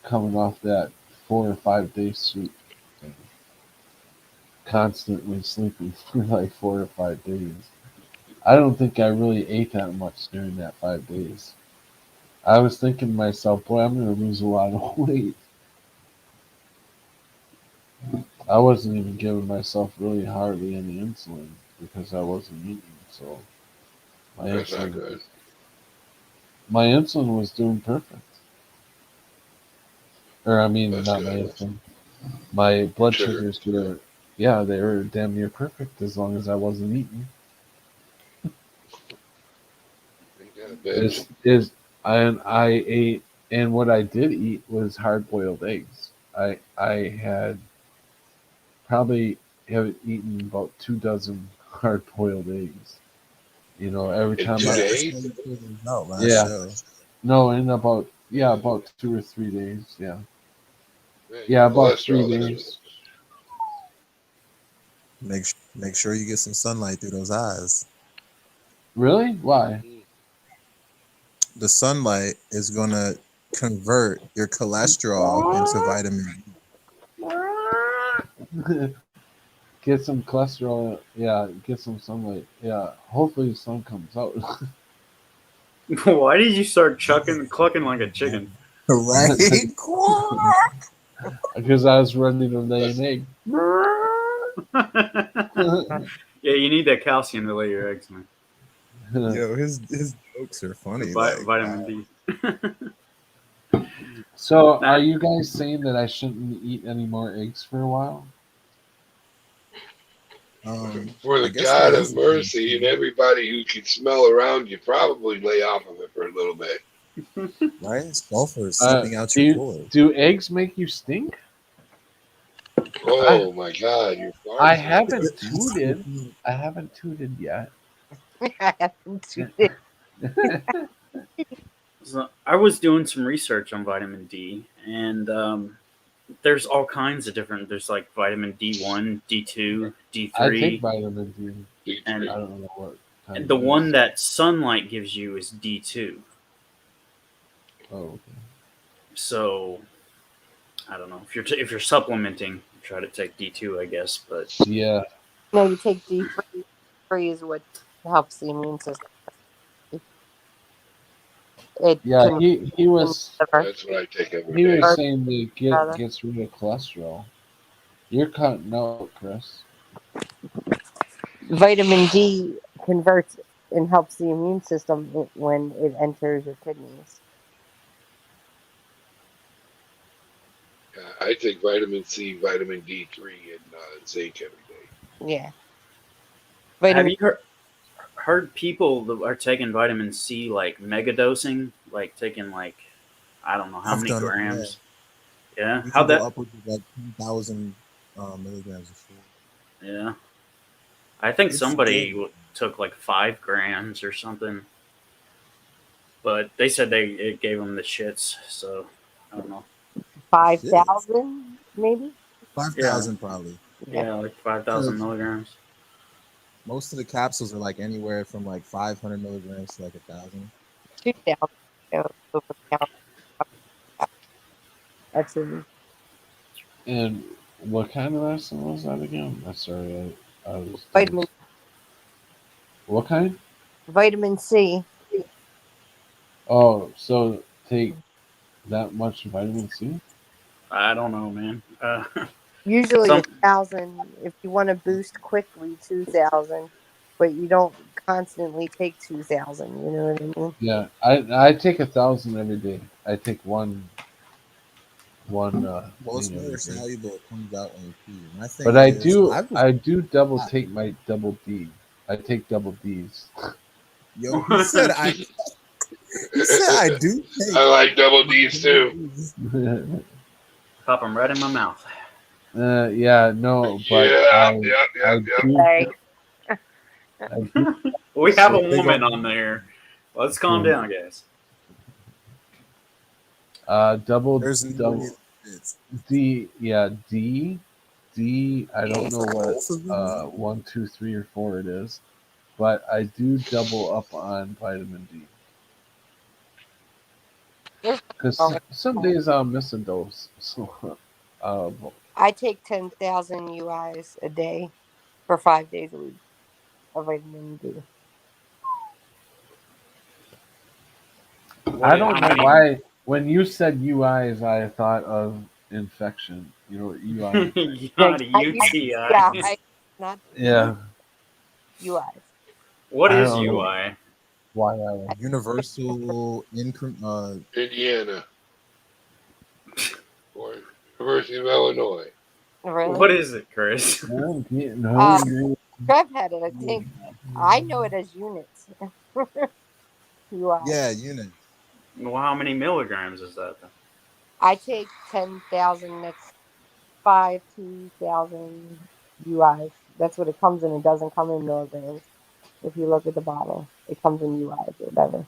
coming off that 4 or 5 day sleep thing. Constantly sleeping for like 4 or 5 days. I don't think I really ate that much during that 5 days. I was thinking to myself, boy, I'm going to lose a lot of weight. I wasn't even giving myself really hardly any insulin because I wasn't eating. So my That's not insulin good. was my insulin was doing perfect. Or I mean, That's not my good. insulin. My blood Sugar. sugars were, yeah, they were damn near perfect as long as I wasn't eating. Ain't that a bitch? I ate, and what I did eat was hard boiled eggs. I had probably have eaten about 2 dozen hard boiled eggs. You know, every In time two Yeah, I, I saw days? you put those out last yeah, show. no, in about 2 or 3 days. Yeah, Man, yeah, your about three cholesterol is days. Make sure you get some sunlight through those eyes. Really? Why? The sunlight is gonna convert your cholesterol into vitamin D. Get some cholesterol. Yeah, get some sunlight. Yeah, hopefully the sun comes out. Why did you start clucking like a chicken? Right? Because I was ready to lay an egg. Yeah, you need that calcium to lay your eggs, man. Yo, his jokes are funny. Like, Vitamin wow. D. So, Nah, are you guys saying that I shouldn't eat any more eggs for a while? For I the guess there God of is. mercy and everybody who can smell around you, probably lay off of it for a little bit. Right? Sulfur is seeping out Do your you, pores. do eggs make you stink? Oh my God, your I farts smell good. haven't tooted. I haven't tooted yet. I haven't tooted. so I was doing some research on vitamin D, and there's all kinds of different. There's like vitamin D1, D2, I take D3, vitamin D. and I don't know what kind the it is. one that sunlight gives you is D2. Oh, okay. So I don't know if you're supplementing, try to take D2, I guess. But Yeah. No, you take D3. D3 is what helps the immune system. It Yeah, can he was liver. That's what I take every he was day. Or saying that rather, gets rid of cholesterol. You're cutting out, Chris. vitamin D converts and helps the immune system when it enters your kidneys. I take vitamin C, vitamin D3, and zinc every day. Yeah, have vitamin. you heard people that are taking vitamin C like mega dosing, like taking like I don't know how I've many done it. Yeah, grams? Yeah, you can how'd go that? upwards of like 10,000 milligrams of shit. Yeah, I think It's good. somebody took like 5 grams or something, but they said it gave them the shits. So I don't know. The shit. 5,000 maybe. Yeah, 5,000 probably. Yeah. yeah, like 5,000 'Cause milligrams. Most of the capsules are like anywhere from like 500 milligrams to like 1,000. 2,000 over the counter. That's it. And what kind of medicine was that again? I'm sorry, I was Vitamin What kind? vitamin C. Oh, so take that much vitamin C? I don't know, man. Usually Some 1,000 if you want to boost quickly, 2,000, but you don't constantly take 2,000. You know what I mean? Yeah, I take 1,000 every day. I take one Well, it's thing more every day. soluble. It comes out when you pee. My thing But I is, do I've just I do double take my double D. I take double D's. yo. He said I. He said I do take. I like double D's too. pop them right in my mouth. Yeah, no, but Yeah, I yep, I yep, yep. do Hey. I do We have a Big woman old- on there. Let's calm down, guys. double There's no way double it fits. D, yeah, D, I don't know what Both of them. 1, 2, 3, or 4 it is, but I do double up on vitamin D because Oh, some days I'll miss a dose. So, I take 10,000 UIs a day for 5 days a week of vitamin D. I How don't know many? why when you said UIs, I thought of infection. You know what UI infection? Yeah, Not a not UTI. UTI, not Yeah, UIs. What I is don't know UI? why I was. Universal increment. Indiana or University of Illinois. What Really? is it, Chris? No, Uh, no, Trev had it, I think. I know it as units. UI. Yeah, unit. Well, how many milligrams is that? Then? I take 10,000. That's 2,000 UIs. That's what it comes in. It doesn't come in milligrams. If you look at the bottle, it comes in UIs or whatever.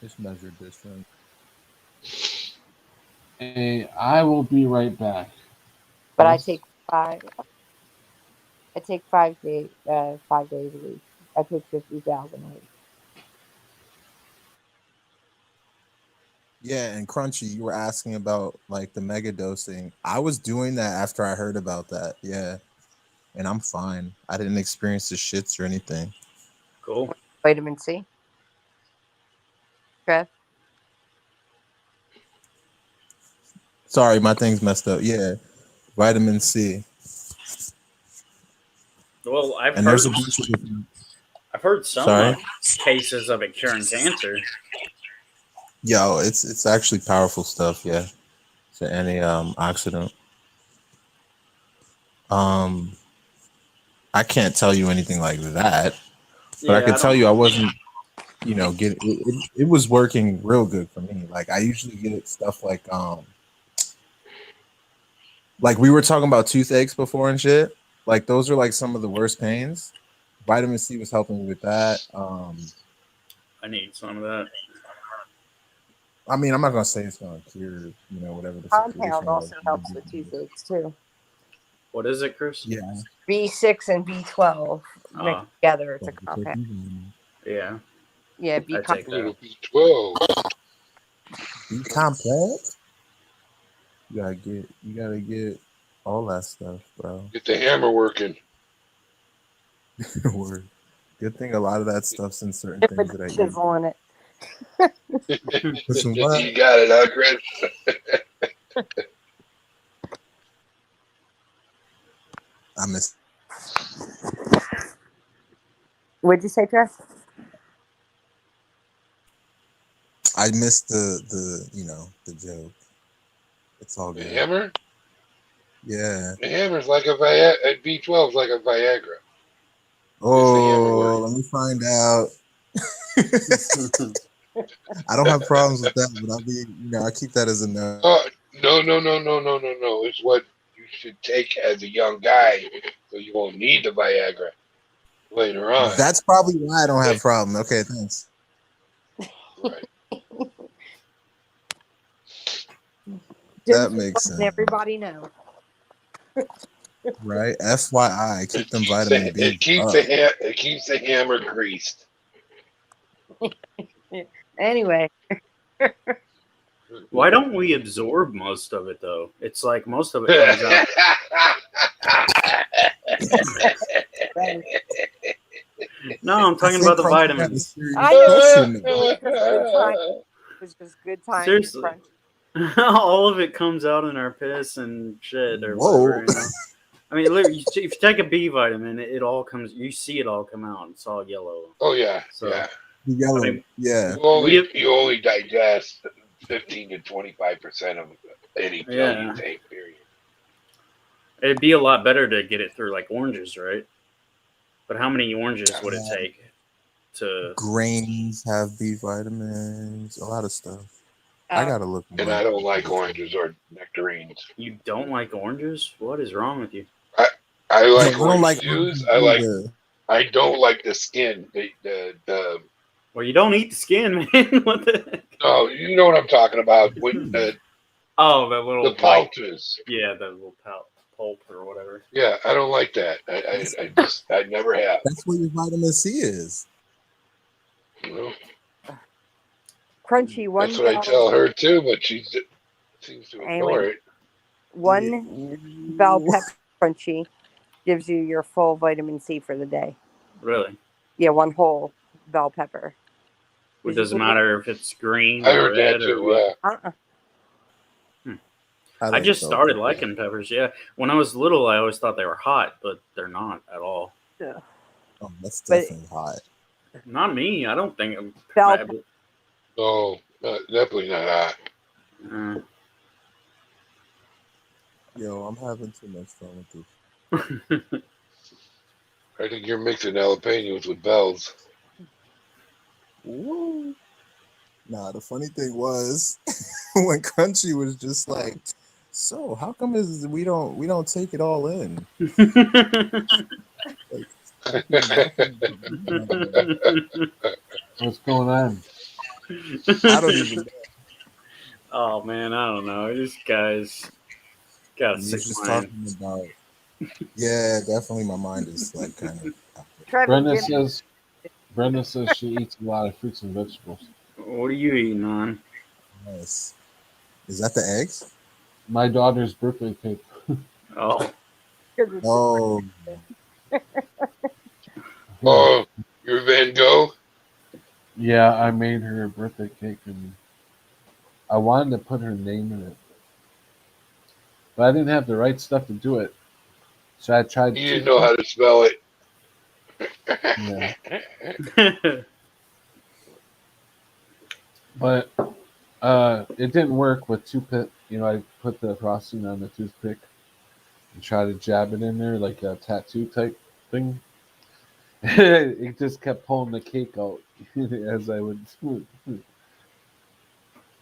It's measured different. Hey, I will be right back. But I Chris? take five. I take 5 days. 5 days a week. I take 50,000 a week. Yeah, and Crunchy, you were asking about like the mega dosing. I was doing that after I heard about that. Yeah, and I'm fine. I didn't experience the shits or anything. Cool. Vitamin C. Trev. Sorry, my thing's messed up. Yeah, vitamin C. Well, And there's a bunch of different. I've heard some Sorry. cases of it curing cancer. Yo, it's actually powerful stuff. Yeah, it's an antioxidant. Um, I can't tell you anything like that, but I Yeah, could I tell don't you I know. wasn't. Get it was working real good for me. Like I usually get stuff like we were talking about toothaches before and shit. Like those are like some of the worst pains. Vitamin C was helping me with that. I need some of that. I mean, I'm not gonna say it's gonna cure, whatever the Compound situation was. also helps with toothaches too. What is it, Chris? Yeah. B6 and B12 mixed together. It's a compound. Yeah. Yeah, B I take that. B12. Be complex. You gotta get all that stuff, bro. Get the hammer working. Word. Good thing a lot of that stuff's in certain things that I eat. Chisel on it. Put some what? You got it, huh, Chris? I miss. What'd you say, Jeff? I missed the joke. It's all The good. hammer? Yeah. The hammer's like a Viagra. B12 is like a Viagra. Oh, let me find out. I don't have problems with that, but I keep that as a no. Oh, no. It's what you should take as a young guy so you won't need the Viagra later on. That's probably why I don't have a problem. Okay, thanks. Right. That makes sense. Everybody know. Right? FYI, keep them Keeps vitamin the, B up. it keeps the hammer greased. Anyway. Why don't we absorb most of it though? It's like most of it comes out. No, I'm I talking think about the Crunchy got a vitamins. serious I know. question. It was just good time. It was just good time. Seriously. Crunch. All of it comes out in our piss and shit or Whoa. whatever, you know. I mean, literally, if you take a B vitamin, it all comes. You see it all come out. It's all yellow. Oh yeah, So, yeah. Yellow. I mean, Yeah. You only digest 15 to 25% of any pill you Yeah. take. Period. It'd be a lot better to get it through like oranges, right? But how many oranges would it take to? Grains have B vitamins, a lot of stuff. I gotta look. And I don't like oranges or nectarines. You don't like oranges? What is wrong with you? I like I don't orange like juice. either. I don't like the skin. The Well, you don't eat the skin, man. What the heck? No, you know what I'm talking about. When Oh, the little the pouches. Yeah, the little pulp or whatever. Yeah, I don't like that. I never have. That's where your vitamin C is. You know? Crunchy one That's what I bell. tell her too, but she seems to ignore Anyway, it. one bell pepper crunchy gives you your full vitamin C for the day. Really? Yeah, one whole bell pepper. It doesn't matter if it's green I or heard that red or too, what. Uh-uh. I just started liking peppers. Yeah, when I was little, I always thought they were hot, but they're not at all. Yeah. Oh, that's definitely hot. Not me. I don't think. Bell No, definitely not hot. Yo, I'm having too much fun with this. I think you're mixing jalapenos with bells. Woo. Nah, the funny thing was when Crunchy was just like, "So how come is we don't take it all in?" What's going on? I don't even know. Oh man, I don't know. This guy's got a We sick was just mind. talking about. Yeah, definitely. My mind is like kind of. Brenda says she eats a lot of fruits and vegetables. What are you eating on? Nice. Is that the eggs? My daughter's birthday cake. Oh. Oh. Oh, your Van Gogh? Yeah, I made her a birthday cake and I wanted to put her name in it. But I didn't have the right stuff to do it. So I tried You didn't know how to spell it. Yeah. But it didn't work with toothpick. You know, I put the frosting on the toothpick and try to jab it in there like a tattoo type thing. It just kept pulling the cake out as I would.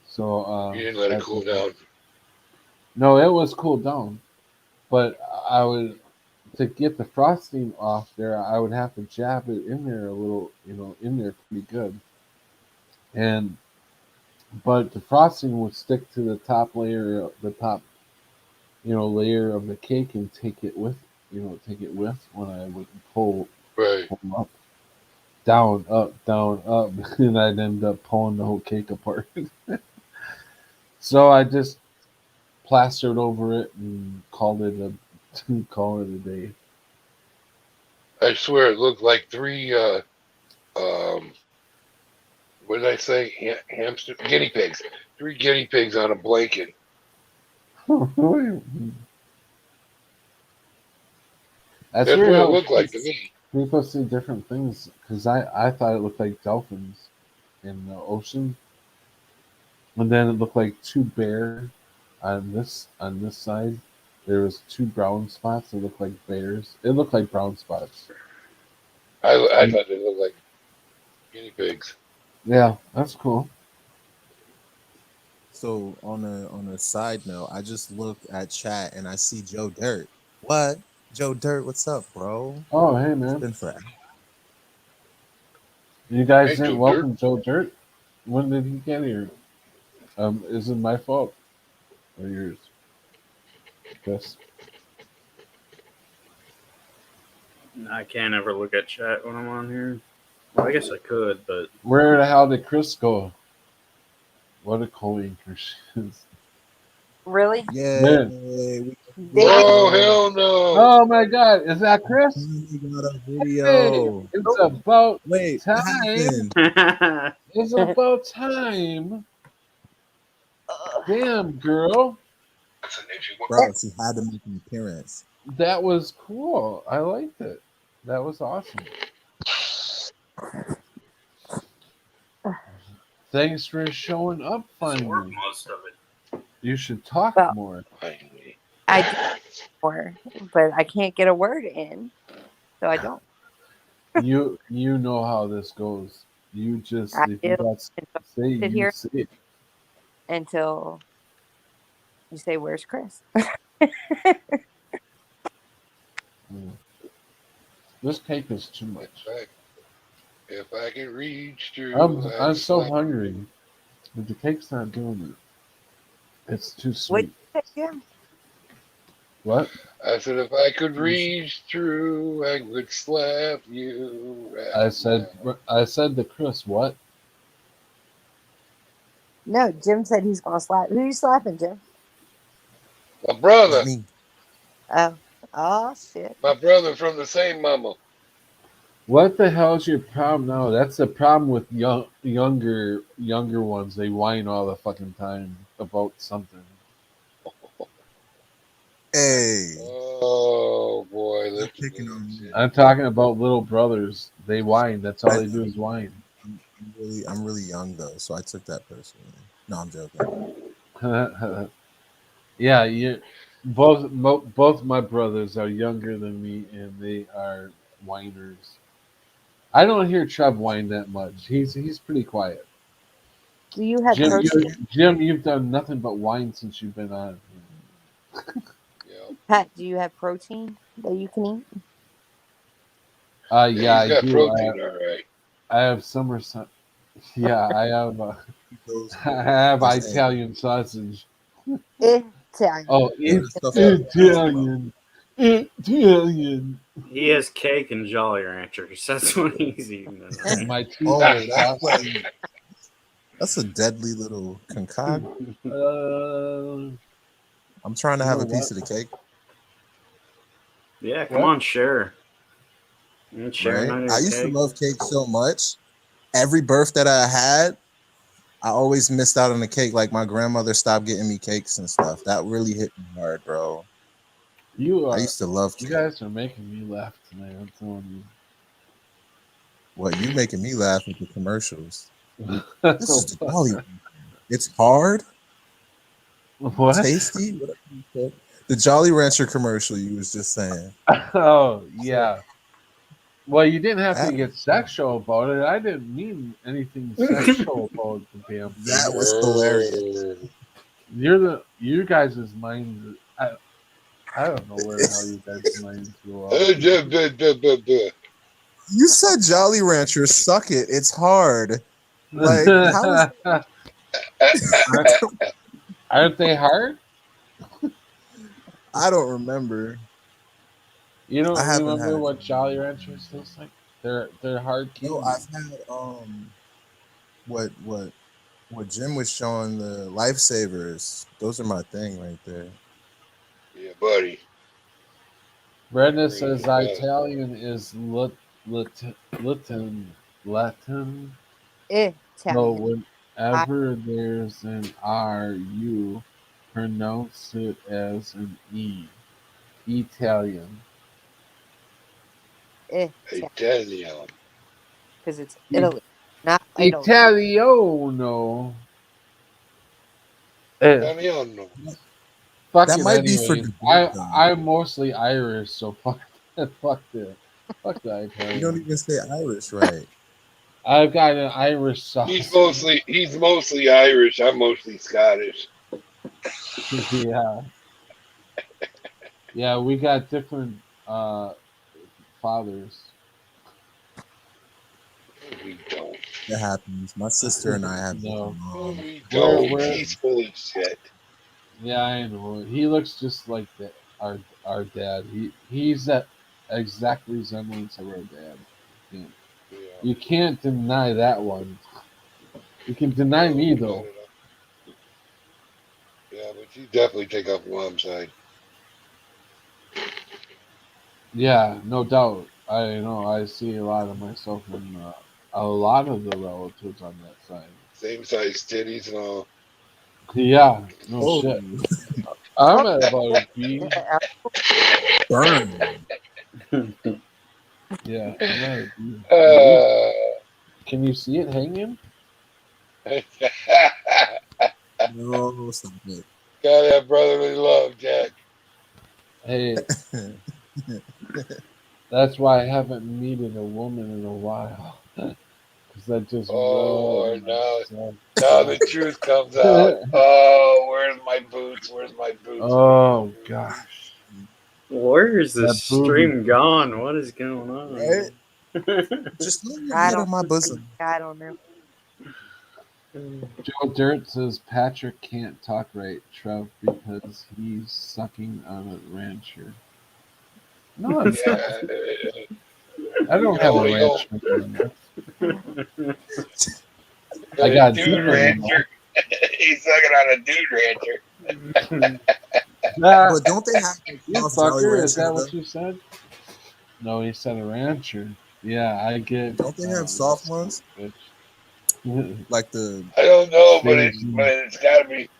So You didn't let it cool down. No, it was cooled down, but I would to get the frosting off there. I would have to jab it in there a little, in there pretty good, but the frosting would stick to the top layer, layer of the cake and take it with when I would pull them up, down, up, and I'd end up pulling the whole cake apart. So I just plastered over it and call it a day. I swear it looked like three, what did I say? Hamster? Guinea pigs. 3 guinea pigs on a blanket. That's That's weird what it how looked like to me. people see different things because I thought it looked like dolphins in the ocean, and then it looked like 2 bears on this side. There was 2 brown spots that looked like bears. It looked like brown spots. I thought they looked like guinea pigs. Yeah, that's cool. So on a side note, I just looked at chat and I see Joe Dirt. What? Joe Dirt, what's up, bro? Oh, hey man. It's been forever. You guys Hey, didn't Joe welcome Joe Dirt? When did he get here? Is it my fault or yours? Yes. I can't ever look at chat when I'm on here. Well, I guess I could, but Where the hell did Chris go? What a co-anchor she is. Really? Yeah. Man. Oh, hell no. Oh my God, is that Chris? Got a Hey, video. it's about Wait, what time. happened? It's about time. Damn, girl. Bro, she had to make an appearance. That was cool. I liked it. That was awesome. Thanks for showing up finally. most of it. You should talk Well, more. I do more, but I can't get a word in, so I don't. You know how this goes. You just I if you do. got And so say I sit you here say it. until you say, "Where's Chris?" This cake is too much. If I can reach through, I'm so hungry, but the cake's not doing it. It's too What? sweet. Yeah. What? I said, if I could reach through, I would slap you. Right I said to Chris, what? No, Jim said he's gonna slap. Who you slapping, Jim? My brother. Me. Oh, oh shit. My brother from the same mama. What the hell's your problem now? That's the problem with younger ones. They whine all the fucking time about something. Hey. Oh boy, listen to Picking on this me. shit. I'm talking about little brothers. They whine. That's all I they know. do is whine. I'm really young though, so I took that personally. No, I'm joking. Yeah, both my brothers are younger than me, and they are whiners. I don't hear Trev whine that much. He's pretty quiet. Do you have protein? Jim, you've done nothing but whine since you've been on. Pat, do you have protein that you can eat? Yeah, He's I got do. protein, all right. I have summer sun. Yeah, I have. Those I have those eggs. Italian sausage. Italian. Oh, Yeah, that stuff is Italian. Italian. He has cake and Jolly Ranchers. That's what he's eating. My teeth Oh, are that's soft. like that's a deadly little concoction. I'm trying to You have know a piece what? of the cake, Yeah, come What? on, share. Sharing right? on I your used to cake. love cake so much. Every birth that I had, I always missed out on the cake. Like my grandmother stopped getting me cakes and stuff. That really hit me hard, bro. I used to love You cake. guys are making me laugh tonight. I'm telling What you making me laugh with the commercials? you. This is the Jolly. It's hard, What? tasty. Whatever you said. The Jolly Rancher commercial you was just saying. Oh yeah. Well, you didn't have to That, get sexual about it. I didn't mean anything sexual about the damn thing. that was hilarious. You guys' minds. I don't know where the hell you guys' minds go off. You said Jolly Rancher, suck it. It's hard. Like, how is Aren't they hard? I don't remember. You I don't haven't remember had what Jolly Ranchers taste like? They're hard candy. no, I've had what Jim was showing, the lifesavers. Those are my thing right there. Yeah, buddy. Brenda Crazy says bastard. Italian is Latin. Latin. So Italian. whenever there's an R, you pronounce it as an E. Italian. Italian. Because it's Italy, not Italy. Italiano. Italiano. Fuck That it might be for anyways. debate though. I'm mostly Irish, so fuck that. Fuck the You Italian. don't even say Irish right. I've got an Irish sauce. He's mostly Irish. I'm mostly Scottish. Yeah. Yeah, we got different fathers. We don't. That happens. My sister and I have No. different We don't. He's full of shit. Yeah, I know. He looks just like our dad. He's exact resemblance of her dad. Yeah. Yeah. You can't deny that one. You can deny No, me not though. at all. Yeah, but you definitely take off mom's side. Yeah, no doubt. I know. I see a lot of myself in a lot of the relatives on that side. Same size titties and all. Yeah, no Oh, shit. I'm at about a B. burn. Yeah, I'm at a B. Uh, Can you see it hanging? No, stop it. Gotta have brotherly love, Jack. Hey, that's why I haven't needed a woman in a while. Because I just Oh love Lord, now myself. the truth comes out. Oh, where's my boots? Where's my boots? Oh gosh, Where is that this booby. stream gone? What is going on? Right? Just lay your I head don't. on my bosom. I don't know. Joe Dirt says Patrick can't talk right, Trev, because he's sucking on a rancher. No, I'm Yeah, not. I don't have a rancher anymore. I a got dude different now. rancher. He's sucking on a dude rancher. But don't they have You South Jolly fucker, is Ranchers that though? what you said? No, he said a rancher. Yeah, I get. Don't they have soft ones? Bitch. Like the I don't know, but Seriously. it's gotta be.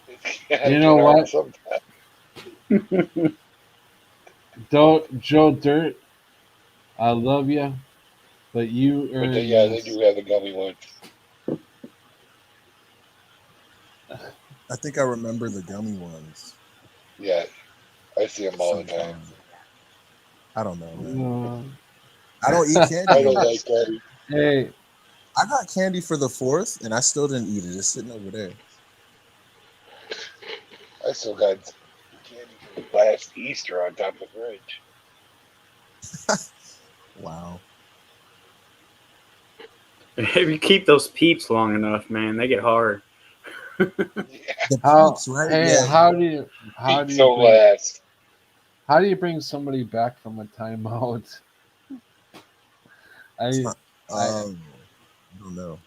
It's gotta You get know hard what? sometimes. Joe Dirt, I love you, but you But earned they this. do have the gummy ones. I think I remember the gummy ones. Yeah, I see them all the time. I don't know, man. Uh, I don't eat candy. I don't like gummy. Hey, I got candy for the 4th, and I still didn't eat it. It's sitting over there. I still got candy from last Easter on top of the fridge. Wow. If you keep those peeps long enough, man, they get hard. The how? peeps, right? Hey, Yeah. how do you So bring? last. How do you bring somebody back from a timeout? I I don't know.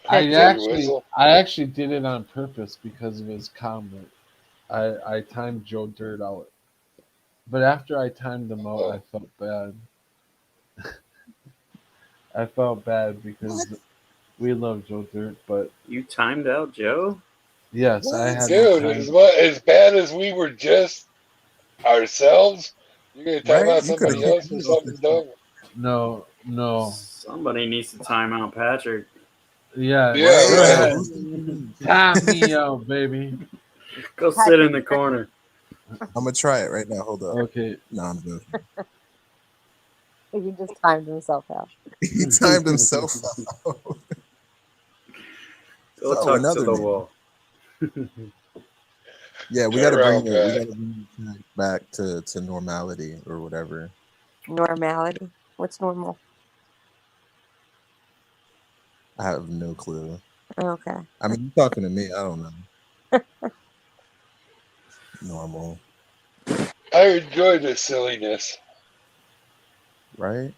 I actually did it on purpose because of his comment. I timed Joe Dirt out, but after I timed him out, I felt bad. I felt bad because we love Joe Dirt, but You timed out Joe? yes, I had Dude, time. as bad as we were just ourselves, you're gonna time Right? out You could have somebody else for something dumb. No. Somebody needs to time out Patrick. Yeah, Yeah, go right. ahead. Time me out, baby. Go sit in the corner. I'm gonna try it right now. Hold up. Okay. No, I'm joking. He just timed himself out. He timed himself out. Go So, talk another to the name. wall. Yeah, we Turn got to bring around, it. We Pat. got to bring it back to normality or whatever. Normality. What's normal? I have no clue. Okay. I mean, you're talking to me. I don't know. Normal, I enjoy this silliness. right?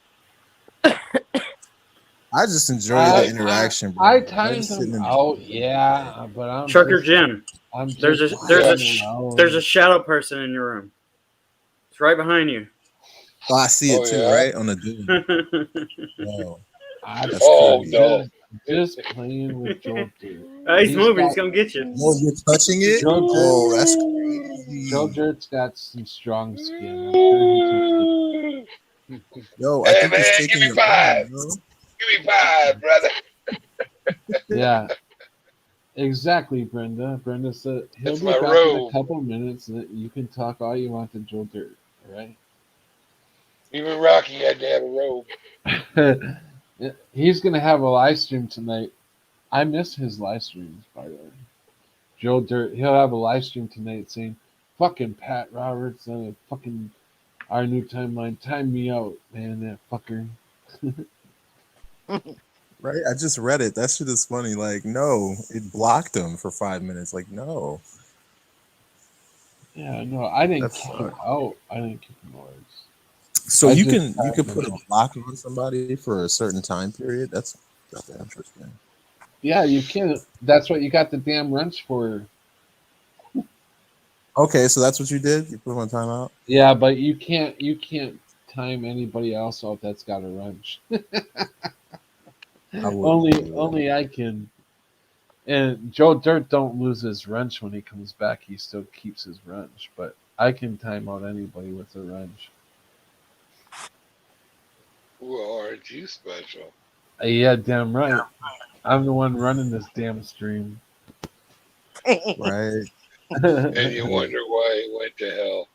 I just enjoy the interaction. Bro. I Us timed sitting him in out, yeah, but I'm Trucker just, Jim. I'm There's just a shadow person in your room. It's right behind you. Oh, I see it Oh, too, yeah? right on the dude. Wow, that's Oh, crazy. no. Just playing with Joe Dirt. He's moving. He's gonna get you. Oh, you're touching it? Joe Dirt, Oh, that's crazy. Joe Dirt's got some strong skin. I'm sure he can Yo, I Hey, think man, he's give taking me your 5. bro. Give me 5, brother. Yeah, exactly, Brenda. Brenda said he'll It's be my back in a robe. couple minutes. And you can talk all you want to Joe Dirt, all right? Even Rocky had to have a robe. He's gonna have a live stream tonight. I miss his live streams, by the way. Joe Dirt, he'll have a live stream tonight saying, "Fucking Pat Roberts, fucking our new timeline, time me out, man, that fucker." Right? I just read it. That shit is funny. Like, no, it blocked him for 5 minutes. Like, no. Yeah, no, I didn't That kick him sucks. out. I didn't kick him out. So I you just can put a block on somebody for a certain time period. That's interesting. yeah, you can. That's what you got the damn wrench for. Okay, so that's what you did. You put him on timeout. Yeah, but you can't time anybody else out that's got a wrench. I wouldn't do it. Only I can. And Joe Dirt don't lose his wrench when he comes back. He still keeps his wrench, but I can time out anybody with a wrench. Well, aren't you special? Yeah, damn right. I'm the one running this damn stream. Right. And you wonder why he went to hell.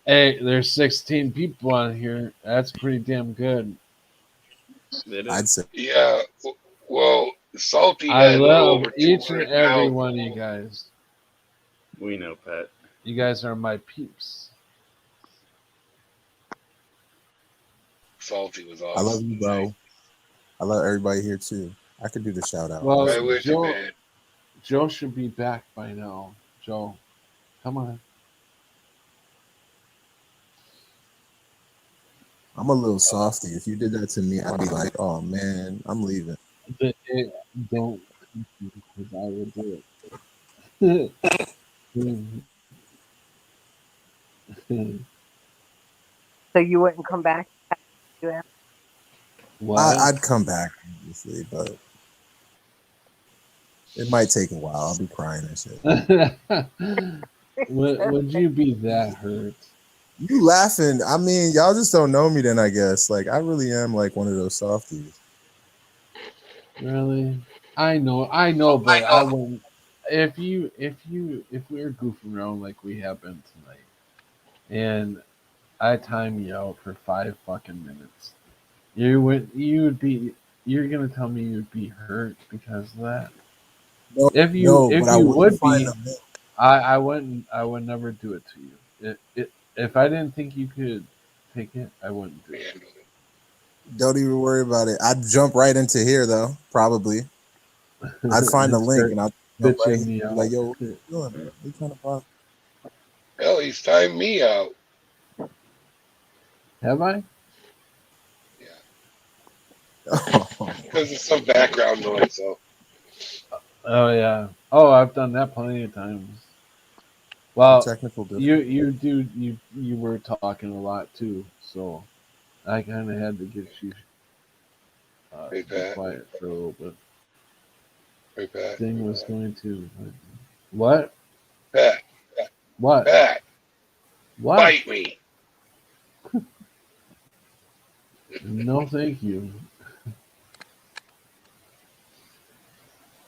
Hey, there's 16 people on here. That's pretty damn good. I'd say. Yeah. Well, Salty I had love over each and 200 every pounds. one of you guys. We know, Pat. You guys are my peeps. Salty was I love awesome. you, bro. I love everybody here too. I could do the shout out. Well, I with you, Joe, man. Joe should be back by now. Joe, come on. I'm a little softy. If you did that to me, I'd be like, oh man, I'm leaving. Don't, because I will do it. So you wouldn't come back? What? I'd come back, obviously, but it might take a while. I'll be crying and shit. Would you be that hurt? You laughing? I mean, y'all just don't know me. Then I guess, like, I really am like one of those softies. Really? I know, but I wouldn't. If we were goofing around like we have been tonight, and I time you out for 5 fucking minutes, you're gonna tell me you'd be hurt because of that? No, If you but I would wouldn't find be, a link. I would never do it to you. If I didn't think you could take it, I wouldn't do it. Don't even worry about it. I'd jump right into here though. Probably. I'd find the And link start and I'd jump right bitching here. me Be out. like, yo, what you doing? What you trying to buy? Hell, he's timed me out. Have I? Because of some background noise, so. Oh yeah. Oh, I've done that plenty of times. Well, technical you were talking a lot too, so I kind of had to get you Hey, be Pat. quiet for a little bit. Hey, Pat. Thing was going to what? Pat. What? Pat. What? Bite me. No, thank you.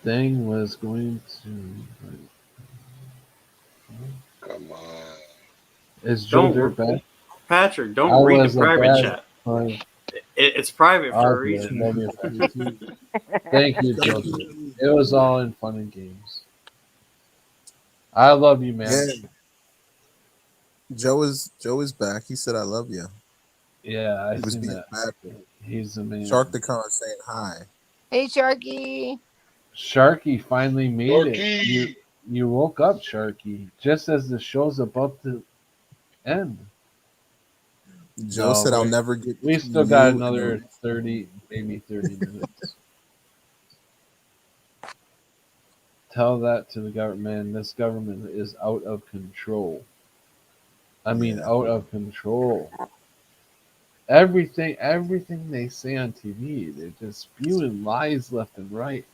Thing was going to. Come on. Is Joe Dirt back? Patrick, don't I read was the a private bad chat. friend. It's private for a Okay, reason. love you for it too. Thank you, Joe Dirt. It was all in fun and games. I love you, man. Yeah. Joe is back. He said, "I love you." Yeah, I He was seen being that. bad. He's the man. Shark the Con saying hi. Hey, Sharky. Sharky finally made Sharky. it. You woke up, Sharky, just as the show's about to end. Joe said, "I'll never get We between still got you and another the 30, maybe 30 minutes. Tell that to the government. This government is out of control. I mean, out of control. Everything they say on TV, they're just spewing lies left and right.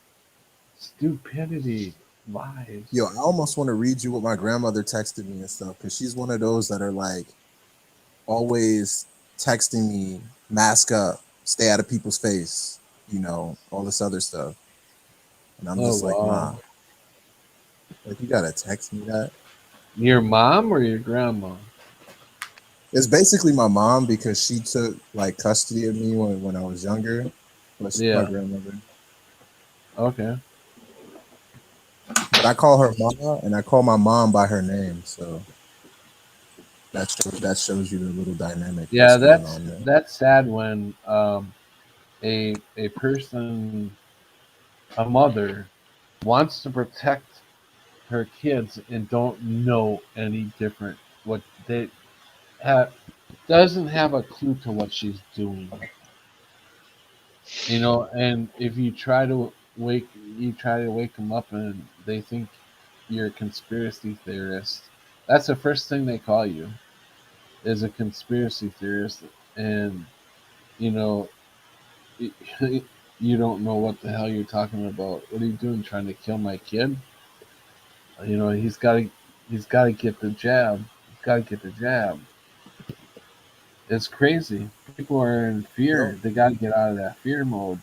Stupidity, lies. Yo, I almost want to read you what my grandmother texted me and stuff because she's one of those that are like always texting me, mask up, stay out of people's face, all this other stuff. And I'm just like, wow. Mom, like you gotta text me that. Your mom or your grandma? It's basically my mom because she took like custody of me when I was younger. But she's my grandmother. Okay. But I call her Mama and I call my mom by her name, so that shows you the little dynamic. Yeah, that's going on there. that's sad when a person, a mother, wants to protect her kids and don't know any different. What they have doesn't have a clue to what she's doing. And if you try to wake them up, and they think you're a conspiracy theorist. That's the first thing they call you, is a conspiracy theorist, and you know you don't know what the hell you're talking about. What are you doing, trying to kill my kid? He's got to get the jab. He's got to get the jab. It's crazy. People are in fear. They got to get out of that fear mode.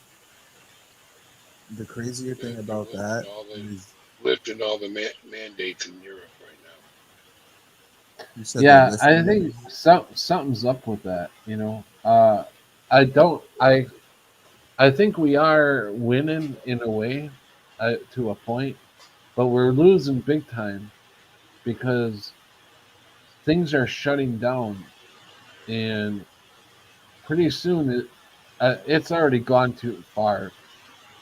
The crazier thing They're about that is lifting all the mandates in Europe right now. you said they're Yeah, I lifting them. think something's up with that. I don't. I think we are winning in a way, to a point, but we're losing big time because things are shutting down, and pretty soon it's already gone too far.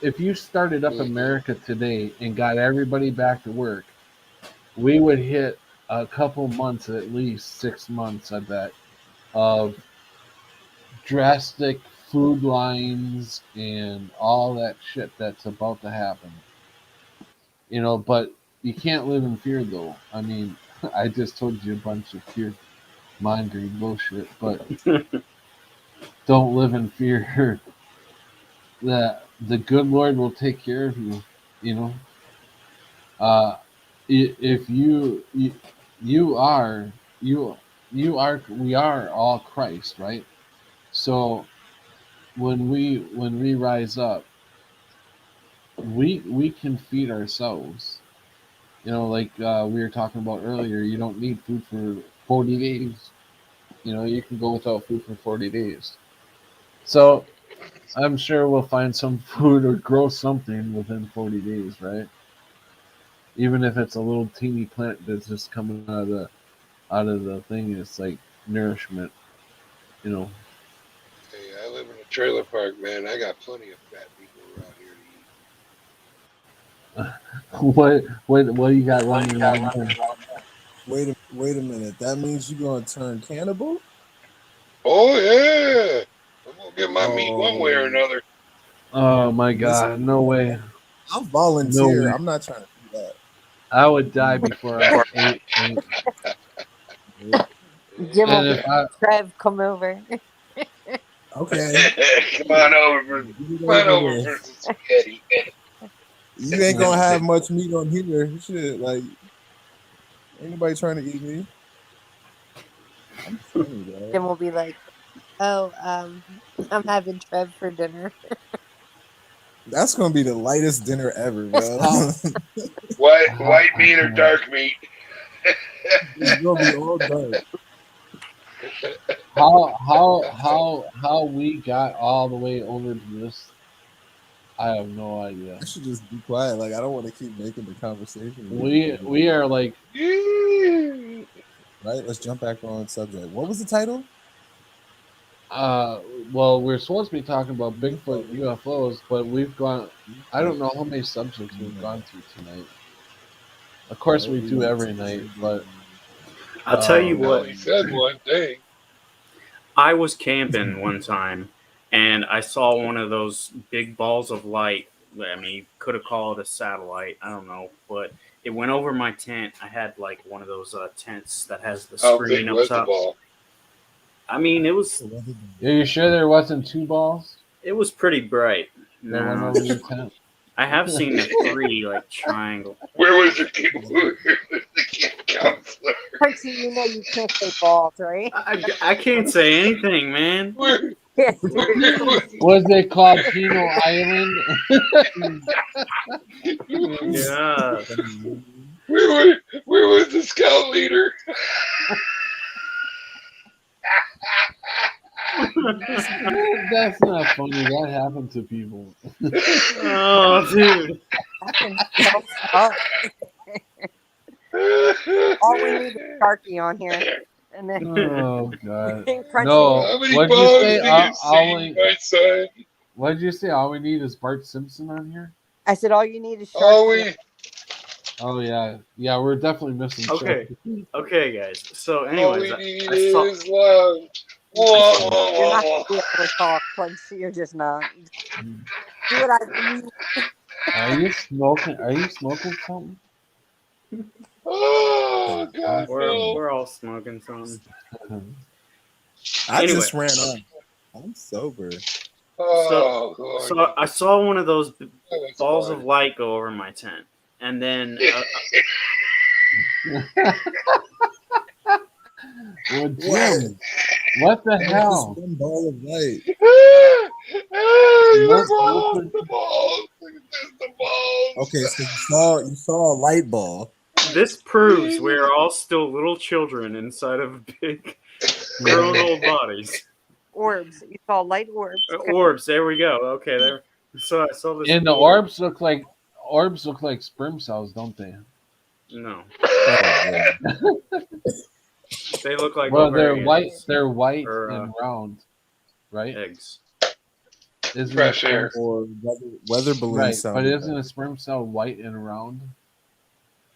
If you started up America today and got everybody back to work, we would hit a couple months, at least 6 months, I bet, of drastic food lines and all that shit that's about to happen. But you can't live in fear, though. I mean, I just told you a bunch of fear mongering bullshit, but don't live in fear. That the good Lord will take care of you. You know, if you are we are all Christ, right? So when we rise up, we can feed ourselves. Like we were talking about earlier, you don't need food for 40 days. You can go without food for 40 days. So I'm sure we'll find some food or grow something within 40 days, right? Even if it's a little teeny plant that's just coming out of the thing, it's like nourishment, you know. Hey, I live in a trailer park, man. I got plenty of fat people around here to eat. What do you got running around there? Wait a minute. That means you're gonna turn cannibal? Oh yeah, I'm gonna get my meat one way or Oh, another. Oh my listen, God, no way. I'll No volunteer. way. I'm not trying to do that. I would die before I ate. Jim will And be if I, like, Trev, come over. Okay, Come on over get it come on over over with. for some spaghetti. You ain't gonna have much meat on here. Shit, like ain't nobody trying to eat me. I'm funny, dog. Jim will be like, oh, I'm having Trev for dinner. That's gonna be the lightest dinner ever, bro. White meat or dark meat? It's gonna be all dark. how we got all the way over to this, I have no idea. I should just be quiet. Like I don't want to keep making the conversation. We are like, Right. Let's jump back on subject. What was the title? well, we're supposed to be talking about Bigfoot and UFOs, but we've gone. I don't know how many subjects we've gone through tonight. Of course, we do every night, but I'll tell you I what. only said one thing. I was camping one time, and I saw one of those big balls of light. I mean, you could have called it a satellite. I don't know, but it went over my tent. I had like one of those tents that has the How big screen up was the top. ball? I mean, it was Are you sure there wasn't two balls pretty bright. that went No, over your tent? I have seen a 3 like triangle. Where was the camp counselor? Archie, you know you can't say balls, right? I can't say anything, man. Where Was it called Pino Island? Yeah. Where was the scout leader? That's not funny. That happened to people. Oh, dude. All we need is Sharky on here. And then Oh God! Crunchy. No, How many what'd you balls say? do you see, my son? What'd you say? All we need is Bart Simpson on here. I said all you need is shark Oh, fin. Oh yeah, yeah, we're definitely missing. Okay, okay, guys. So, all anyways, we need I saw. is love. I saw. You're not gonna be able to talk, Quincy. You're just not. Do what I. Are you smoking? Are you smoking something? Oh God, no. We're all smoking something. I Anyway, just ran up. I'm sober. Oh, so I saw one of those that's balls fun. of light go over my tent, and then Well, Jim, what the hell? One ball of light. The What balls, the- the balls, look at this, the balls. Okay, so you saw a light ball. this proves we are all still little children inside of big, grown old bodies. Orbs. You saw light orbs. Orbs. There we go. Okay, there. So I saw this. And the orb. orbs look like sperm cells, don't they? No. Oh, They look like Well, they're ovarians white. They're white or, and round, right? eggs. Isn't Fresh a sperm- air. or weather balloon Right, sound. but isn't a sperm cell white and round?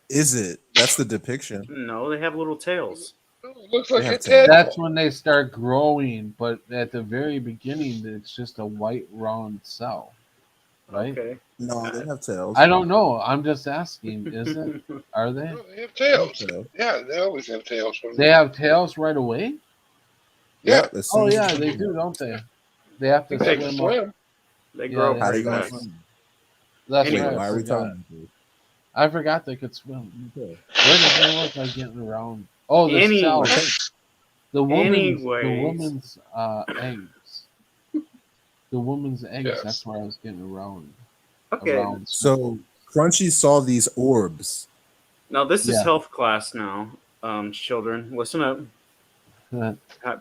Is it? That's the depiction. No, they have little tails. It looks like They a have tail. That's when they start growing, but at the very beginning, it's just a white round cell, right? Okay. No, they have tails. I don't know. I'm just asking. Is it? Are they? No, they have tails. Yeah, they always have tails. They have tails right away. Yeah. as soon Oh as yeah, you- they do, don't they? They have to They can swim. Up. swim. They Yeah, grow they How pretty they gonna fast. swim? That's Wait, right. why I are we forgot. talking about this? I forgot they could swim. Okay. Where did they look like getting around? Oh, the Anyway. cells. The woman's Anyways. eggs. The woman's eggs. Yes. That's where I was getting around. Okay. Around. So Crunchy saw these orbs. Now this is Yeah. health class now. Children, listen up. Uh,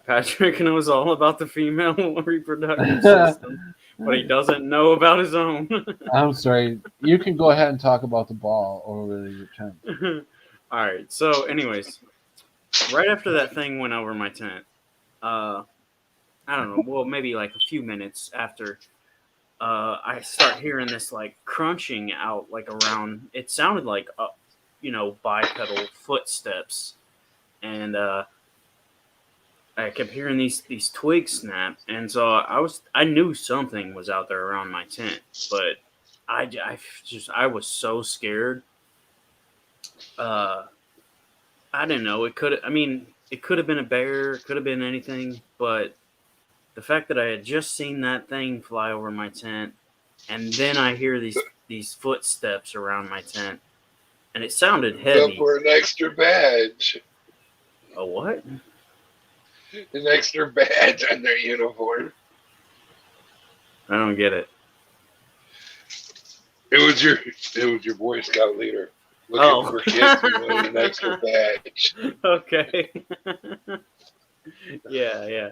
Patrick knows all about the female reproductive system, but he doesn't know about his own. I'm sorry. You can go ahead and talk about the ball over your turn. All right. So, anyways, right after that thing went over my tent, I don't know. Well, maybe like a few minutes after, I start hearing this like crunching out like around. It sounded like bipedal footsteps, and I kept hearing these twigs snap, and so I knew something was out there around my tent, but I was so scared. I didn't know. It could have been a bear, it could have been anything, but the fact that I had just seen that thing fly over my tent, and then I hear these footsteps around my tent, and it sounded Up heavy. for an extra badge. A what? An extra badge on their uniform. I don't get it. It was your Boy Scout leader looking for kids who wanted an extra badge. Okay. yeah.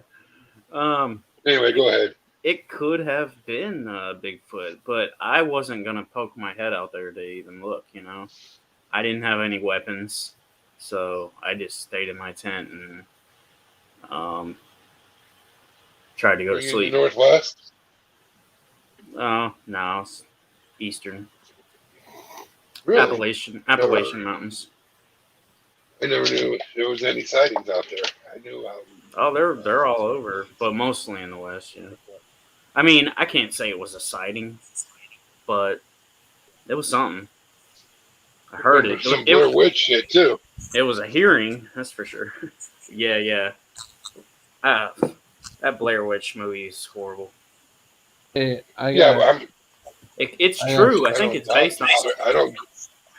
Anyway, go ahead. It could have been Bigfoot, but I wasn't gonna poke my head out there to even look. I didn't have any weapons, so I just stayed in my tent and tried to go Are to you in sleep. the Northwest? Oh no, it's eastern. Really? Appalachian Mountains. I never knew there was any sightings out there. I knew. Oh, they're all over, but mostly in the west. Yeah. I mean, I can't say it was a sighting, but it was something. I heard it. Some Blair Witch shit too. It was a hearing, that's for sure. Yeah. That Blair Witch movie is horrible. Hey, It's true. I think it's based on.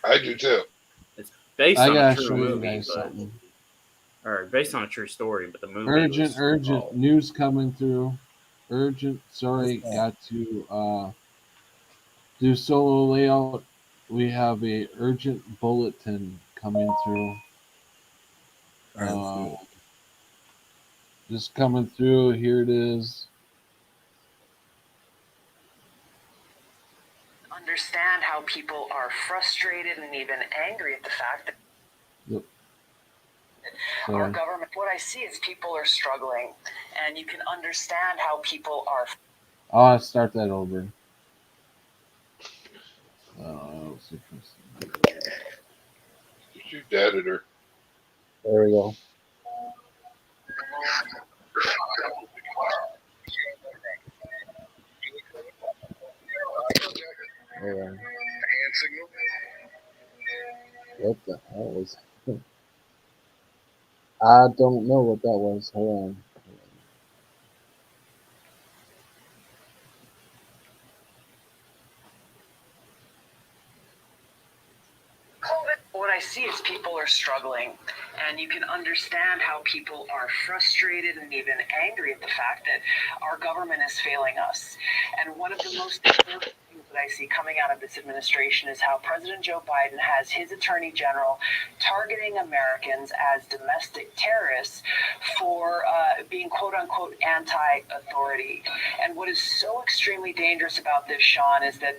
I do too. It's based I on a gotta true show you movie, guys but, something. or based on a true story, but the movie. Urgent news coming through. Urgent. Sorry, got to do solo layout. We have a urgent bulletin coming through. Just coming through. Here it is. Understand how people are frustrated and even angry at the fact that our government, what I see is people are struggling, and you can understand how people are. I'll start that over. interesting. Shoot the editor. There we go. Hold on. What the hell was? I don't know what that was. Hold on. What I see is people are struggling, and you can understand how people are frustrated and even angry at the fact that our government is failing us. And one of the most important things that I see coming out of this administration is how President Joe Biden has his attorney general targeting Americans as domestic terrorists for being quote unquote anti-authority. And what is so extremely dangerous about this, Sean, is that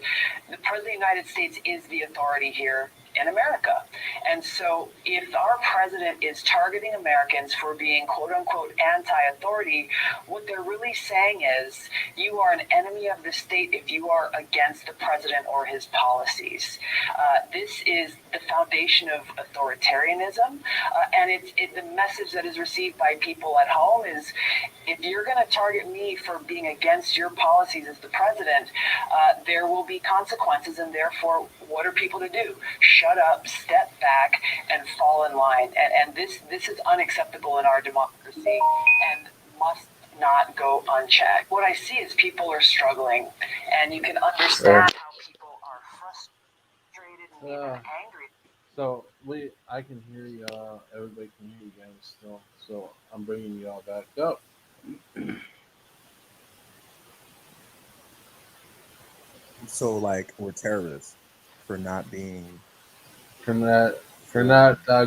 the President of the United States is the authority here in America. And so if our president is targeting Americans for being quote unquote anti-authority, what they're really saying is you are an enemy of the state if you are against the president or his policies. This is the foundation of authoritarianism, and the message that is received by people at home is if you're going to target me for being against your policies as the president, there will be consequences, and therefore what are people to do? Shut up, step back, and fall in line. And this is unacceptable in our democracy and must not go unchecked. What I see is people are struggling, and you can understand how people are frustrated and even angry. So I can hear y'all. Everybody can hear you guys still. So I'm bringing y'all back up. So like we're terrorists for not being for not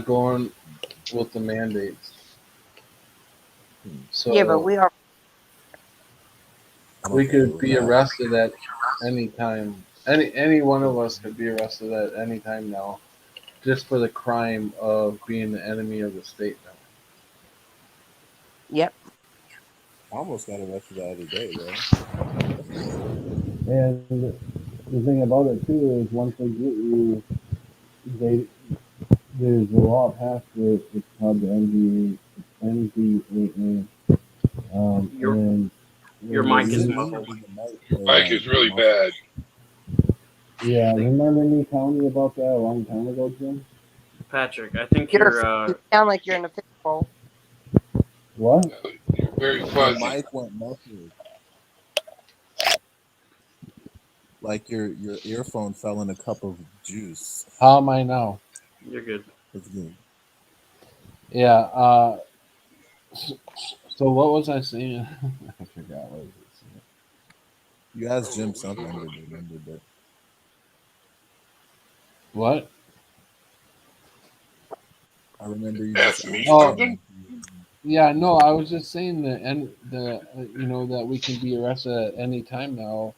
going with the mandates. So Yeah, but we are. We could be arrested at any time. Any one of us could be arrested at any time now, just for the crime of being the enemy of the state now. Yep. I almost got arrested the other day, bro. And the thing about it too is once they get you, there's a law passed with it's called the NDAA. Your mic is muffled. Mike is really bad. Yeah, remember me telling you about that a long time ago, Jim? Patrick, I think You you're. sound like you're in a fishbowl. What? You're very Your fuzzy. mic went muffled. Like your earphone fell in a cup of juice. How am I now? You're good. It's good. Yeah. So what was I saying? I forgot what I was saying. You asked Jim something, I remember, but What? I remember you just asked Oh, yeah. No, I was just saying that, and that we can be arrested at any time now,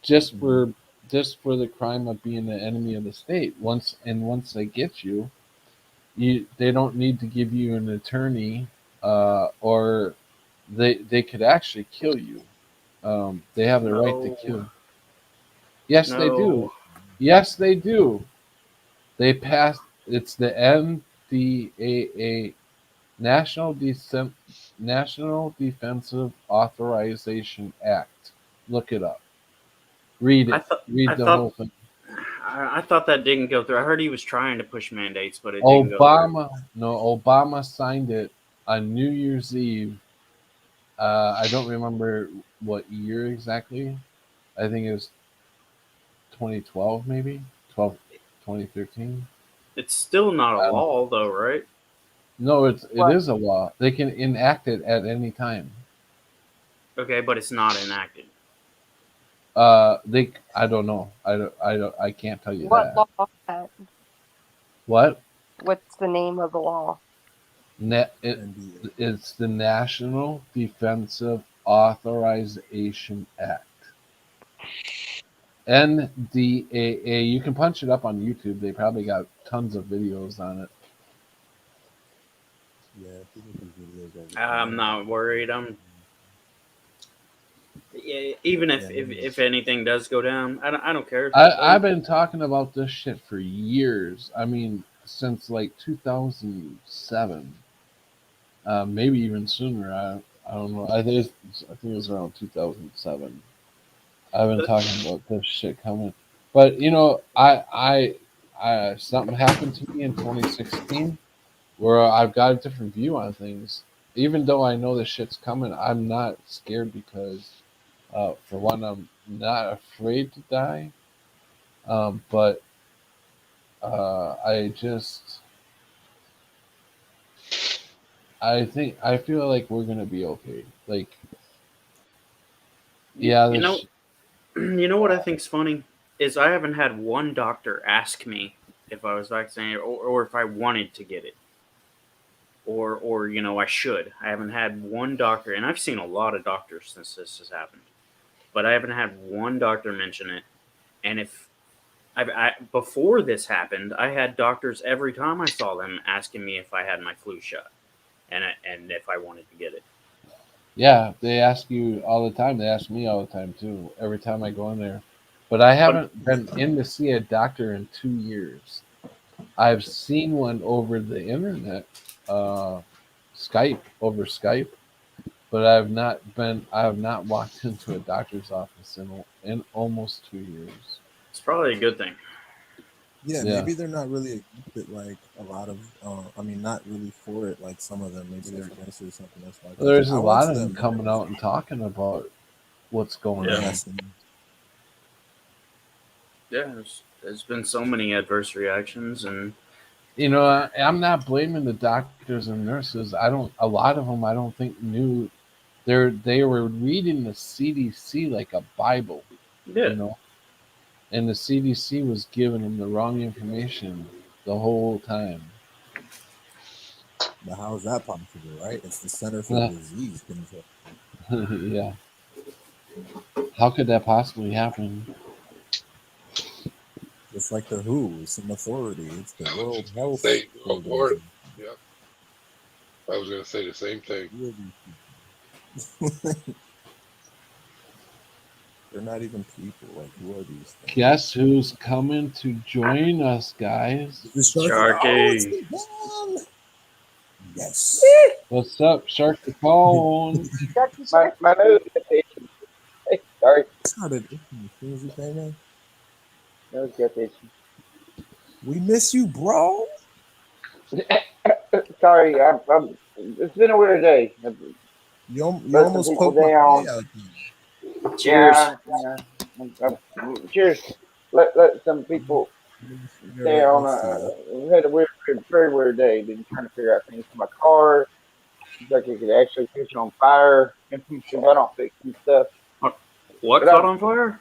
just for the crime of being the enemy of the state. Once they get you, they don't need to give you an attorney, or they could actually kill you. They have the right to kill. Yes, they do. No. Yes, they do. They passed. It's the NDAA, National Defensive Authorization Act. Look it up. Read it. Read the whole thing. I thought that didn't go through. I heard he was trying to push mandates, but it didn't go through. Obama signed it on New Year's Eve. I don't remember what year exactly. I think it was 2012, maybe 2013. It's still not a law, though, right? No, it is a law. They can enact it at any time. Okay, but it's not enacted. I don't know. I can't tell you What that. law is that? What? What's the name of the law? It's the National Defensive Authorization Act. NDAA. You can punch it up on YouTube. They probably got tons of videos on it. Yeah, people do videos all the I'm not worried. Even if anything does go down, I don't care. I've been talking about this shit for years. I mean, since like 2007, maybe even sooner. I don't know. I think it was around 2007. I've been talking about this shit coming, but you know, I something happened to me in 2016 where I've got a different view on things. Even though I know this shit's coming, I'm not scared because, for one, I'm not afraid to die. But I feel like we're gonna be okay. Like, yeah, You know, you know what I think's funny is I haven't had one doctor ask me if I was vaccinated or if I wanted to get it, or you know I should. I haven't had one doctor, and I've seen a lot of doctors since this has happened, but I haven't had one doctor mention it. And if before this happened, I had doctors every time I saw them asking me if I had my flu shot, and if I wanted to get it. yeah, they ask you all the time. They ask me all the time too. Every time I go in there, but I haven't been in to see a doctor in 2 years. I've seen one over the internet, uh, Skype, but I have not walked into a doctor's office in almost 2 years. It's probably a good thing. Yeah, Yeah. maybe they're not really against it like a lot of. I mean, not really for it like some of them. Maybe they're against it or something. That's why. 'Cause There's I a went lot to of the them coming out and talking about what's going on. Yes. Yeah, there's been so many adverse reactions, and You know, I'm not blaming the doctors and nurses. I don't. A lot of them, I don't think knew. They were reading the CDC like a Bible. Yeah. You know, and the CDC was giving them the wrong information the whole time. But how is that possible, right? It's the Center for Yeah. Disease Control. Yeah. How could that possibly happen? Just like the WHO, it's an authority. It's the World Health They Organization. yeah. I was going to say the same thing. They're not even people. Like, who are these things? Guess who's coming to join us, guys? Sharky. Yes. What's up, Sharky Cone? My nose got itchy. Hey, sorry. Started itching as soon as you came in. Nose got itchy. We miss you, bro. Sorry, it's been a weird day. You Let some almost people poked my down. eye out. Cheers. Yeah. Cheers. Let some people Right down. next to you. We had a very weird day. Been trying to figure out things for my car. Seems like it could actually catch on fire if I don't fix some stuff. What But caught I'll on fire?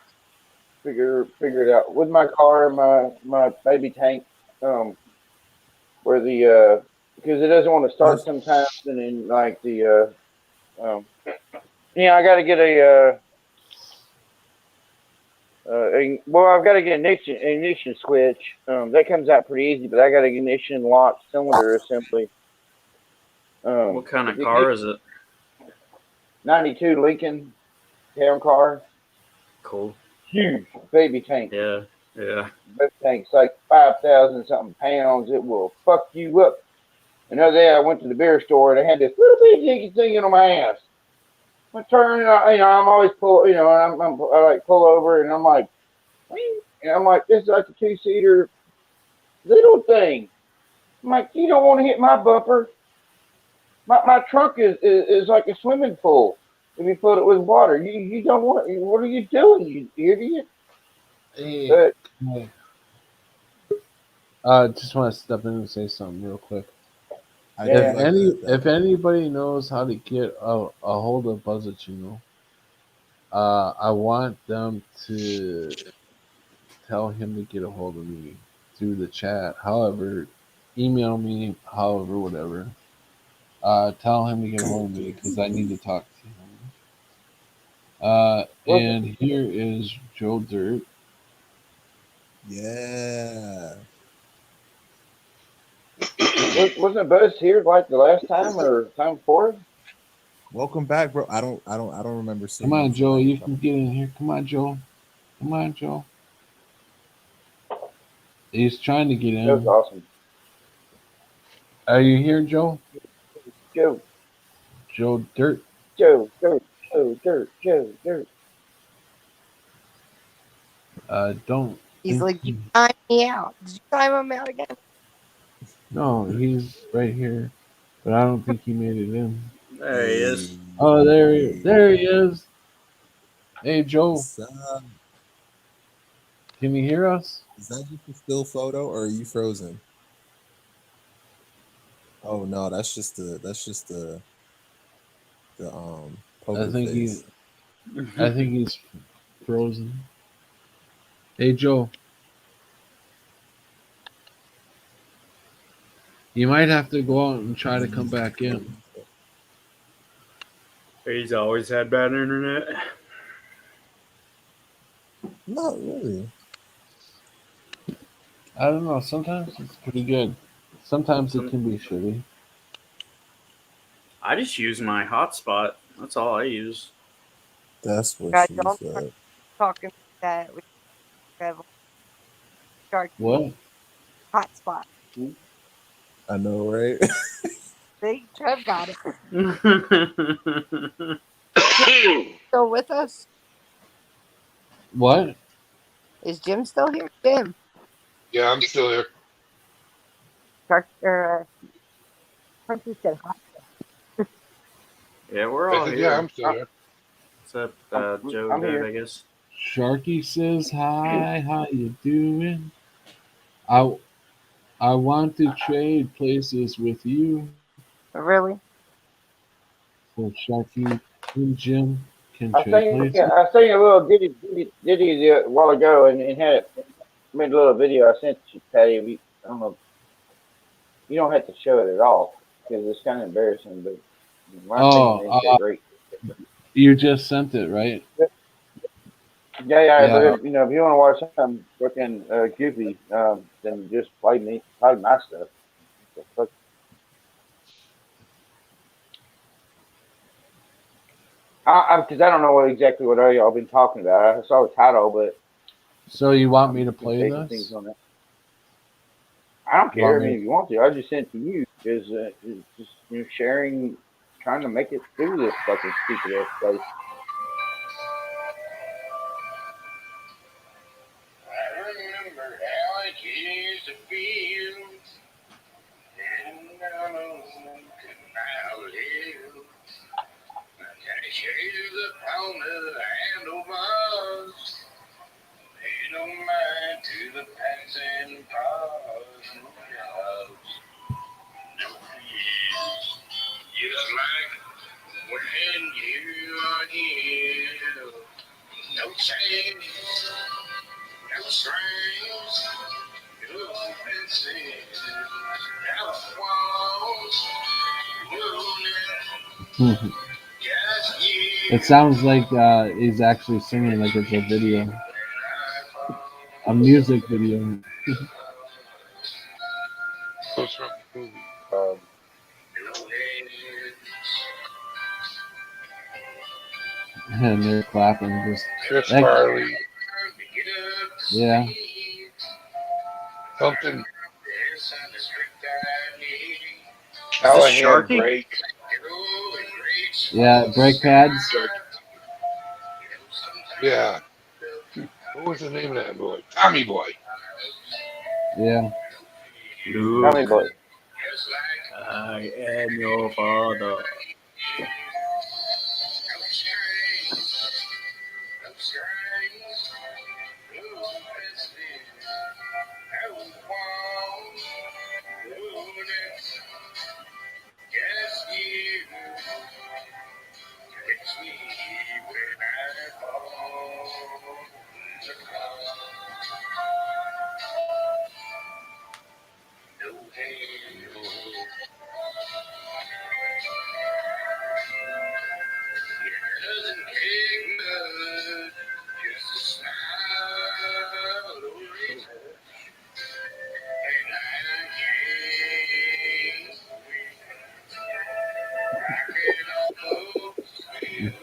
figure it out with my car, my baby tank. Where the because it doesn't want to start sometimes, and then like the I got to get well, I've got to get an ignition switch. That comes out pretty easy, but I got an ignition lock cylinder assembly. What kind of car is it? 92 Lincoln town car. Cool. Huge baby tank. Yeah. Baby tank's like 5,000 something pounds. It will fuck you up. Another day I went to the beer store and they had this little bitty thing on my ass. I turn, I'm always pull, and I like pull over and I'm like, and I'm like, this is like a 2-seater little thing. I'm like, you don't want to hit my bumper. My trunk is like a swimming pool. If you fill it with water, you don't want. What are you doing, you idiot? Hey, just want to step in and say something real quick. If anybody knows how to get a hold of Buzzachino, I want them to tell him to get a hold of me through the chat. However, email me, however, whatever. Tell him to get a hold of me because I need to talk to him. And here is Joe Dirt. Yeah. Wasn't Buzz here like the last time or time before? Welcome back, bro. I don't remember seeing Come you on, for Joel. like You a couple. can get in here. Come on, Joel. Come on, Joel. He's trying to get That was in. awesome. Are you here, Joel? Joe, Joe Dirt. Joe, Joe, Joe, Dirt, Joe, Dirt. Don't He's think like, you he. time me out. Did you time him out again? No, he's right here, but I don't think he made it in. There he is. Oh, there he is. Hey, Joe, What's up? can you hear us? Is that just a still photo, or are you frozen? Oh no, that's just the I poker think he. face. I think he's frozen. Hey, Joe, you might have to go out and try to come back in. He's always had bad internet. Not really. I don't know. Sometimes it's pretty good. Sometimes it can be shitty. I just use my hotspot. That's all I use. That's what God, she don't start said. talking like that. We have Sharky What? hotspot. I know, right? See, Trev got it. Jim still with us? What? Is Jim still here? Jim. Yeah, I'm still here. Shark or Country said hot. Yeah, we're I all said, yeah, here. I'm still here. Except I'm, Joe I'm Dirt, here. I guess. Sharky says hi. How you doing? I I want to trade places with you, Really? so Sharky and Jim can I trade think places. I seen a little ditty a while ago, and had it made a little video I sent you, Patty. I don't know. You don't have to show it at all because it's kind of embarrassing. But in my opinion, Oh, it's a great. you just sent it, right? Yeah, yeah. Yeah. But if you want to watch something fucking goofy, then just play my stuff. The fuck? Because I don't know exactly what all y'all been talking about. I saw the title, but So you want me I'm to just gonna play say some things this? on that. I don't You care. want I me mean, to? if you want to, I just sent to you because it's just sharing, trying to make it through this fucking stupid ass place. I remember how it used to feel, and I know could now live. I shave the pound of the handlebars, paid no mind to the passing cars, no doubts, no fears. Just like when you are here, no chains, no strings, no fences, no walls, no net, just you. It sounds like he's actually singing like it's a video, a music video. What's from the movie? And they're clapping. Just Chris that, Farley, yeah. something Is this Callahan Sharky? break. Yeah, brake pads. Yeah. What was the name of that boy? Tommy Boy. Yeah. Tell me, Luke, boy. I am your father.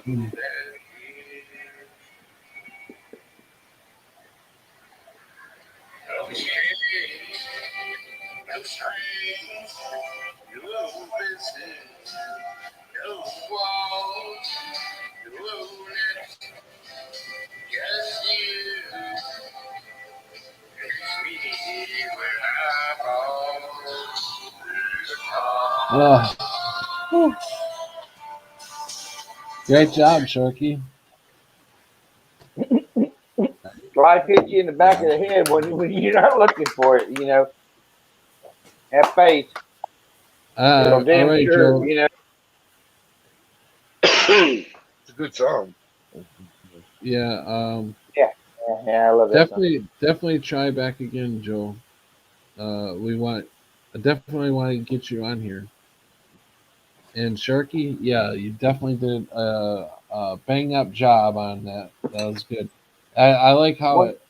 Mm. No strings, no business, no walls, no net, just you. It's me when I fall through the Whew. Great job, Sharky. Life hits you in the back of the head when you're not looking for it. Have faith. It'll All damn right, sure. Joe. It's a good song. Yeah, Yeah, I love that song. definitely try back again, Joe. I definitely want to get you on here. And Sharky, yeah, you definitely did a bang up job on that. That was good. I like how What? it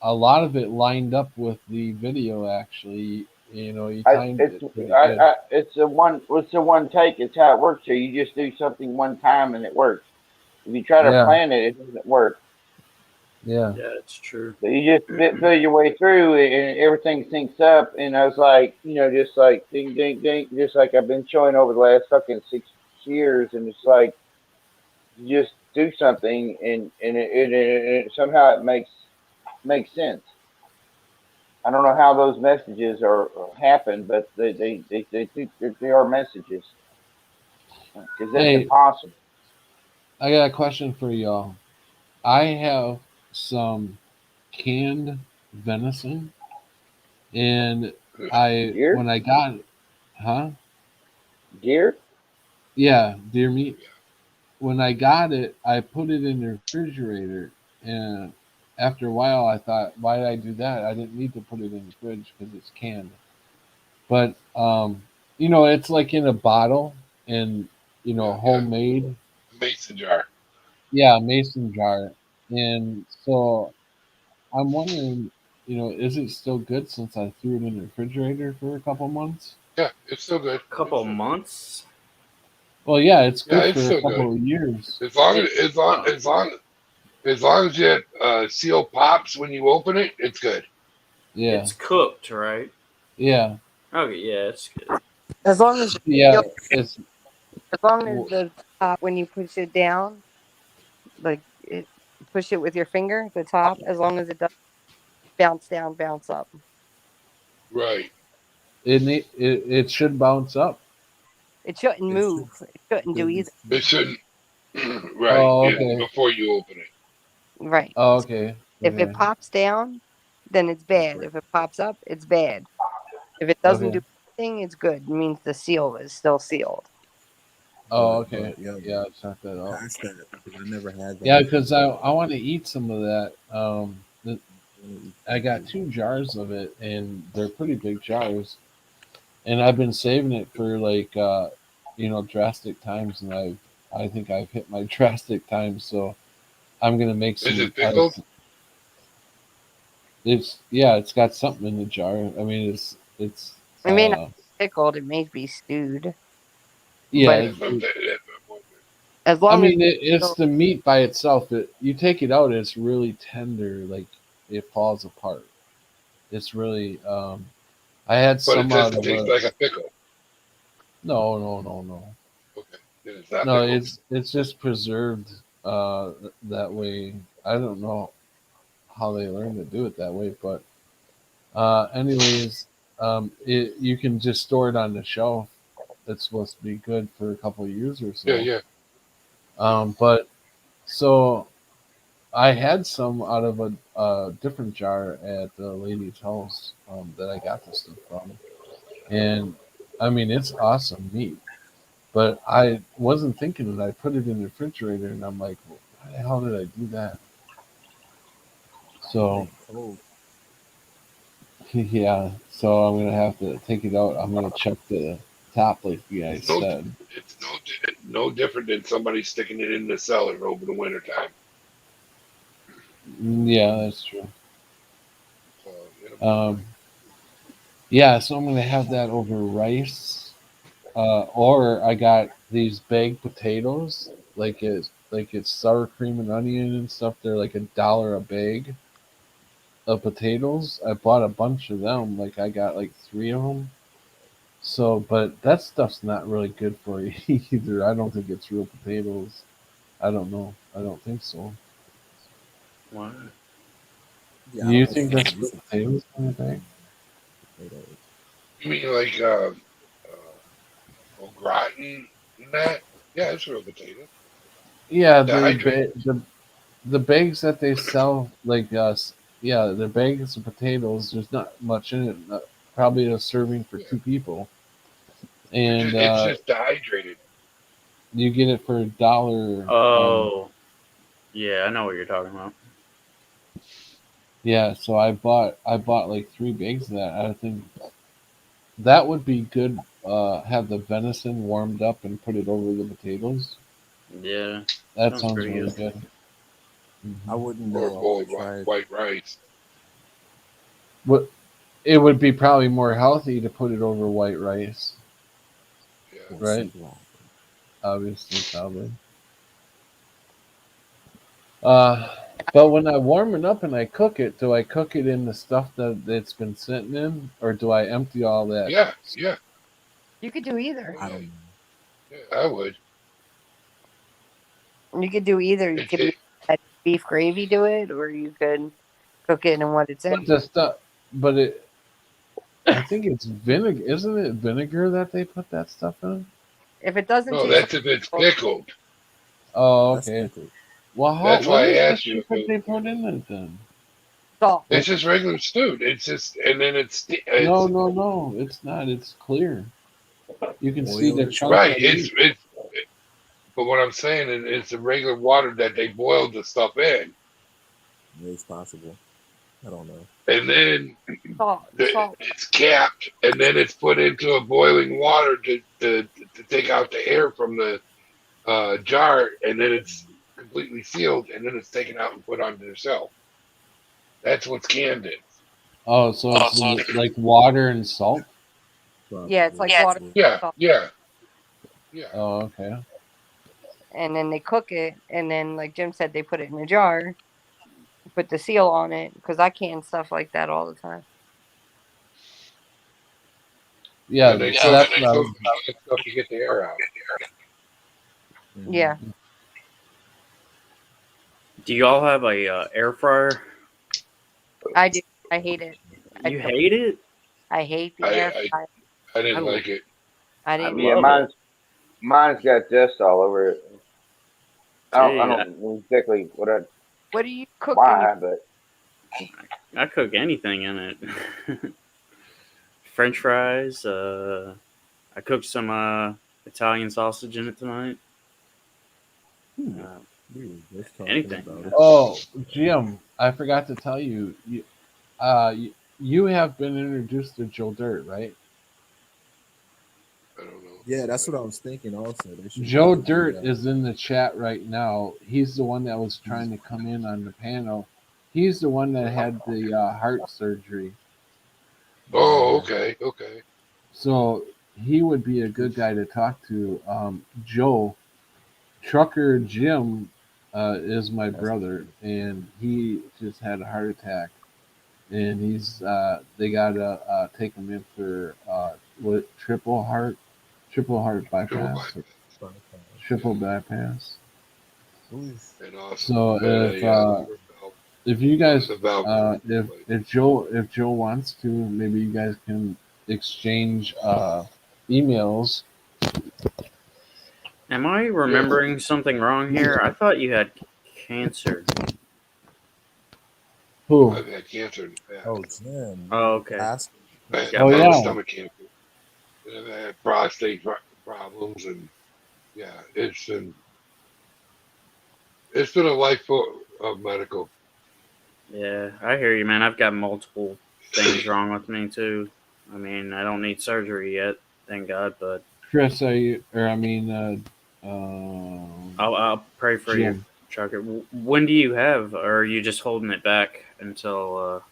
a lot of it lined up with the video. Actually, you I timed it's it pretty good. it's a one take. It's how it works. So you just do something one time and it works. If you try to Yeah, plan it, it doesn't work. yeah. Yeah, it's true. So you just feel your way through it and everything syncs up. And I was like, just like ding, ding, ding, just like I've been showing over the last fucking 6 years. And it's like, you just do something and somehow it makes sense. I don't know how those messages are happen, but they are messages because that's Hey, impossible. I got a question for y'all. I have some canned venison, and I Deer, when I got it, huh? deer. Yeah, deer meat. When I got it, I put it in the refrigerator, and after a while, I thought, why did I do that? I didn't need to put it in the fridge because it's canned. But it's like in a bottle and Yeah, homemade. mason jar. Yeah, mason jar. And so I'm wondering, is it still good since I threw it in the refrigerator for a couple months? Yeah, it's still good. It's Couple still good. months. Well, yeah, it's Yeah, good it's for a still good. couple of years. As long It as as long as long as long as that seal pops when you open it, it's good. Yeah, it's cooked, right? yeah, Okay, yeah, it's good. As long as the yeah. seal, It's as long as w- the top when you push it down, like push it with your finger, the top, as long as it doesn't bounce down, bounce up. Right. it should bounce up. It shouldn't It move. It shouldn't do either. It shouldn't. Right. Oh, Yeah. okay. Before you open it. Right. Oh, okay. If it Okay. pops down, then it's bad. If it pops up, it's bad. If it doesn't Okay. do anything, it's good. It means the seal is still sealed. Oh, but okay. yo, Yeah, check that out. pass that because I never had that Yeah, before. because I want to eat some of that. I wanna eat I that got too. 2 jars of it, and they're pretty big jars. And I've been saving it for like drastic times, and I think I've hit my drastic times. So I'm gonna make Is some. it pickled? It's got something in the jar. I mean, it's It may not be pickled. It may be stewed. yeah. But That's what I'm saying. That's what I'm wondering. as I long as mean, it's it's the meat by itself. You take it out, it's really tender. Like it falls apart. It's really. I had But it some out doesn't of taste a. like a pickle. No, no, no, no, Okay. Then it's not no. pickled. It's just preserved that way. I don't know how they learned to do it that way, but anyways, you can just store it on the shelf. It's supposed to be good for a couple of years or Yeah, so. yeah. But so I had some out of a different jar at the lady's house that I got this stuff from, and I mean it's awesome meat. But I wasn't thinking that I put it in the refrigerator, and I'm like, well, why the hell did I do that? It So ain't cold. yeah, so I'm gonna have to take it out. I'm gonna check the top, like you guys It's no said. it's no different than somebody sticking it in the cellar over the winter time. Yeah, that's true. So, Um, yeah, so I'm gonna have that over rice. Or I got these baked potatoes. Like like it's sour cream and onion and stuff. They're like $1 a bag of potatoes. I bought a bunch of them. Like I got like 3 of them. So, but that stuff's not really good for you either. I don't think it's real potatoes. I don't know. I don't think so. What? Yeah, Do I you don't think think it's that's real potatoes in the bag? potatoes. You mean like au gratin and that? Yeah, it's real potato. Yeah, Dehydrated. the bags that they sell, like yeah, the bags of potatoes. There's not much in it. Probably a serving for 2 people, and It's just dehydrated. you get it for $1. Oh, yeah, I know what you're talking about. Yeah, so I bought like 3 bags of that. I think that would be good. Have the venison warmed up and put it over the potatoes. Yeah, That sounds sounds pretty really good. good. I wouldn't Or know. I boiled would try it. white rice. What it would be probably more healthy to put it over white rice, Or right? simple. Obviously, probably. Uh, but when I warm it up and I cook it, do I cook it in the stuff that it's been sitting in, or do I empty all that? Yeah, yeah. You could do either. I don't know. Yeah, I would. You could do either. You It, could it, let beef gravy do it, or you could cook it in what it's But in. the stuff, but I think it's vinegar. Isn't it vinegar that they put that stuff in? If it doesn't no, taste that's if it's like pickled. Oh, That's okay. pickled. Well, That's what why I is the asked you stuff if that it they was put pickled. in it then? salt. It's just regular stewed. It's just, and then No, it's no, no. It's not. It's clear. You can see Oil the or chunks something? right. of meat. But what I'm saying is, it's the regular water that they boiled the stuff in, It's possible. I don't know. and then Salt. it's capped, and then it's put into a boiling water to take out the air from the jar, and then it's completely sealed, and then it's taken out and put onto the shelf. That's what's canned in. Oh, so it's like water and salt. Yeah, it's like water and Yeah, salt. yeah, yeah. Oh, okay. And then they cook it, and then, like Jim said, they put it in a jar, put the seal on it, because I can stuff like that all the time. Yeah, And they that's what I soak was. that stuff to get the air out. Yeah. Do y'all have a air fryer? I do. I hate it. You hate it? I hate the air fryer. I didn't I- like it. I didn't. Yeah, love it. mine's got dust all over it. I Gee, don't know exactly What do you cook? why, but I cook anything in it. French fries. I cooked some Italian sausage in it tonight. We were just talking Anything. about it. Oh, Jim, I forgot to tell you. You have been introduced to Joe Dirt, right? I don't know. Yeah, that's what I was thinking. Also, they should Joe probably do Dirt that. is in the chat right now. He's the one that was trying to come in on the panel. He's the one that had the heart surgery. Oh, okay, okay. So he would be a good guy to talk to. Joe, Trucker Jim is my brother, and he just had a heart attack, and he's they gotta take him in for triple heart bypass, triple bypass. And also, So if you guys if Joe wants to, maybe you guys can exchange emails. Am I remembering something wrong here? I thought you had cancer. Who? I've had cancer in the past. Oh, Jim. Oh, okay. I've Oh, had yeah. stomach cancer. And I've had prostate problems, and yeah, it's been a life full of medical. Yeah, I hear you, man. I've got multiple things wrong with me too. I mean, I don't need surgery yet, thank God. But Chris, I'll pray for you, Jim. Chucker. When do you have, or are you just holding it back until?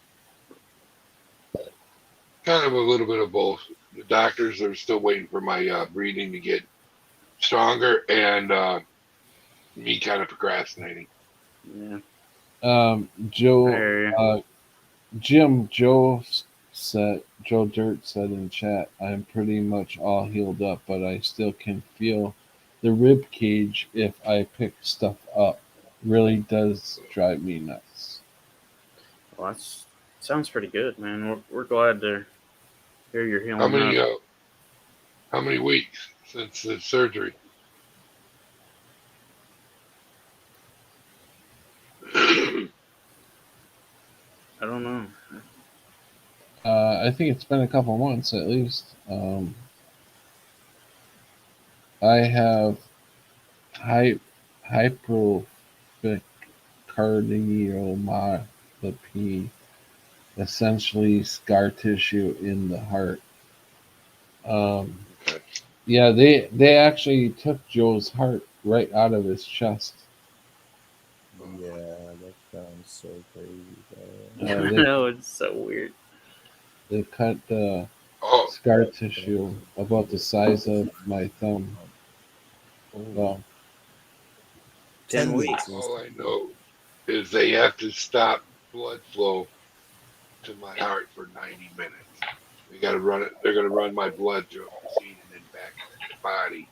Kind of a little bit of both. The doctors are still waiting for my breathing to get stronger, and me kind of procrastinating. Yeah. Joe, Joe said, Joe Dirt said in chat, I'm pretty much all healed up, but I still can feel the rib cage if I pick stuff up. Really does drive me nuts. Well, that's sounds pretty good, man. We're glad to hear you're How healing many up. how many weeks since the surgery? I don't know. I think it's been a couple months at least. I have hypertrophic cardiomyopathy, essentially scar tissue in the heart. Okay. Yeah, they actually took Joe's heart right out of his chest. Yeah, that sounds so crazy, I bro. know, it's so weird. They cut the Oh, scar tissue about the size of my thumb. Well, 10 weeks. all I know is they have to stop blood flow to my heart for 90 minutes. They got to run it. They're going to run my blood through a machine and then back into my body,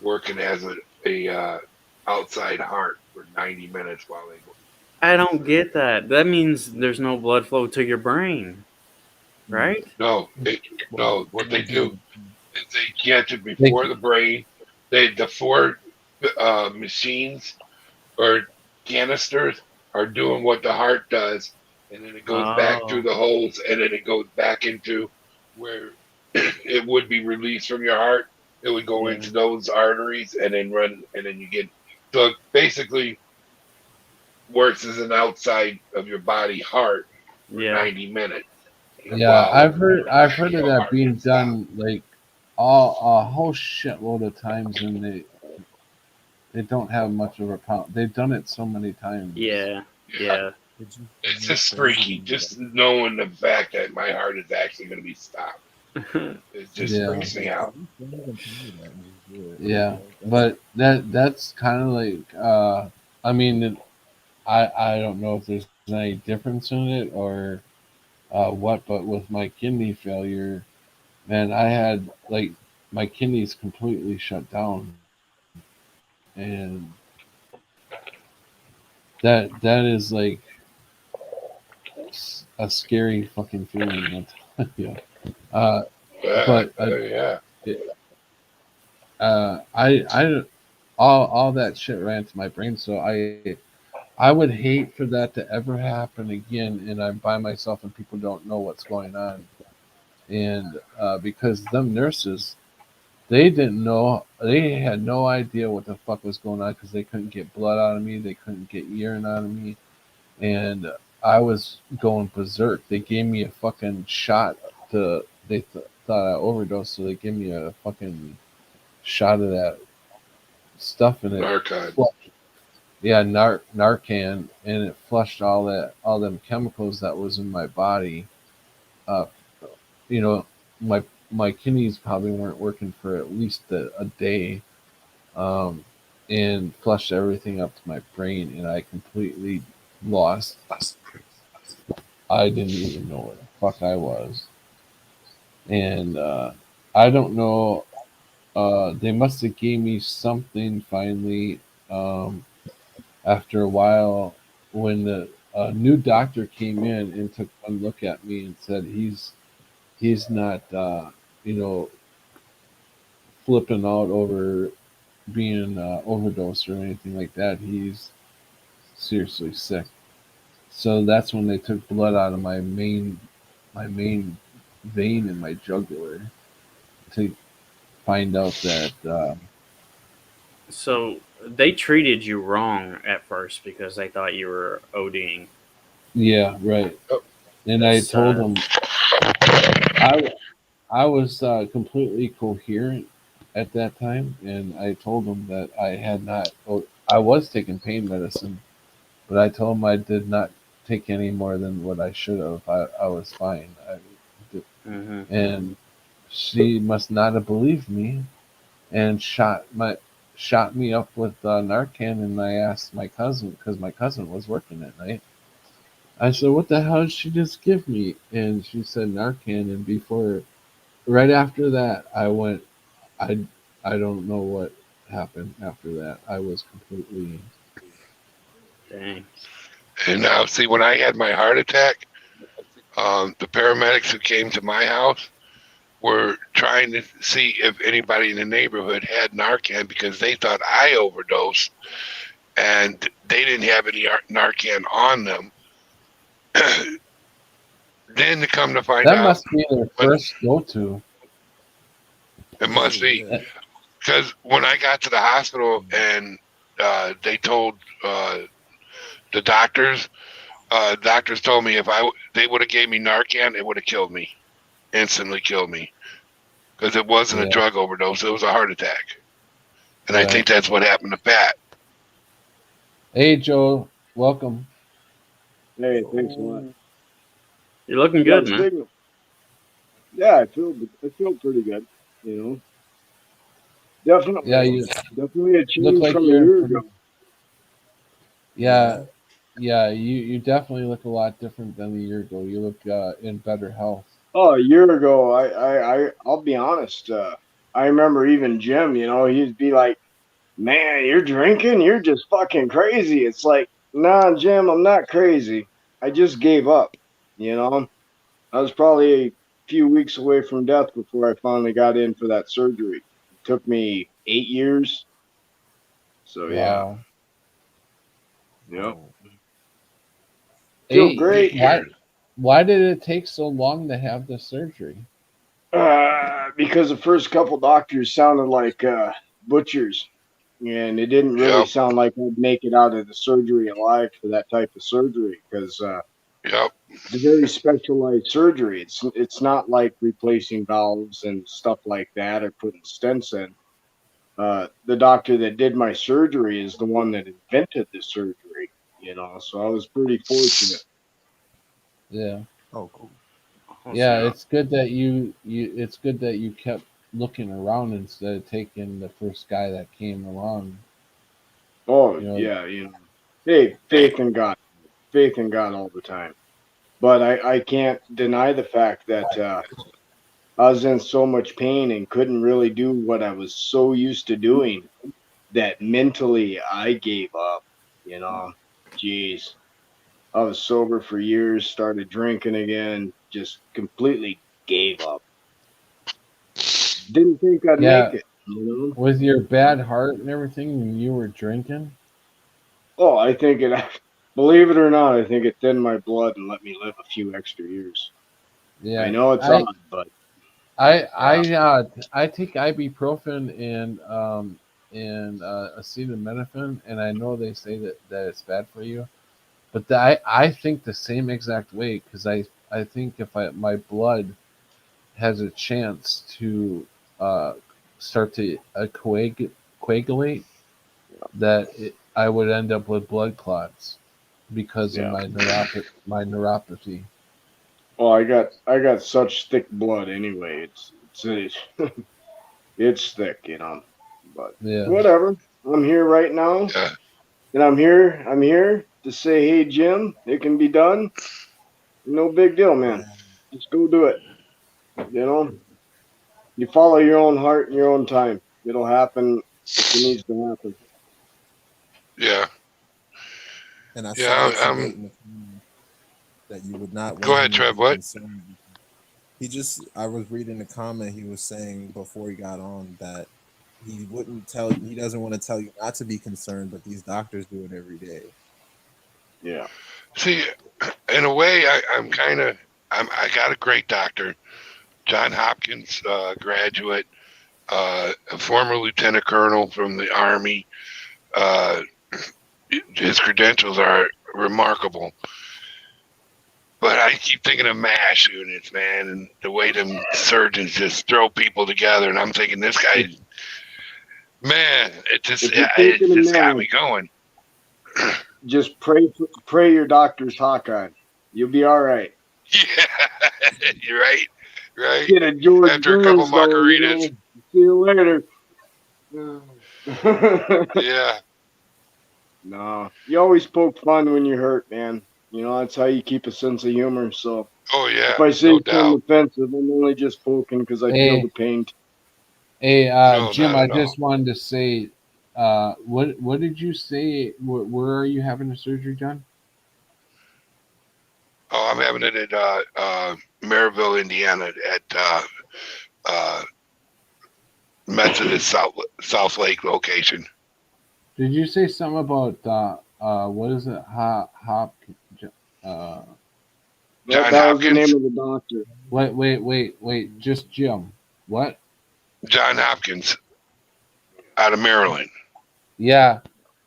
working as a outside heart for 90 minutes while they go. I don't get that. That means there's no blood flow to your brain, right? No, no. What they do is they get it they, before the brain. The four machines or canisters are doing what the heart does, and then it goes back through Oh, the holes, and then it goes back into where it would be released from your heart. It would go yeah. into those arteries and then run, and then you get so it basically works as an outside of your body heart for Yeah. 90 minutes. yeah, While I've heard of your that heart being gets stopped. done like a whole shitload of times, and they don't have much of a problem. They've done it so many times. Yeah. Yeah, Yeah. it's just freaky. Just knowing the fact that my heart is actually going to be stopped. It just Yeah, freaks me out. yeah, but that's kind of like I mean, I don't know if there's any difference in it or what, but with my kidney failure, man, I had like my kidneys completely shut down, and that is like a scary fucking feeling. I'll tell you. Uh, but Yeah. I all that shit ran to my brain, so I would hate for that to ever happen again, and I'm by myself and people don't know what's going on, and because them nurses, they didn't know, they had no idea what the fuck was going on because they couldn't get blood out of me, they couldn't get urine out of me, and I was going berserk. They gave me a fucking shot to. Thought I overdosed, so they gave me a fucking shot of that stuff in it. Narcon. Yeah, Narcan, and it flushed all them chemicals that was in my body. Uh, you know, my kidneys probably weren't working for at least a day, um, and flushed everything up to my brain, and I completely lost. I didn't even know where the fuck I was, and I don't know. They must have gave me something finally. After a while, when the new doctor came in and took one look at me and said he's not you know flipping out over being overdosed or anything like that. He's seriously sick. So that's when they took blood out of my main vein in my jugular to find out that So they treated you wrong at first because they thought you were ODing. yeah, right. And I That's told them I was completely coherent at that time, and I told them that I had not. Oh, I was taking pain medicine, but I told them I did not take any more than what I should have. I was fine. Mhm. And she must not have believed me, and shot me up with Narcan, and I asked my cousin, because my cousin was working at night. I said, "What the hell did she just give me?" And she said Narcan. And right after that, I went. I I don't know what happened after that. I was completely. Dang. And now, see, when I had my heart attack, the paramedics who came to my house were trying to see if anybody in the neighborhood had Narcan because they thought I overdosed, and they didn't have any Narcan on them. Then to come to find That out, must be their first go-to. it must be Yeah. because when I got to the hospital and they told the doctors told me if they would have gave me Narcan, it would have killed me, instantly killed me, because it wasn't a Yeah. drug overdose, it was a heart attack, and I think Right. that's what happened to Pat. Hey, Joe. Welcome. Hey, thanks a lot. You're looking You got good, a man. signal? Yeah, I feel pretty good. You know, Yeah, definitely, you definitely a look change like from a you're in year ago. pretty. Yeah, yeah. You definitely look a lot different than a year ago. You look in better health. Oh, a year ago, I'll be honest. I remember even Jim. He'd be like, "Man, you're drinking. You're just fucking crazy." It's like, nah, Jim, I'm not crazy. I just gave up. You know, I was probably a few weeks away from death before I finally got in for that surgery. It took me 8 years. So yeah, Wow. yep. Feel 8 years. great. Why did it take so long to have the surgery? Because the first couple doctors sounded like butchers, and it didn't really Yep, sound like I'd make it out of the surgery alive for that type of surgery. Because yep. it's a very specialized surgery. It's not like replacing valves and stuff like that or putting stents in. The doctor that did my surgery is the one that invented the surgery. So I was pretty fortunate. Yeah. Oh, cool. Yeah, Yeah. it's good that it's good that you kept looking around instead of taking the first guy that came along. Oh You know, yeah. Hey, faith in God all the time. But I can't deny the fact that I was in so much pain and couldn't really do what I was so used to doing that mentally I gave up. You know, jeez, I was sober for years, started drinking again, just completely gave up. Didn't think I'd make yeah, it. with your bad heart and everything, when you were drinking. Oh, I think it, believe it or not, I think it thinned my blood and let me live a few extra years. I Yeah, know it's odd, but I yeah. I uh I take ibuprofen and acetaminophen, and I know they say that it's bad for you, but I think the same exact way because I think if my blood has a chance to uh, start to coagulate, that I would end up with blood clots because of Yeah. my neuropathy. Oh, I got such thick blood anyway. It's thick. But Yeah. whatever. I'm here right now, Yeah, and I'm here to say, hey Jim, it can be done. No big deal, man. Just go do it. You know, you follow your own heart in your own time. It'll happen if it needs to happen. yeah, And I saw yeah. what you wrote in the comment that you would not Go want ahead, him to Trev. be What? concerned. I was reading the comment he was saying before he got on that he doesn't want to tell you not to be concerned, but these doctors do it every day. Yeah. See, in a way, I got a great doctor, John Hopkins graduate, a former lieutenant colonel from the Army. Uh, his credentials are remarkable. But I keep thinking of MASH units, man, and the way them surgeons just throw people together. And I'm thinking, this guy, man, If you're it thinking of just got me man, going. just pray your doctor's Hawkeye. You'll be all right. Yeah, you're right, right. Get a George After a couple Burns though. margaritas. See you later. Yeah. No, you always poke fun when you're hurt, man. You know, that's how you keep a sense of humor. So Oh yeah, if I say no something doubt. offensive, I'm only just poking because I feel Hey, the pain. hey, No, Jim, not I at all. just wanted to say, what did you say? Where are you having the surgery done? Oh, I'm having it at Maryville, Indiana, at uh, Methodist South Lake location. Did you say something about what is it? Uh, John That was the name Hopkins. of the doctor. wait, just Jim. What? John Hopkins out of Maryland. Yeah,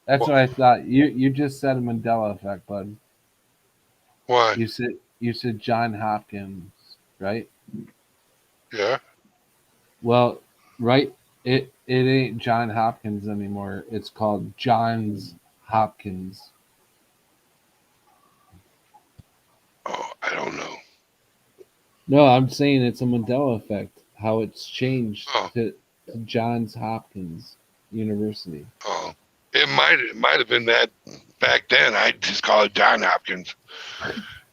that's what I thought. You just said a Mandela effect, bud. What? You said John Hopkins, right? Yeah. Well, right. It ain't John Hopkins anymore. It's called Johns Hopkins. Oh, I don't know. No, I'm saying it's a Mandela effect. How it's changed Oh, to Johns Hopkins University. oh. It might have been that back then. I just call it John Hopkins.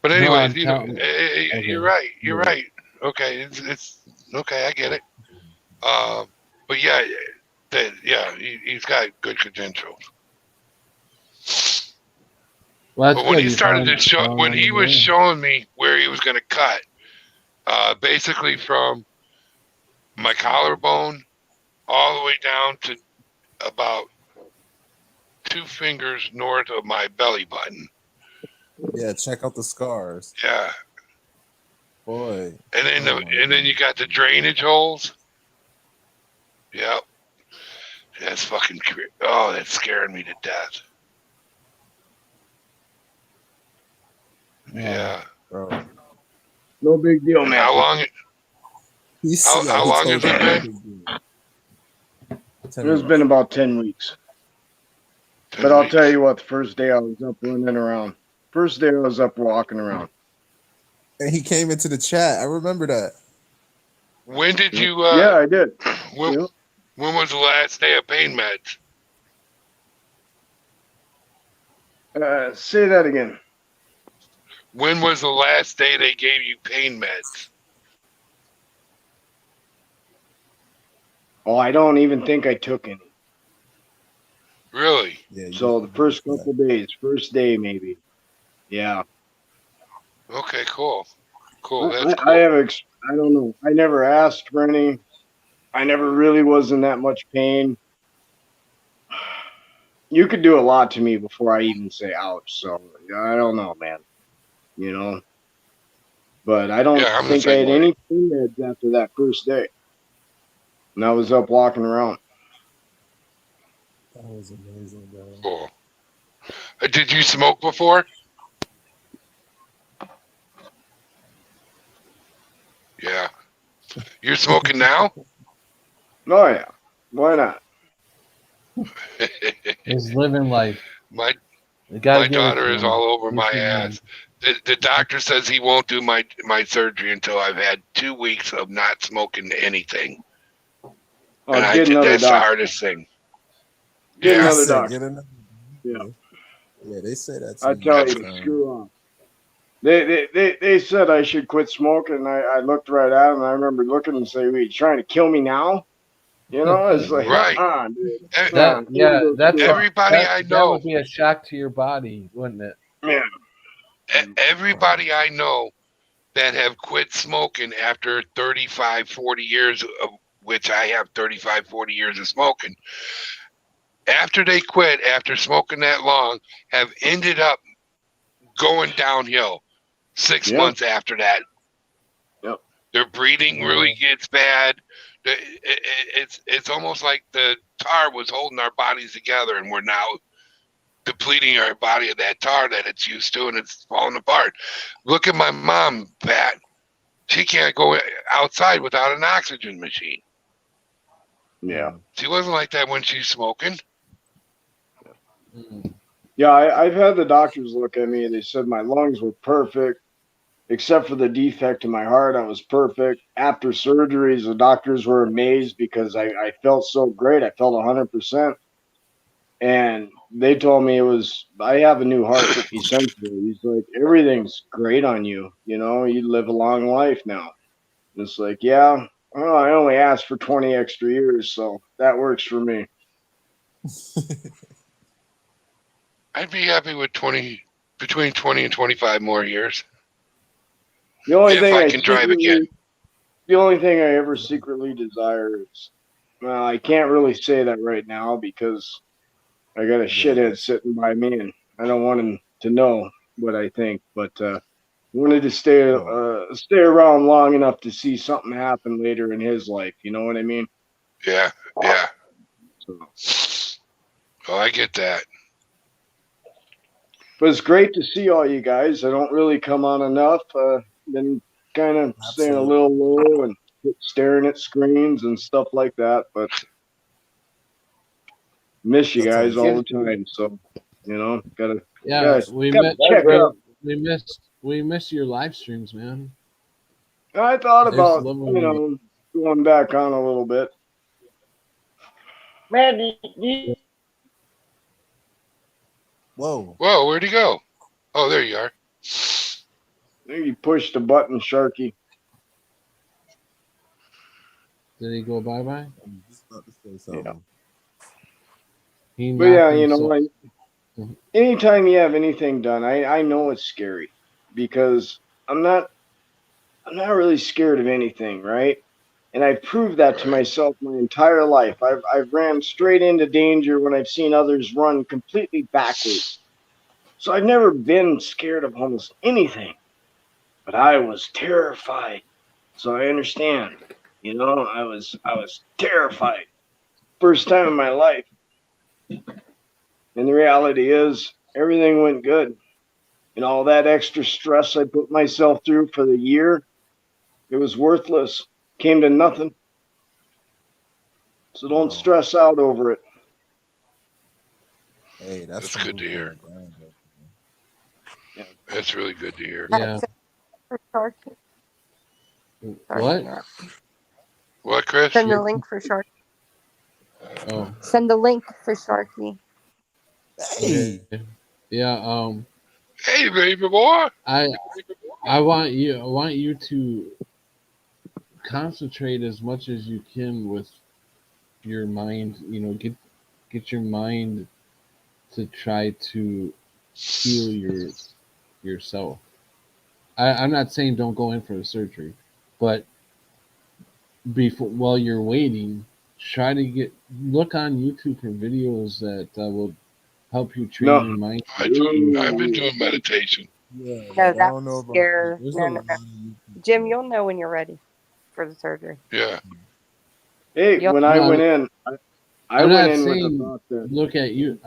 But No, anyways, I'm telling. you're Okay. right. You're right. Okay, it's okay. I get it. But yeah, he's got good credentials. Well, that's But when good. he You started to found show, found when on the he was way. showing me where he was going to cut, basically from my collarbone all the way down to about 2 fingers north of my belly button. Yeah, check out the scars. Yeah, Boy. and then Oh my then you god. got the drainage holes. Yep, that's fucking. Oh, that's scaring me to death. Yeah. Bro. No big deal, And man. how long? He How long has told you it no been? big deal. 10 It's been weeks. about 10 weeks. 10 But I'll tell weeks. you what, the first day I was up running around. First day I was up walking around. And he came into the chat. I remember that. When did Yep. you? Yeah, I did. When, Yep. when was the last day of pain meds? Say that again. When was the last day they gave you pain meds? Oh, I don't even think I took any. Really? Yeah. So the first couple days, first day maybe. Yeah. Okay, cool. Cool. I, That's I, I cool. have I don't know. I never asked for any. I never really was in that much pain. You could do a lot to me before I even say ouch. So I don't know, man. You know. But I don't Yeah, I'm the think I same had way. any pain meds after that first day. And I was up walking around. That was amazing, bro. Cool. Did you smoke before? Yeah. You're smoking now? Oh yeah. Why not? He's living life. my You gotta my give it daughter to is him. all over He's my the man. ass. The doctor says he won't do my surgery until I've had 2 weeks of not smoking anything. Oh, And get another that's the doctor. hardest thing. Get Yeah. He another said, doctor. get another. Yeah. Yeah, they say that to I me tell all the you, That's time. screw off. They said I should quit smoking. And I looked right at him. And I remember looking and saying, "Wait, you trying to kill me now?" You know, it's like, right. dude. That You yeah, go that's screw off. Everybody I that know, would be a shock to your body, wouldn't it? Yeah. everybody I know that have quit smoking after 35, 40 years, of which I have 35, 40 years of smoking, after they quit, after smoking that long, have ended up going downhill 6 Yeah. months after that. Yep. Their breathing really gets bad. It's almost like the tar was holding our bodies together, and we're now depleting our body of that tar that it's used to, and it's falling apart. Look at my mom, Pat. She can't go outside without an oxygen machine. Yeah. She wasn't like that when she's smoking. Yeah, I've had the doctors look at me and they said my lungs were perfect. except for the defect in my heart, I was perfect. After surgeries, the doctors were amazed because I felt so great. I felt 100%. And they told me I have a new heart, essentially. He's like, everything's great on you. You know, you live a long life now. And it's like, yeah, well, I only asked for 20 extra years, so that works for me. I'd be happy with between 20 and 25 more years. The only If thing I can drive again. The only thing I ever secretly desire is, well, I can't really say that right now because I got a shithead sitting by me, and I don't want him to know what I think. But wanted to stay around long enough to see something happen later in his life. You know what I mean? Yeah. So. Oh, I get that. But it's great to see all you guys. I don't really come on enough. Been kind of staying a little low and staring at screens and stuff like that. But miss you guys all the time. So, you know, gotta check up. We miss your live streams, man. I thought There's about, level- you know, going back on a little bit. Man, Whoa, where'd he go? Oh, there you are. I think you pushed the button, Sharky. Did he go bye-bye? I'm just about to say something. But yeah, you know, anytime you have anything done, I know it's scary because I'm not really scared of anything, right? And I've proved that to myself my entire life. I've ran straight into danger when I've seen others run completely backwards. So I've never been scared of almost anything. But I was terrified. So I understand. You know, I was terrified. First time in my life. And the reality is everything went good. And all that extra stress I put myself through for the year, it was worthless. Came to nothing. So don't stress out over it. Hey, that's good to hear. Yeah. That's really good to hear. Yeah. For Sharky. What? What, Chris? Send the link for Sharky. Oh. Send the link for Sharky. Hey. Yeah. Hey, baby boy. I want you to concentrate as much as you can with your mind. You know, get your mind to try to heal yourself. I'm not saying don't go in for the surgery, but while you're waiting, try to look on YouTube for videos that will help you train your mind. I've been doing meditation. Yeah, No, I that don't know would about scare. there's No, a no, lot no. of YouTube Jim, you'll know when you're ready for the surgery. Yeah. Hey, when I went in, I I'm went not in with the saying thought that look at you.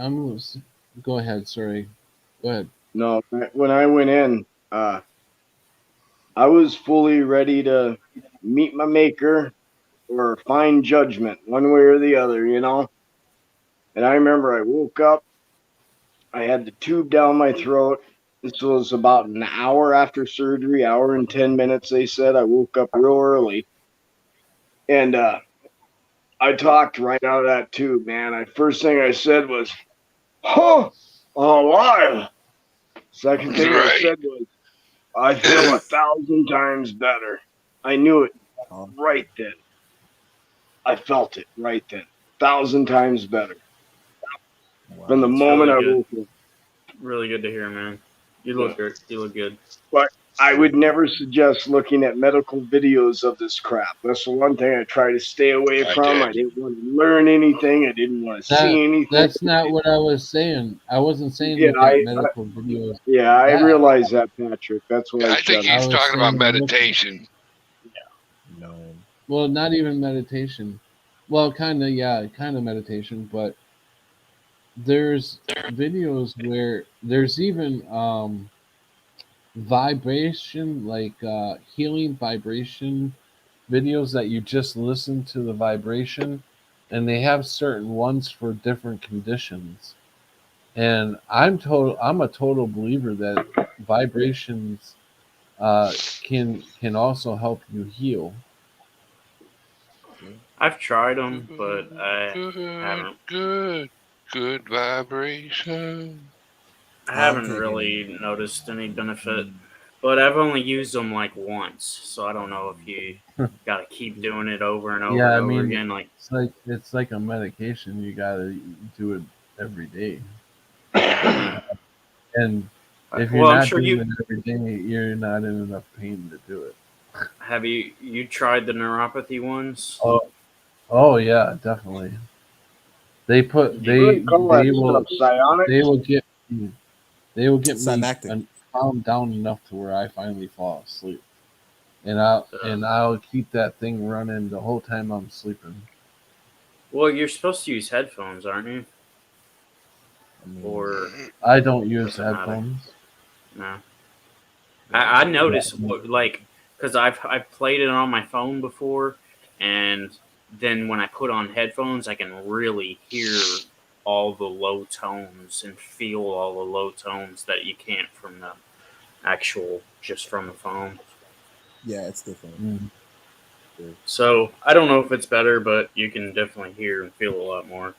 Go ahead. Sorry. Go ahead. no, when I went in, I was fully ready to meet my maker or find judgment one way or the other, you know. And I remember I woke up, I had the tube down my throat. This was about an hour after surgery, hour and 10 minutes, they said. I woke up real early. And I talked right out of that tube, man. First thing I said was, "Oh, alive." Second thing I said was, "I feel 1,000 times better." I knew it right then. I felt it right then. 1,000 times better. From the That's moment I really good. woke up. Really good to hear, man. You look good. You look good. But I would never suggest looking at medical videos of this crap. That's the one thing I try to stay away from. I didn't want to learn anything. I didn't want to see anything. That's not what I was saying. I wasn't saying Yeah, look at medical videos. Yeah, I That- realize that, Patrick. That's why I think he's talking about meditation. No. Well, not even meditation. Well, kind of meditation, but there's videos where there's even vibration, like healing vibration videos that you just listen to the vibration, and they have certain ones for different conditions. And I'm a total believer that vibrations can also help you heal. I've tried them, but I haven't. Good vibration. I I'm haven't taking. really noticed any benefit. But I've only used them like once, so I don't know if you got to keep doing it over and over Yeah, and I over mean, again. Like, it's like a medication. You gotta do it every day. And if you're well, I'm not sure doing you it every day, you're not in enough pain to do it. have you tried the neuropathy ones. Oh yeah, definitely. They put They really call that stuff they psionics. will get me they will get me Synaptic. calmed down enough to where I finally fall asleep, and I'll keep that thing running the whole time I'm sleeping. Well, you're supposed to use headphones, aren't you? I mean, Or I don't use does it matter? headphones. No. I noticed like because I've played it on my phone before, and then when I put on headphones, I can really hear all the low tones and feel all the low tones that you can't from the actual just from the phone. yeah, it's different. Mm. So I don't know if it's better, but you can definitely hear and feel a lot more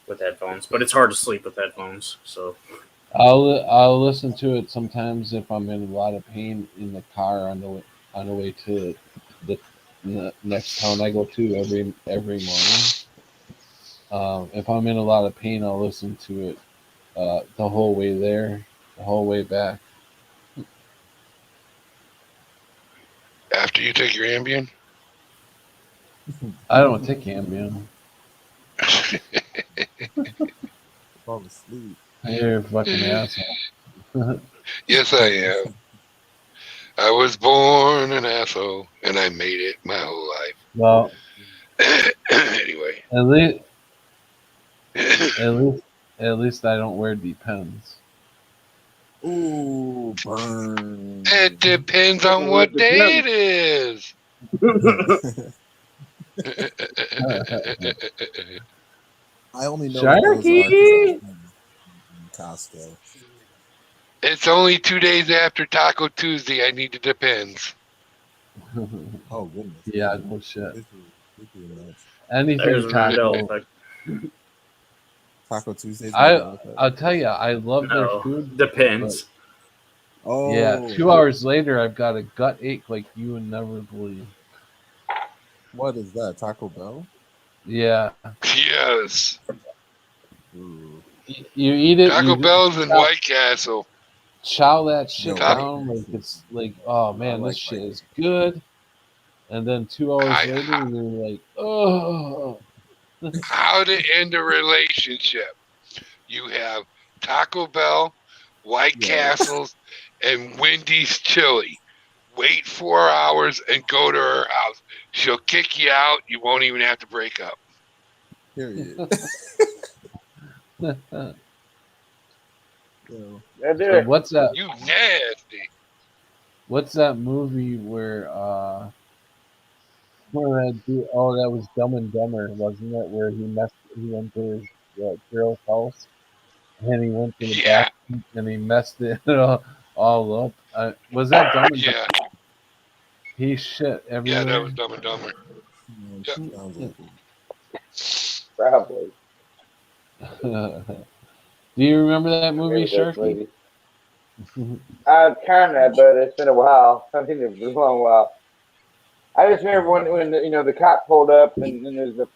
with headphones. But it's hard to sleep with headphones. So I'll listen to it sometimes if I'm in a lot of pain in the car on the way to the next town I go to every morning. If I'm in a lot of pain, I'll listen to it the whole way there, the whole way back. After you take your Ambien? I don't take Ambien. Fall asleep. You're a fucking asshole. Yes, I am. I was born an asshole, and I made it my whole Well, life. Anyway. at least at least at least I don't wear Depends. Ooh, burn. It depends on what day it is. I only know what those are because I was in Costco. It's only 2 days after Taco Tuesday. I need the Depends. Oh goodness. Yeah, no shit. This is nuts. Anything there's Mandela taco. Effect. Taco Tuesdays. Mandela Effect. I'll tell you, I love their No, food. depends. Yeah, Oh, 2 hours later, I've got a gut ache like you would never believe. what is that? Taco Bell? Yeah. Yes. Ooh. You eat it. Taco You Bell's and White Castle. chow that shit Yo, down like it's like, oh I man, like this shit White is good. And then 2 hours I, later, you're like, oh. how to end a relationship. You have Taco Bell, White Yeah. Castles, and Wendy's chili. Wait 4 hours and go to her house. She'll kick you out. You won't even have to break up. Period. Yo. So what's that? You nasty. What's that movie where that dude, that was Dumb and Dumber, wasn't it? Where he went to his girl's house and he went to the Yeah. bathroom and he messed it all up. Was that Dumb and Yeah. Dumber? He shit Yeah, everywhere. that was Dumb and Dumber. Yep. Sounds like it. Probably. Do you remember that movie, Sharky? Kind of, but it's been a while. I think it's been a long while. I just remember when the cop pulled up and there's the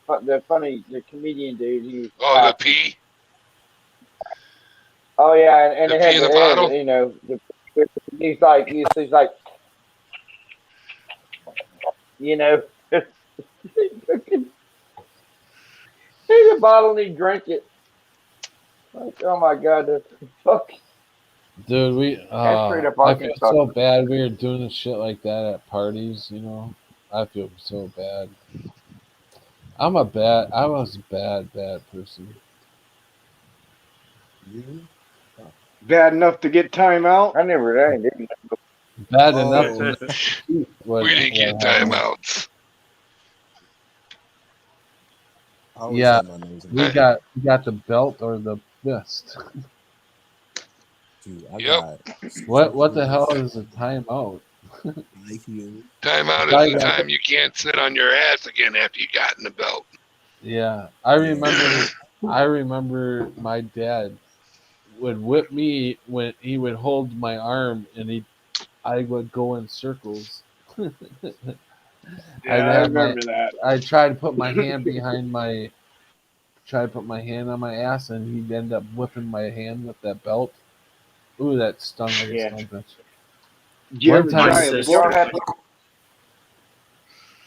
comedian dude. He was Oh, the pee? Oh yeah, and The it had pee in the bottle? he's like take a bottle and he drank it. Like, oh my god, that's fuck. Dude, That's straight up I feel Arkansas. so bad we were doing shit like that at parties, I feel so bad. I was a bad person. You? Bad enough to get time out? I never did. Bad enough to We didn't get timeouts. Yeah, we got the belt or the fist. Dude, Yep. What the hell is a timeout? Time out is the time you can't sit on your ass again after you got in the belt. Yeah, I remember. I remember my dad would whip me when he would hold my arm, and I would go in circles. Yeah, I remember that. I'd try to put my hand behind my, try to put my hand on my ass, and he'd end up whipping my hand with that belt. Ooh, that stung like a Yeah. son of a bitch. Did you ever try a fork?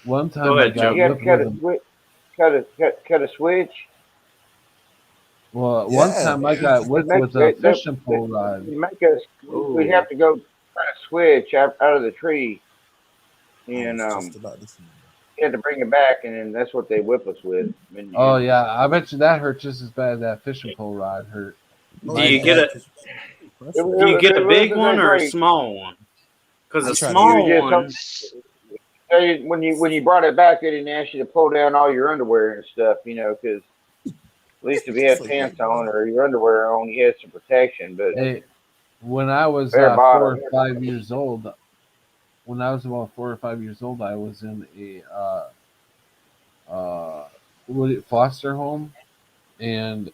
One time Go I ahead, got Joe. You have whipped to cut with a a. switch. Cut a switch. Well, one time I got whipped with a fishing pole rod. You make us. We have to go try a switch out of the tree, and you had to bring it back, and then that's what they whip us with. And Oh yeah, I bet you that hurt just as bad as that fishing pole rod hurt. Do you get a big one or a small one? Because a small one. When you brought it back, they didn't ask you to pull down all your underwear and stuff, because at least if you had pants on or your underwear on, you had some protection. But Hey, when I was bare 4 bottom. or 5 years old, when I was about 4 or 5 years old, I was in a foster home, and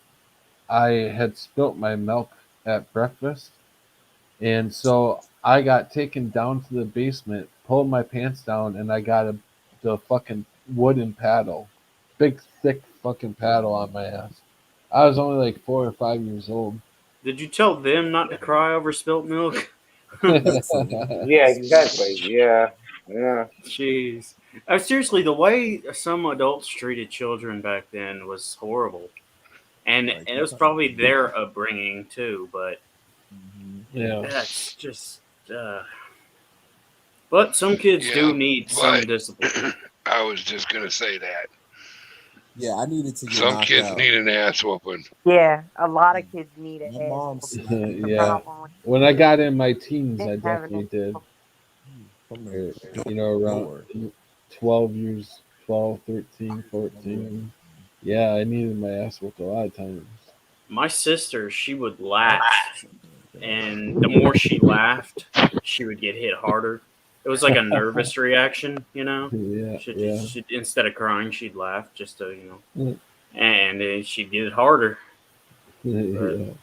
I had spilt my milk at breakfast, and so I got taken down to the basement, pulled my pants down, and I got the fucking wooden paddle, big thick fucking paddle on my ass. I was only like 4 or 5 years old. Did you tell them not to cry over spilt milk? Yeah, exactly. Yeah. Jeez. Seriously, the way some adults treated children back then was horrible. And it was probably their upbringing too, but Yeah. that's just. But some kids do need some discipline. I was just gonna say that. Yeah, I needed to get Some knocked kids out. need an ass whooping. Yeah, a lot of kids need it. Yeah. When I got in my teens, I definitely did. Around 12 years, 12, 13, 14. Yeah, I needed my ass whooped a lot of times. My sister, she would laugh, and the more she laughed, she would get hit harder. It was like a nervous reaction, Yeah, She'd, instead of crying, she'd laugh just to, Yeah. and she'd get it harder. Yeah.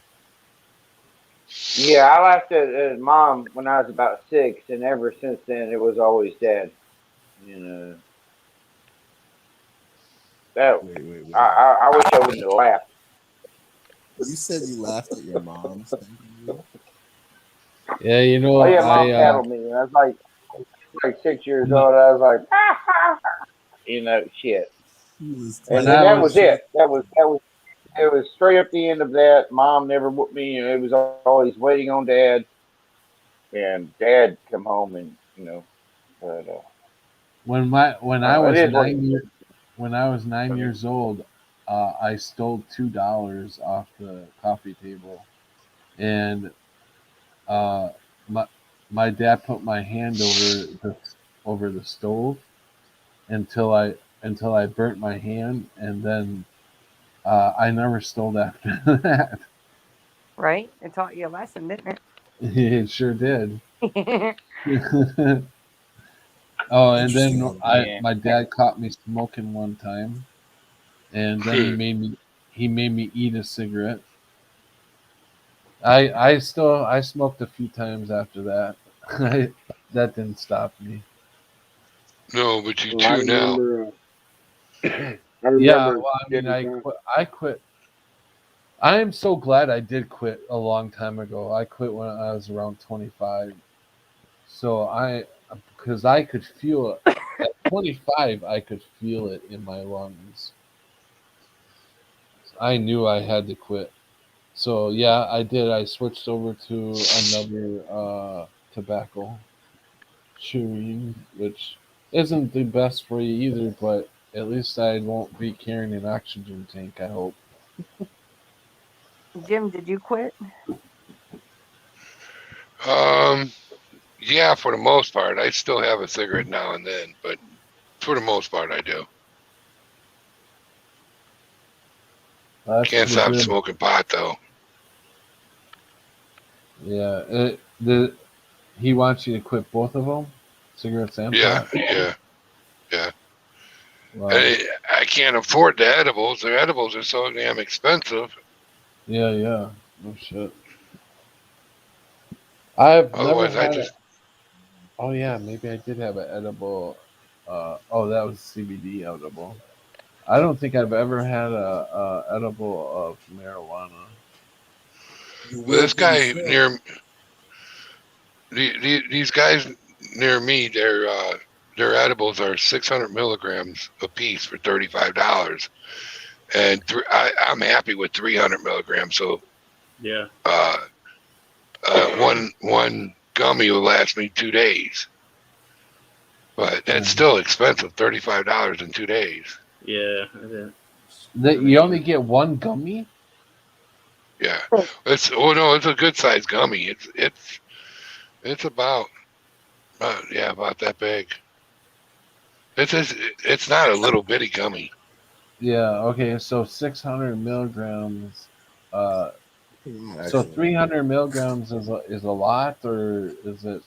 Yeah, I laughed at mom when I was about 6, and ever since then it was always dad. That I wish I wouldn't have laughed. You said you laughed at your mom spanking you? Yeah, Oh yeah, mom paddled me. I was like 6 years old. I was like, shit. And then that was it. That was it was straight up the end of that. Mom never whooped me. It was always waiting on dad. And dad come home and but When I was it is what 9 years old, I stole $2 off the coffee table, and my dad put my hand over the stove until I burnt my hand, and then I never stole after that. Right? It taught you a lesson, didn't It sure did. it? Oh, and then Yeah. my dad caught me smoking one time, and then he made me eat a cigarette. I smoked a few times after that. That didn't stop me. No, but you I too now. remember. I Yeah, remember. well, I mean, I quit. I am so glad I did quit a long time ago. I quit when I was around 25. So because I could feel it. At 25, I could feel it in my lungs. I knew I had to quit. So yeah, I did. I switched over to another tobacco, chewing, which isn't the best for you either, but at least I won't be carrying an oxygen tank, I hope. Jim, did you quit? Yeah, for the most part, I still have a cigarette now and then, but for the most part, I do. That's Can't pretty stop good. smoking pot though. Yeah, he wants you to quit both of them. Cigarettes and Yeah, pot? yeah. Wow. I can't afford the edibles. The edibles are so damn expensive. Yeah. No shit. I've never Otherwise, I had just Oh yeah, maybe I did have an edible. That was CBD edible. I don't think I've ever had a edible of marijuana. You well, will this pretty guy soon. near these guys near me, their edibles are 600 milligrams a piece for $35, and I'm happy with 300 milligrams. So Yeah. one gummy will last me 2 days, but that's still expensive. $35 in 2 days. Yeah. It is. You only get one gummy? Yeah, it's a good sized gummy. It's about about that big. It's not a little bitty gummy. Yeah. Okay. So 600 milligrams. So Actually, 300 milligrams is a lot, or is it?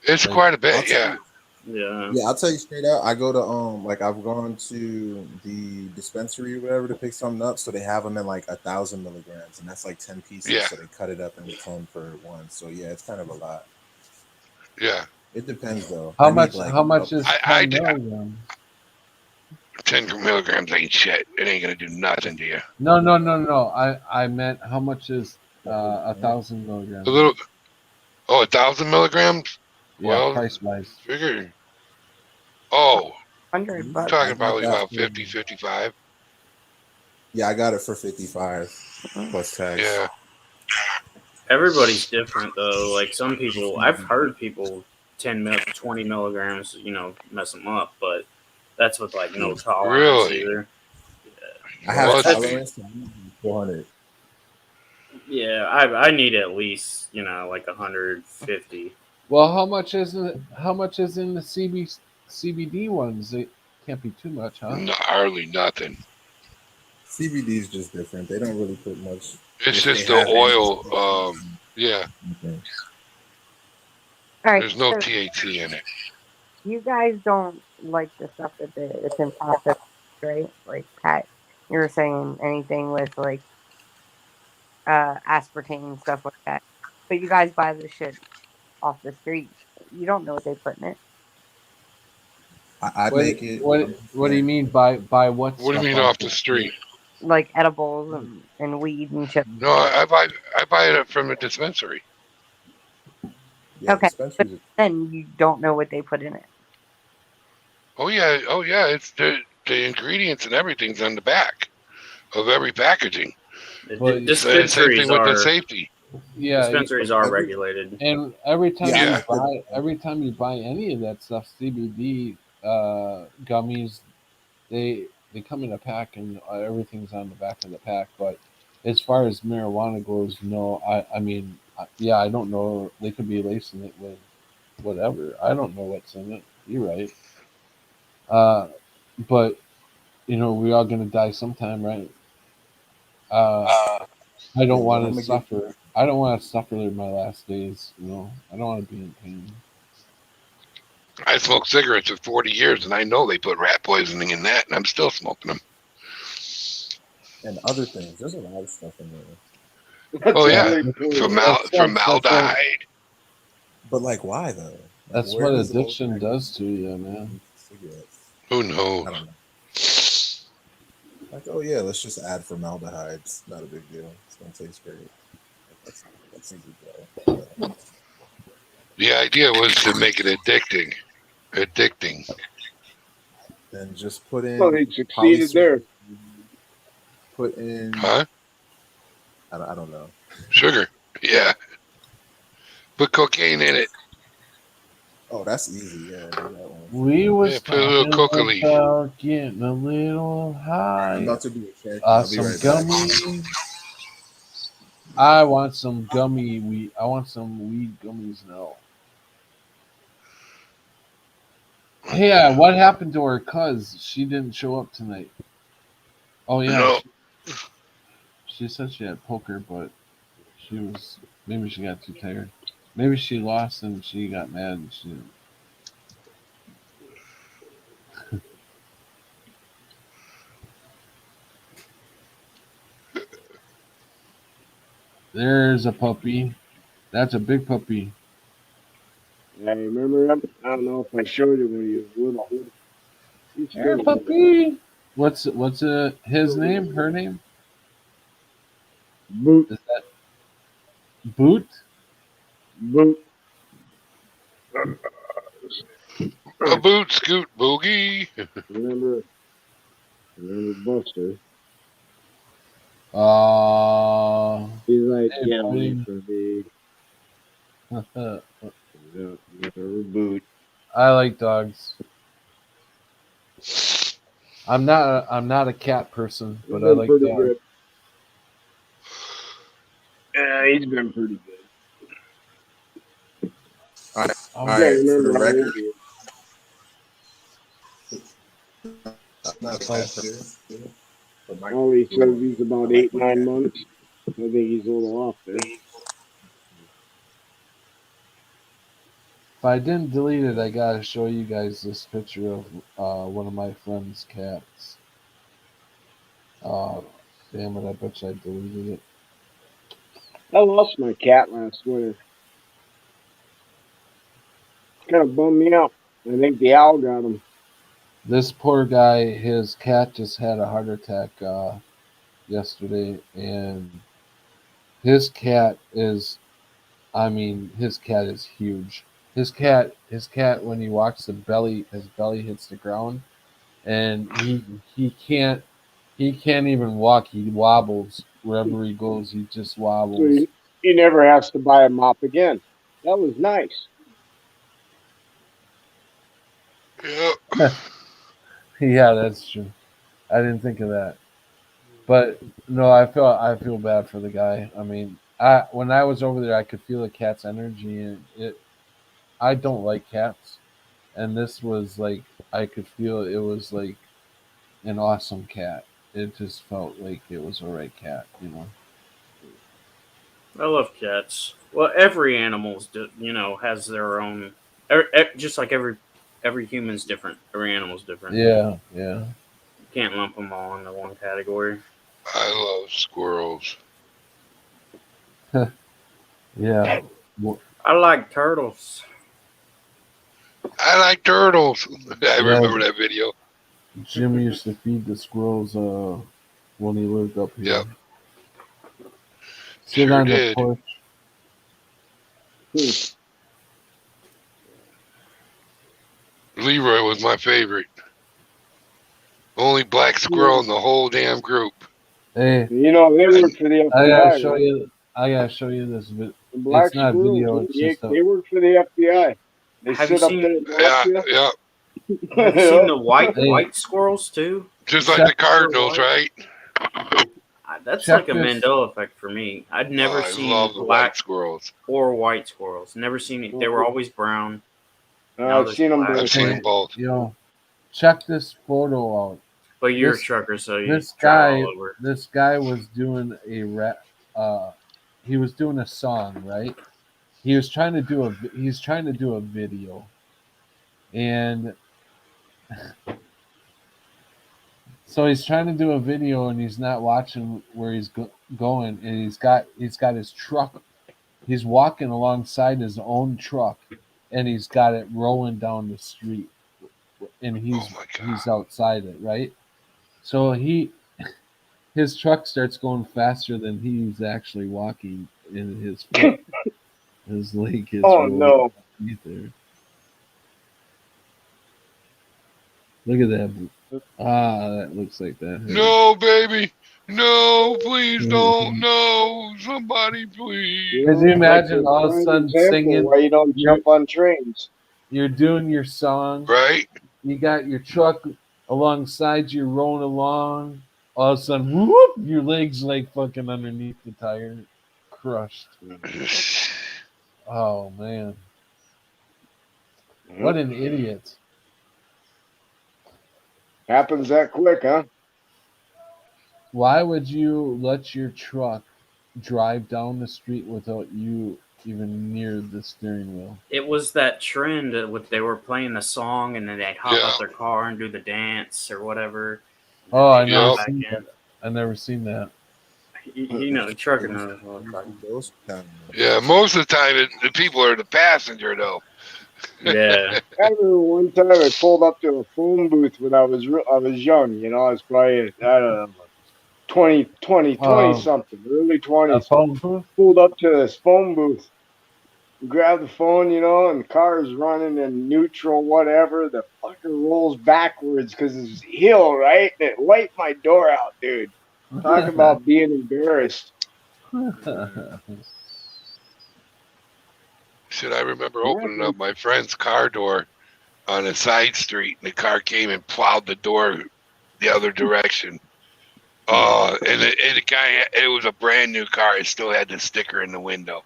It's Like, quite a I'll bit. tell Yeah, you. Yeah. Yeah, I'll tell you straight out. I go to like I've gone to the dispensary or whatever to pick something up. So they have them in like 1,000 milligrams, and that's like 10 pieces. yeah, So they cut it up into 10 for one. So yeah, it's kind of a lot. yeah. It depends though. how I need much? like How much up is I 10 milligrams? 10 milligrams ain't shit. It ain't gonna do nothing to you. No. I meant how much is 1,000 A milligrams? little. 1,000 milligrams. Yeah, Well, price wise. figure. Oh, $100. I talking got probably that about for 50, 55. yeah, I got it for 55 plus tax. Yeah, Everybody's different though. Like some people, I've heard people 20 milligrams, mess them up, but that's with like no tolerance really. either. I Well, have it's be, tolerance. So I'm using 400. Yeah, I need at least like 150. Well, how much is it? How much is in the CBD ones? It can't be too much, huh? hardly nothing. CBD is just different. They don't really put much. It's If they just the have any. oil. Yeah. Okay. All right, There's no so THC in it. you guys don't like the stuff it's in process, right? Like Pat, you were saying anything with like aspartame stuff like that, but you guys buy the shit off the street. You don't know what they put in it, I What make it. what do you mean by what What do you stuff mean off off the the street? street? like edibles and weed and shit. No, I buy it from a dispensary. Yeah, Okay, but dispensaries. then you don't know what they put in it. Oh yeah. It's the ingredients and everything's on the back of every packaging. But Same thing Dispensaries with the are safety. yeah, regulated. and every time Yeah, I you have to. buy any of that stuff, CBD gummies, they come in a pack and everything's on the back of the pack. But as far as marijuana goes, no, I mean, yeah, I don't know. They could be lacing it with whatever. I don't know what's in it. You're right. But we all gonna die sometime, right? I Yeah, don't but want I'm to gonna give. suffer. I don't want to suffer in my last days. I don't want to be in pain. I smoked cigarettes for 40 years, and I know they put rat poisoning in that, and I'm still smoking them. And other things. There's a lot of stuff in there. Oh That's yeah, really cool. formaldehyde. But like, why though? Like, That's where what does all addiction does to you, man. cigarettes? Who knows? I don't know. Like, oh yeah, let's just add formaldehyde. It's not a big deal. It's gonna taste great. That's easy, bro. The idea was to make it addicting. Then just put Well, in he succeeded polysorbate. there. Put in. Huh? I don't know. Sugar. Yeah. Put cocaine in it. Oh, that's easy. Yeah, do that one. We was Put a little talking coca leaf. about getting a little high. I'm about to do a check. I'll be Some right back. gummies. I want some gummy weed. I want some weed gummies now. Hey, what happened to her cuz? She didn't show up tonight. Oh yeah, No. she said she had poker, but maybe she got too tired. Maybe she lost and she got mad and she didn't. There's a puppy. That's a big puppy. I remember him. I don't know if I showed you when he was little. He's Hey, still good. puppy. What's his name? Her name? Boot. Is that Boot? Boot. A boot scoot boogie. Remember Buster? He's like, Hey, get away buddy. from me. Remember Boot. I like dogs. I'm not a cat person, He's but I been like pretty dogs. good. Yeah, he's been pretty good. All right, Oh, all Yeah, right. For the remember how old record, he is. I'm not a cat person. But my All he says I he's about like 8, my 9 cat. months. I think he's a little off there. if I didn't delete it, I gotta show you guys this picture of one of my friend's cats. Oh, damn it! I bet you I deleted it. I lost my cat last winter. Kind of bummed me out. I think the owl got him. This poor guy, his cat just had a heart attack yesterday, and his cat is, I mean, his cat is huge. His cat, when he walks, his belly hits the ground, and he can't even walk. He wobbles wherever he goes. He just So wobbles. he never has to buy a mop again. That was nice. Yep. Yeah, that's true. I didn't think of that. But no, I feel bad for the guy. I mean, when I was over there, I could feel the cat's energy, and I don't like cats, and this was like I could feel it was like an awesome cat. It just felt like it was a right cat, you know. I love cats. Well, every animal's has their own. Just like every human's different. Every animal's different. Yeah, yeah, You can't lump them all into one category. I love squirrels. yeah. Well, I like turtles. I like turtles. I yeah, remember that video. Jim used to feed the squirrels when he lived up here. Yep. Sit Sure on the did. porch. Leroy was my favorite. Only black squirrel in the whole damn group. Hey, You know, they work for the I gotta FBI, show right? you. I gotta show you this. The It's black not squirrels, video. It's just a. they work for the FBI. They Have you sit up there seen and watch you. Yeah. Have you seen the Hey, white squirrels too? Just The like the check. pure Cardinals, white. right? That's Check like a this. Mandela effect for me. I'd Oh, never I seen love the white black squirrels. or white squirrels. Never seen it. They were always brown. Now I've there's seen them black. I've both. seen them Okay, both. check this photo out. But you're a This trucker, so you this drive all guy over. this guy was doing a rap. He was doing a song, right? He's trying to do a video, and so he's trying to do a video, and he's not watching where he's going, and he's got his truck. He's walking alongside his own truck, and he's got it rolling down the street, and Oh my he's god. outside it, right? So his truck starts going faster than he's actually walking, and his leg is Oh rolling no. underneath there. Look at that. That looks like that hurt. No, baby. No, please don't. No. Somebody, please. Could you That's imagine a all of a prime sudden example singing? why you don't You're jump on trains. you're doing your song. Right? You got your truck alongside you, rolling along. All of a sudden, whoop! Your legs like fucking underneath the tire, crushed. Oh man, what an idiot! Happens that quick, huh? Why would you let your truck drive down the street without you even near the steering wheel? It was that trend with they were playing the song and then they'd hop Yeah. out their car and do the dance or whatever. And Oh, then I they'd never hop back seen in. that. I never seen that. He knows. Trucker knows what I'm talking Those kind of Yeah, most of the time the people are the passenger though. Yeah. I remember one time I pulled up to a phone booth when I was I was young. You know, I was probably I don't know 20 something, early A 20s. phone booth? Pulled up to this phone booth, grabbed the phone, you know, and the car's running in neutral, whatever. The fucker rolls backwards because it's hill, right? And it wiped my door out, dude. Talk about being embarrassed. Shit, I remember opening up my friend's car door on a side street, and the car came and plowed the door the other direction. And the guy, it was a brand new car. It still had the sticker in the window.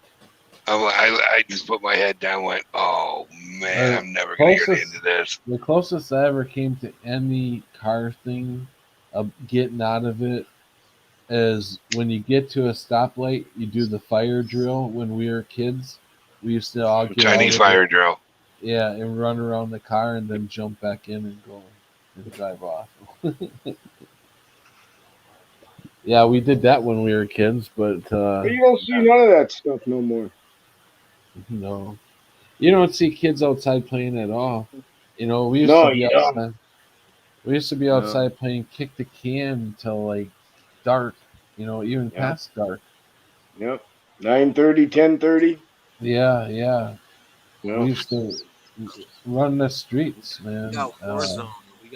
I just put my head down, and went, "Oh man, I'm never gonna get into this." The closest I ever came to any car thing of getting out of it is when you get to a stoplight, you do the fire drill. When we were kids, we used to all get Chinese out of fire it, drill. yeah, and run around the car and then jump back in and go and drive off. Yeah, we did that when we were kids, but But you don't see none of that stuff no more. no, you don't see kids outside playing at all. You know, we used No, to be you don't. outside. We used to be No. outside playing kick the can till like dark. You know, even Yep. past dark. Yep. 9:30, 10:30. Yeah, yeah. Yeah. We used to run the streets, We man. got Warzone. We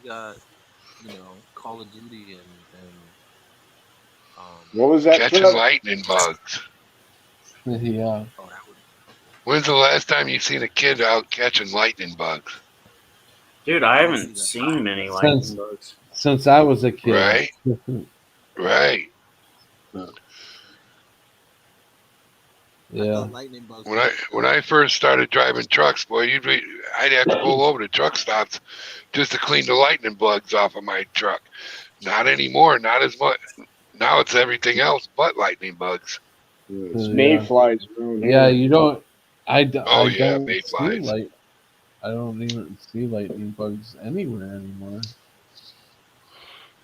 got Call of Duty and What was that? Catching Trevor? lightning bugs. Yeah. When's the last time you seen a kid out catching lightning bugs? Dude, I haven't seen many lightning bugs. Since I was a kid. Right. Right. Yeah. When I first started driving trucks, boy, I'd have to pull over to truck stops just to clean the lightning bugs off of my truck. Not anymore. Not as much. Now it's everything else but lightning bugs. It's mayflies around here. Yeah, you don't. I Oh yeah, don't see mayflies. I don't even see lightning bugs anywhere anymore.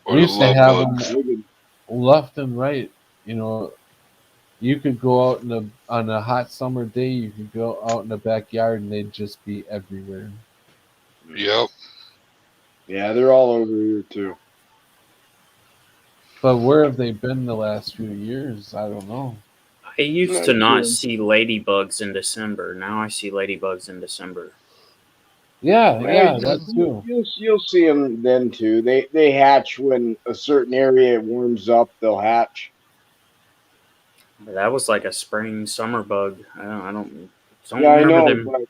Or We the used to love have bugs. them left and right. You know, you could go out on a hot summer day. You could go out in the backyard and they'd just be everywhere. Yep. Yeah, they're all over here too. But where have they been the last few years? I don't know. I used to not see ladybugs in December. Now I see ladybugs in December. Yeah, Well, that too. You'll see them then too. They hatch when a certain area warms up. They'll hatch. But that was like a spring summer bug. I don't Yeah, I remember know. them. But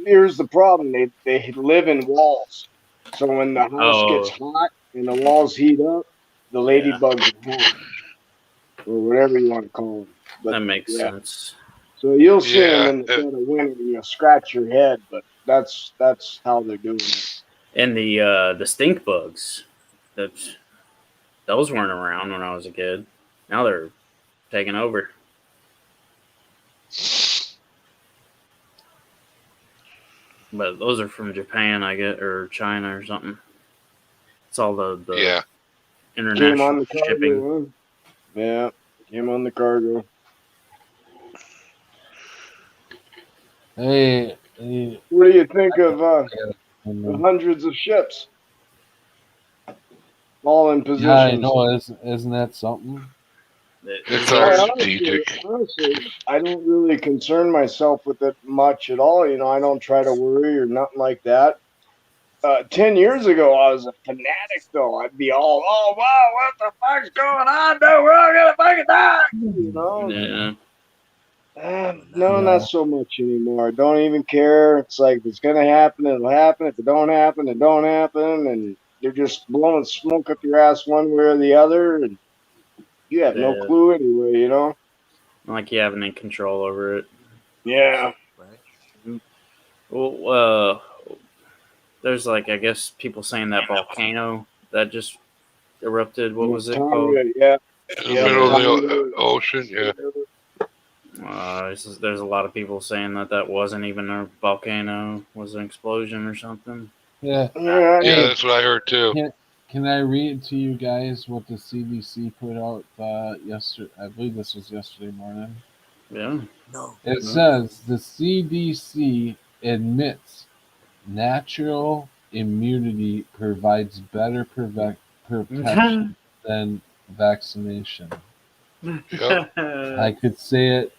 here's the problem: they live in walls. So when the house gets hot and the walls heat up, the ladybugs will hatch, or whatever you want to call them. But That makes sense. So you'll see them Yeah. in the dead of winter. You'll scratch your head, but that's how they're doing it. And the stink bugs, those weren't around when I was a kid. Now they're taking over. But those are from Japan, I get, or China or something. It's all the Came on international the cargo, shipping. huh? Yeah, came on the cargo. Hey, what do you think of the hundreds of ships all in positions? Yeah, I know. Isn't that something? It's all strategic. Honestly, I don't really concern myself with it much at all. You know, I don't try to worry or nothing like that. 10 years ago, I was a fanatic, though. I'd be all, oh, wow, what the fuck's going on, dude? We're all gonna fucking die! You know? Yeah. No, not so much anymore. I don't even care. It's like, if it's gonna happen, it'll happen. If it don't happen, it don't happen. And they're just blowing smoke up your ass one way or the other. And you have no clue anyway, you know? Like you have any control over it. Yeah. Well, there's like, I guess, people saying that volcano that just erupted. What was it called? Yeah. In the middle of the ocean, yeah. There's a lot of people saying that wasn't even a volcano, was an explosion or something. Yeah. Yeah, that's what I heard too. Can I read to you guys what the CDC put out yesterday? I believe this was yesterday morning. Yeah. No. It says the CDC admits natural immunity provides better protection than vaccination. Yep. I could say it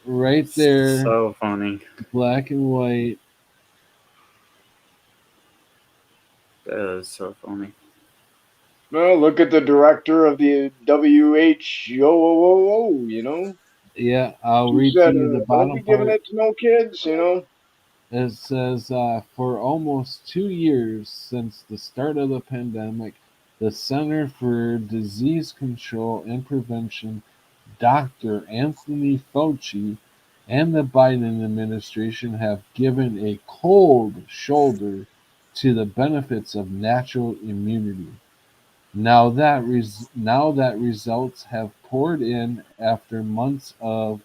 right there, So funny. black and white. That is so funny. Well, look at the director of the WHO, you know. Yeah, I'll She read to said, you the don't bottom be giving part. it to no kids, you know. It says, for almost 2 years since the start of the pandemic, the Center for Disease Control and Prevention, Dr. Anthony Fauci, and the Biden administration have given a cold shoulder to the benefits of natural immunity. Now that results have poured in after months of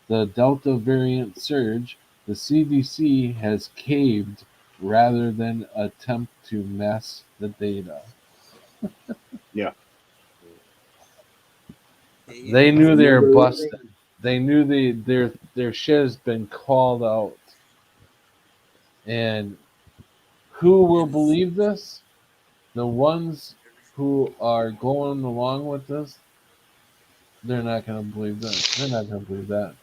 the Delta variant surge, the CDC has caved rather than attempt to mask the data. Yeah. They knew they were Another busted. They knew their shit has been called out. And who will believe this? The ones who are going along with this, they're not going to believe that. They're not going to believe that.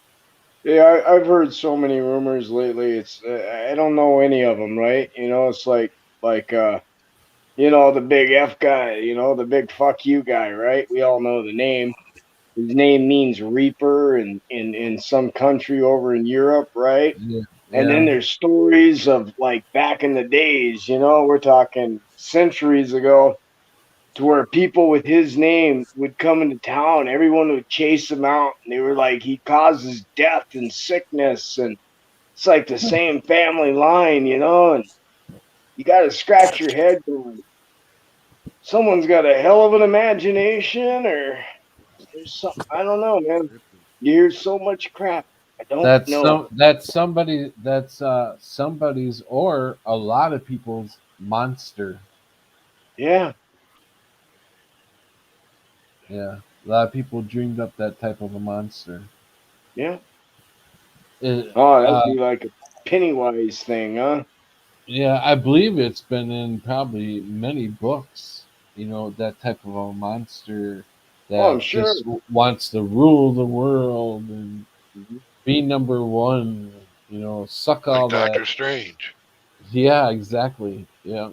Yeah, I've heard so many rumors lately. It's I don't know any of them, right? You know, it's like you know, the big F guy, you know, the big fuck you guy, right? We all know the name. His name means reaper in some country over in Europe, right? Yeah. And then Yeah. there's stories of like back in the days, you know, we're talking centuries ago, to where people with his name would come into town. Everyone would chase him out, and they were like, he causes death and sickness, and it's like the same family line, you know. And you got to scratch your head going, someone's got a hell of an imagination, or there's something. I don't know, man. You hear so much crap. I don't know. That's somebody's or a lot of people's monster. Yeah. Yeah. A lot of people dreamed up that type of a monster. Yeah. It, Oh, that'd be like a Pennywise thing, huh? yeah, I believe it's been in probably many books. You know, that type of a monster Oh, I'm that sure. just wants to rule the world and Mhm. be number one. You know, suck Like all that. Doctor Strange. Yeah, exactly. Yeah,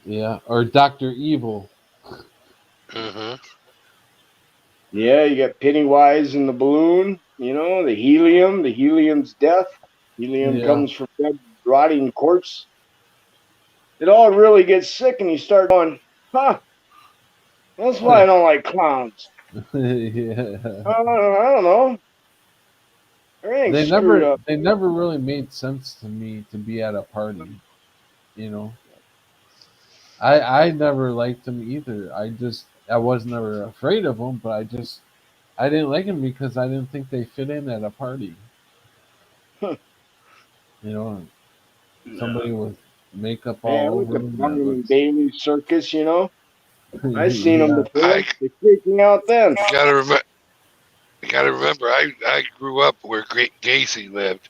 yeah. Or Doctor Evil. Uh-huh. Yeah, you got Pennywise in the balloon, you know, the helium. The helium's death. Helium Yeah. comes from dead, rotting corpse. It all really gets sick, and you start going, huh, that's why I don't like clowns. Yeah. I don't know. Everything's screwed up. They never really made sense to me to be at a party, you know. I never liked them either. I was never afraid of them, but I didn't like them because I didn't think they fit in at a party. You know, No. somebody with makeup Man, all I went over to them that Barnum and looks. Bailey Circus, you know. I seen them Yeah. before. They freaked me out then. You gotta remember, I grew up where Great Gacy lived.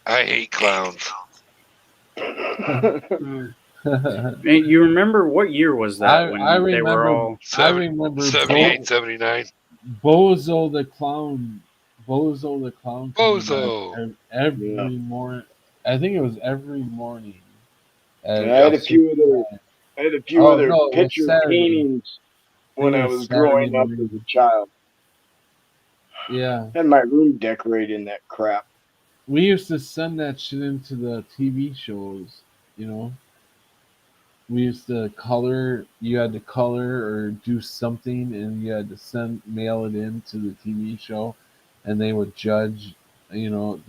I hate clowns. Hey, you remember what year was that I when they were remember all? I remember 78, 79. Bozo the clown. Bozo the clown coming back Bozo. Yeah. every morning. I think it was every morning And at I a had a certain few of their time. of Oh their no, it was picture Saturday. paintings I think when it I was was Saturday growing up as a morning. child. Yeah, Had my room decorated in that crap. we used to send that shit into the TV shows. You know, we used to color. You had to color or do something, and you had to mail it in to the TV show, and they would judge. You know,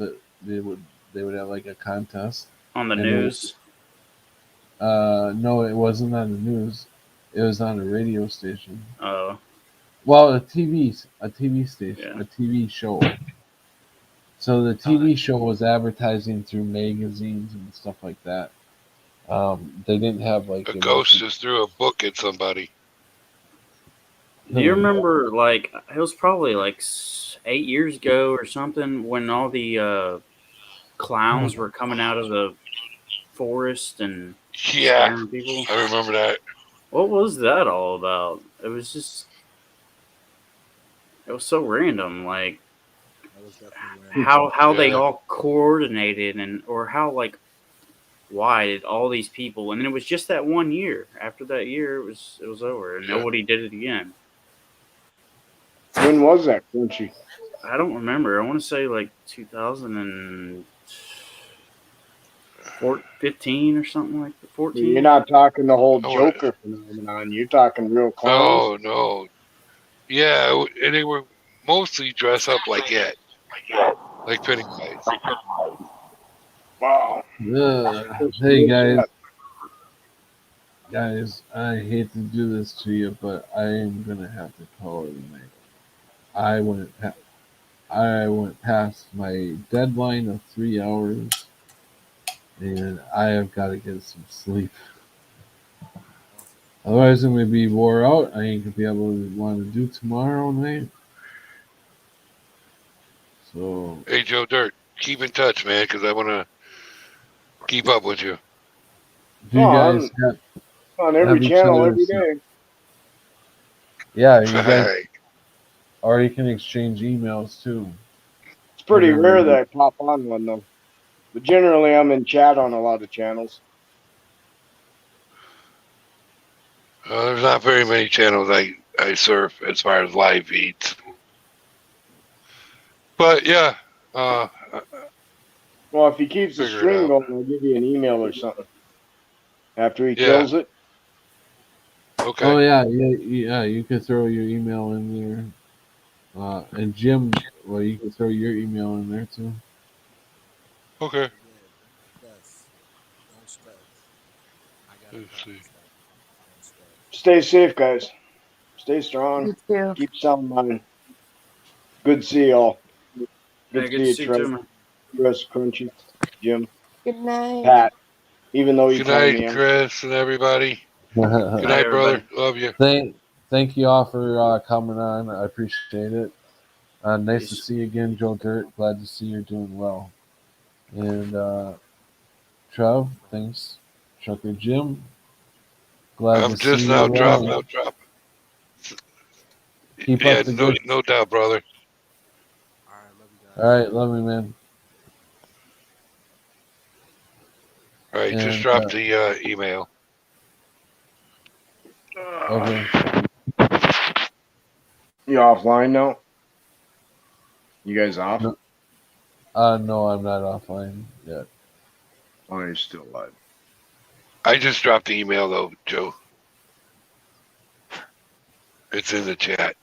they would they would have like a contest, On the and news? no, it wasn't on the news. It was on a radio station. Oh. Well, a TV station, Yeah. a TV show. So the TV show was advertising through magazines and stuff like that. They didn't have like A ghost just threw a book at somebody. Do you remember, like, it was probably like 8 years ago or something when all the clowns were coming out of the forest and Yeah, scaring people? I remember that. What was that all about? It was just, it was so random. Like, That was definitely random. how they Yeah. all coordinated and or how like why did all these people, and then it was just that 1 year. After that year, it was over, and nobody did it again. When was that, Crunchy? I don't remember. I want to say like 2015 or something like that. 14. You're not talking the whole I wanna- Joker phenomenon. You're talking real clowns. No. Yeah, and they were mostly dressed up like it, like Pennywise. Wow. Hey guys, I hate to do this to you, but I am gonna have to call it a night. I went past my deadline of 3 hours, and I have got to get some sleep. Otherwise, I'm gonna be wore out. I ain't gonna be able to want to do tomorrow night. So, Hey, Joe Dirt, keep in touch, man, because I want to keep up with you. do you guys on every have each channel other? every day. Yeah, you guys, or you can exchange emails too. It's pretty Whatever rare you- that I pop on one though. But generally, I'm in chat on a lot of channels. There's not very many channels I surf as far as live feeds. But yeah, Well, if he keeps the figure it stream out. going, I'll give you an email or something after he Yeah. kills it. Okay. Oh yeah. You can throw your email in there, and Jim. Well, you can throw your email in there too. Okay. Yes. Don't stress. I got Let's see. Don't stress. Stay safe, guys. Stay strong. You too. Keep sound mind. Good to see y'all. Good to Good see to you, see you Trey. too, man. Chris, Crunchy, Jim, Good night. Pat. Even though you Good call night, me, Chris, and everybody. Good Night, night, brother. everybody. Love you. Thank you all for coming on. I appreciate it. Nice to Peace. see you again, Joe Dirt. Glad to see you're doing well. And Trev, thanks. Chucker Jim, glad I'm to just see now you well. dropping. Keep Yeah, up the good. no doubt, brother. All right, love you guys. All right, love you, man. All right, just And drop the email. okay. you offline now? You guys off? No, no, I'm not offline yet. Oh, you're still live. I just dropped the email though, Joe. It's in the chat.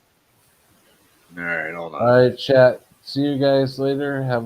All right, hold on. All right, chat. See you guys later. Have a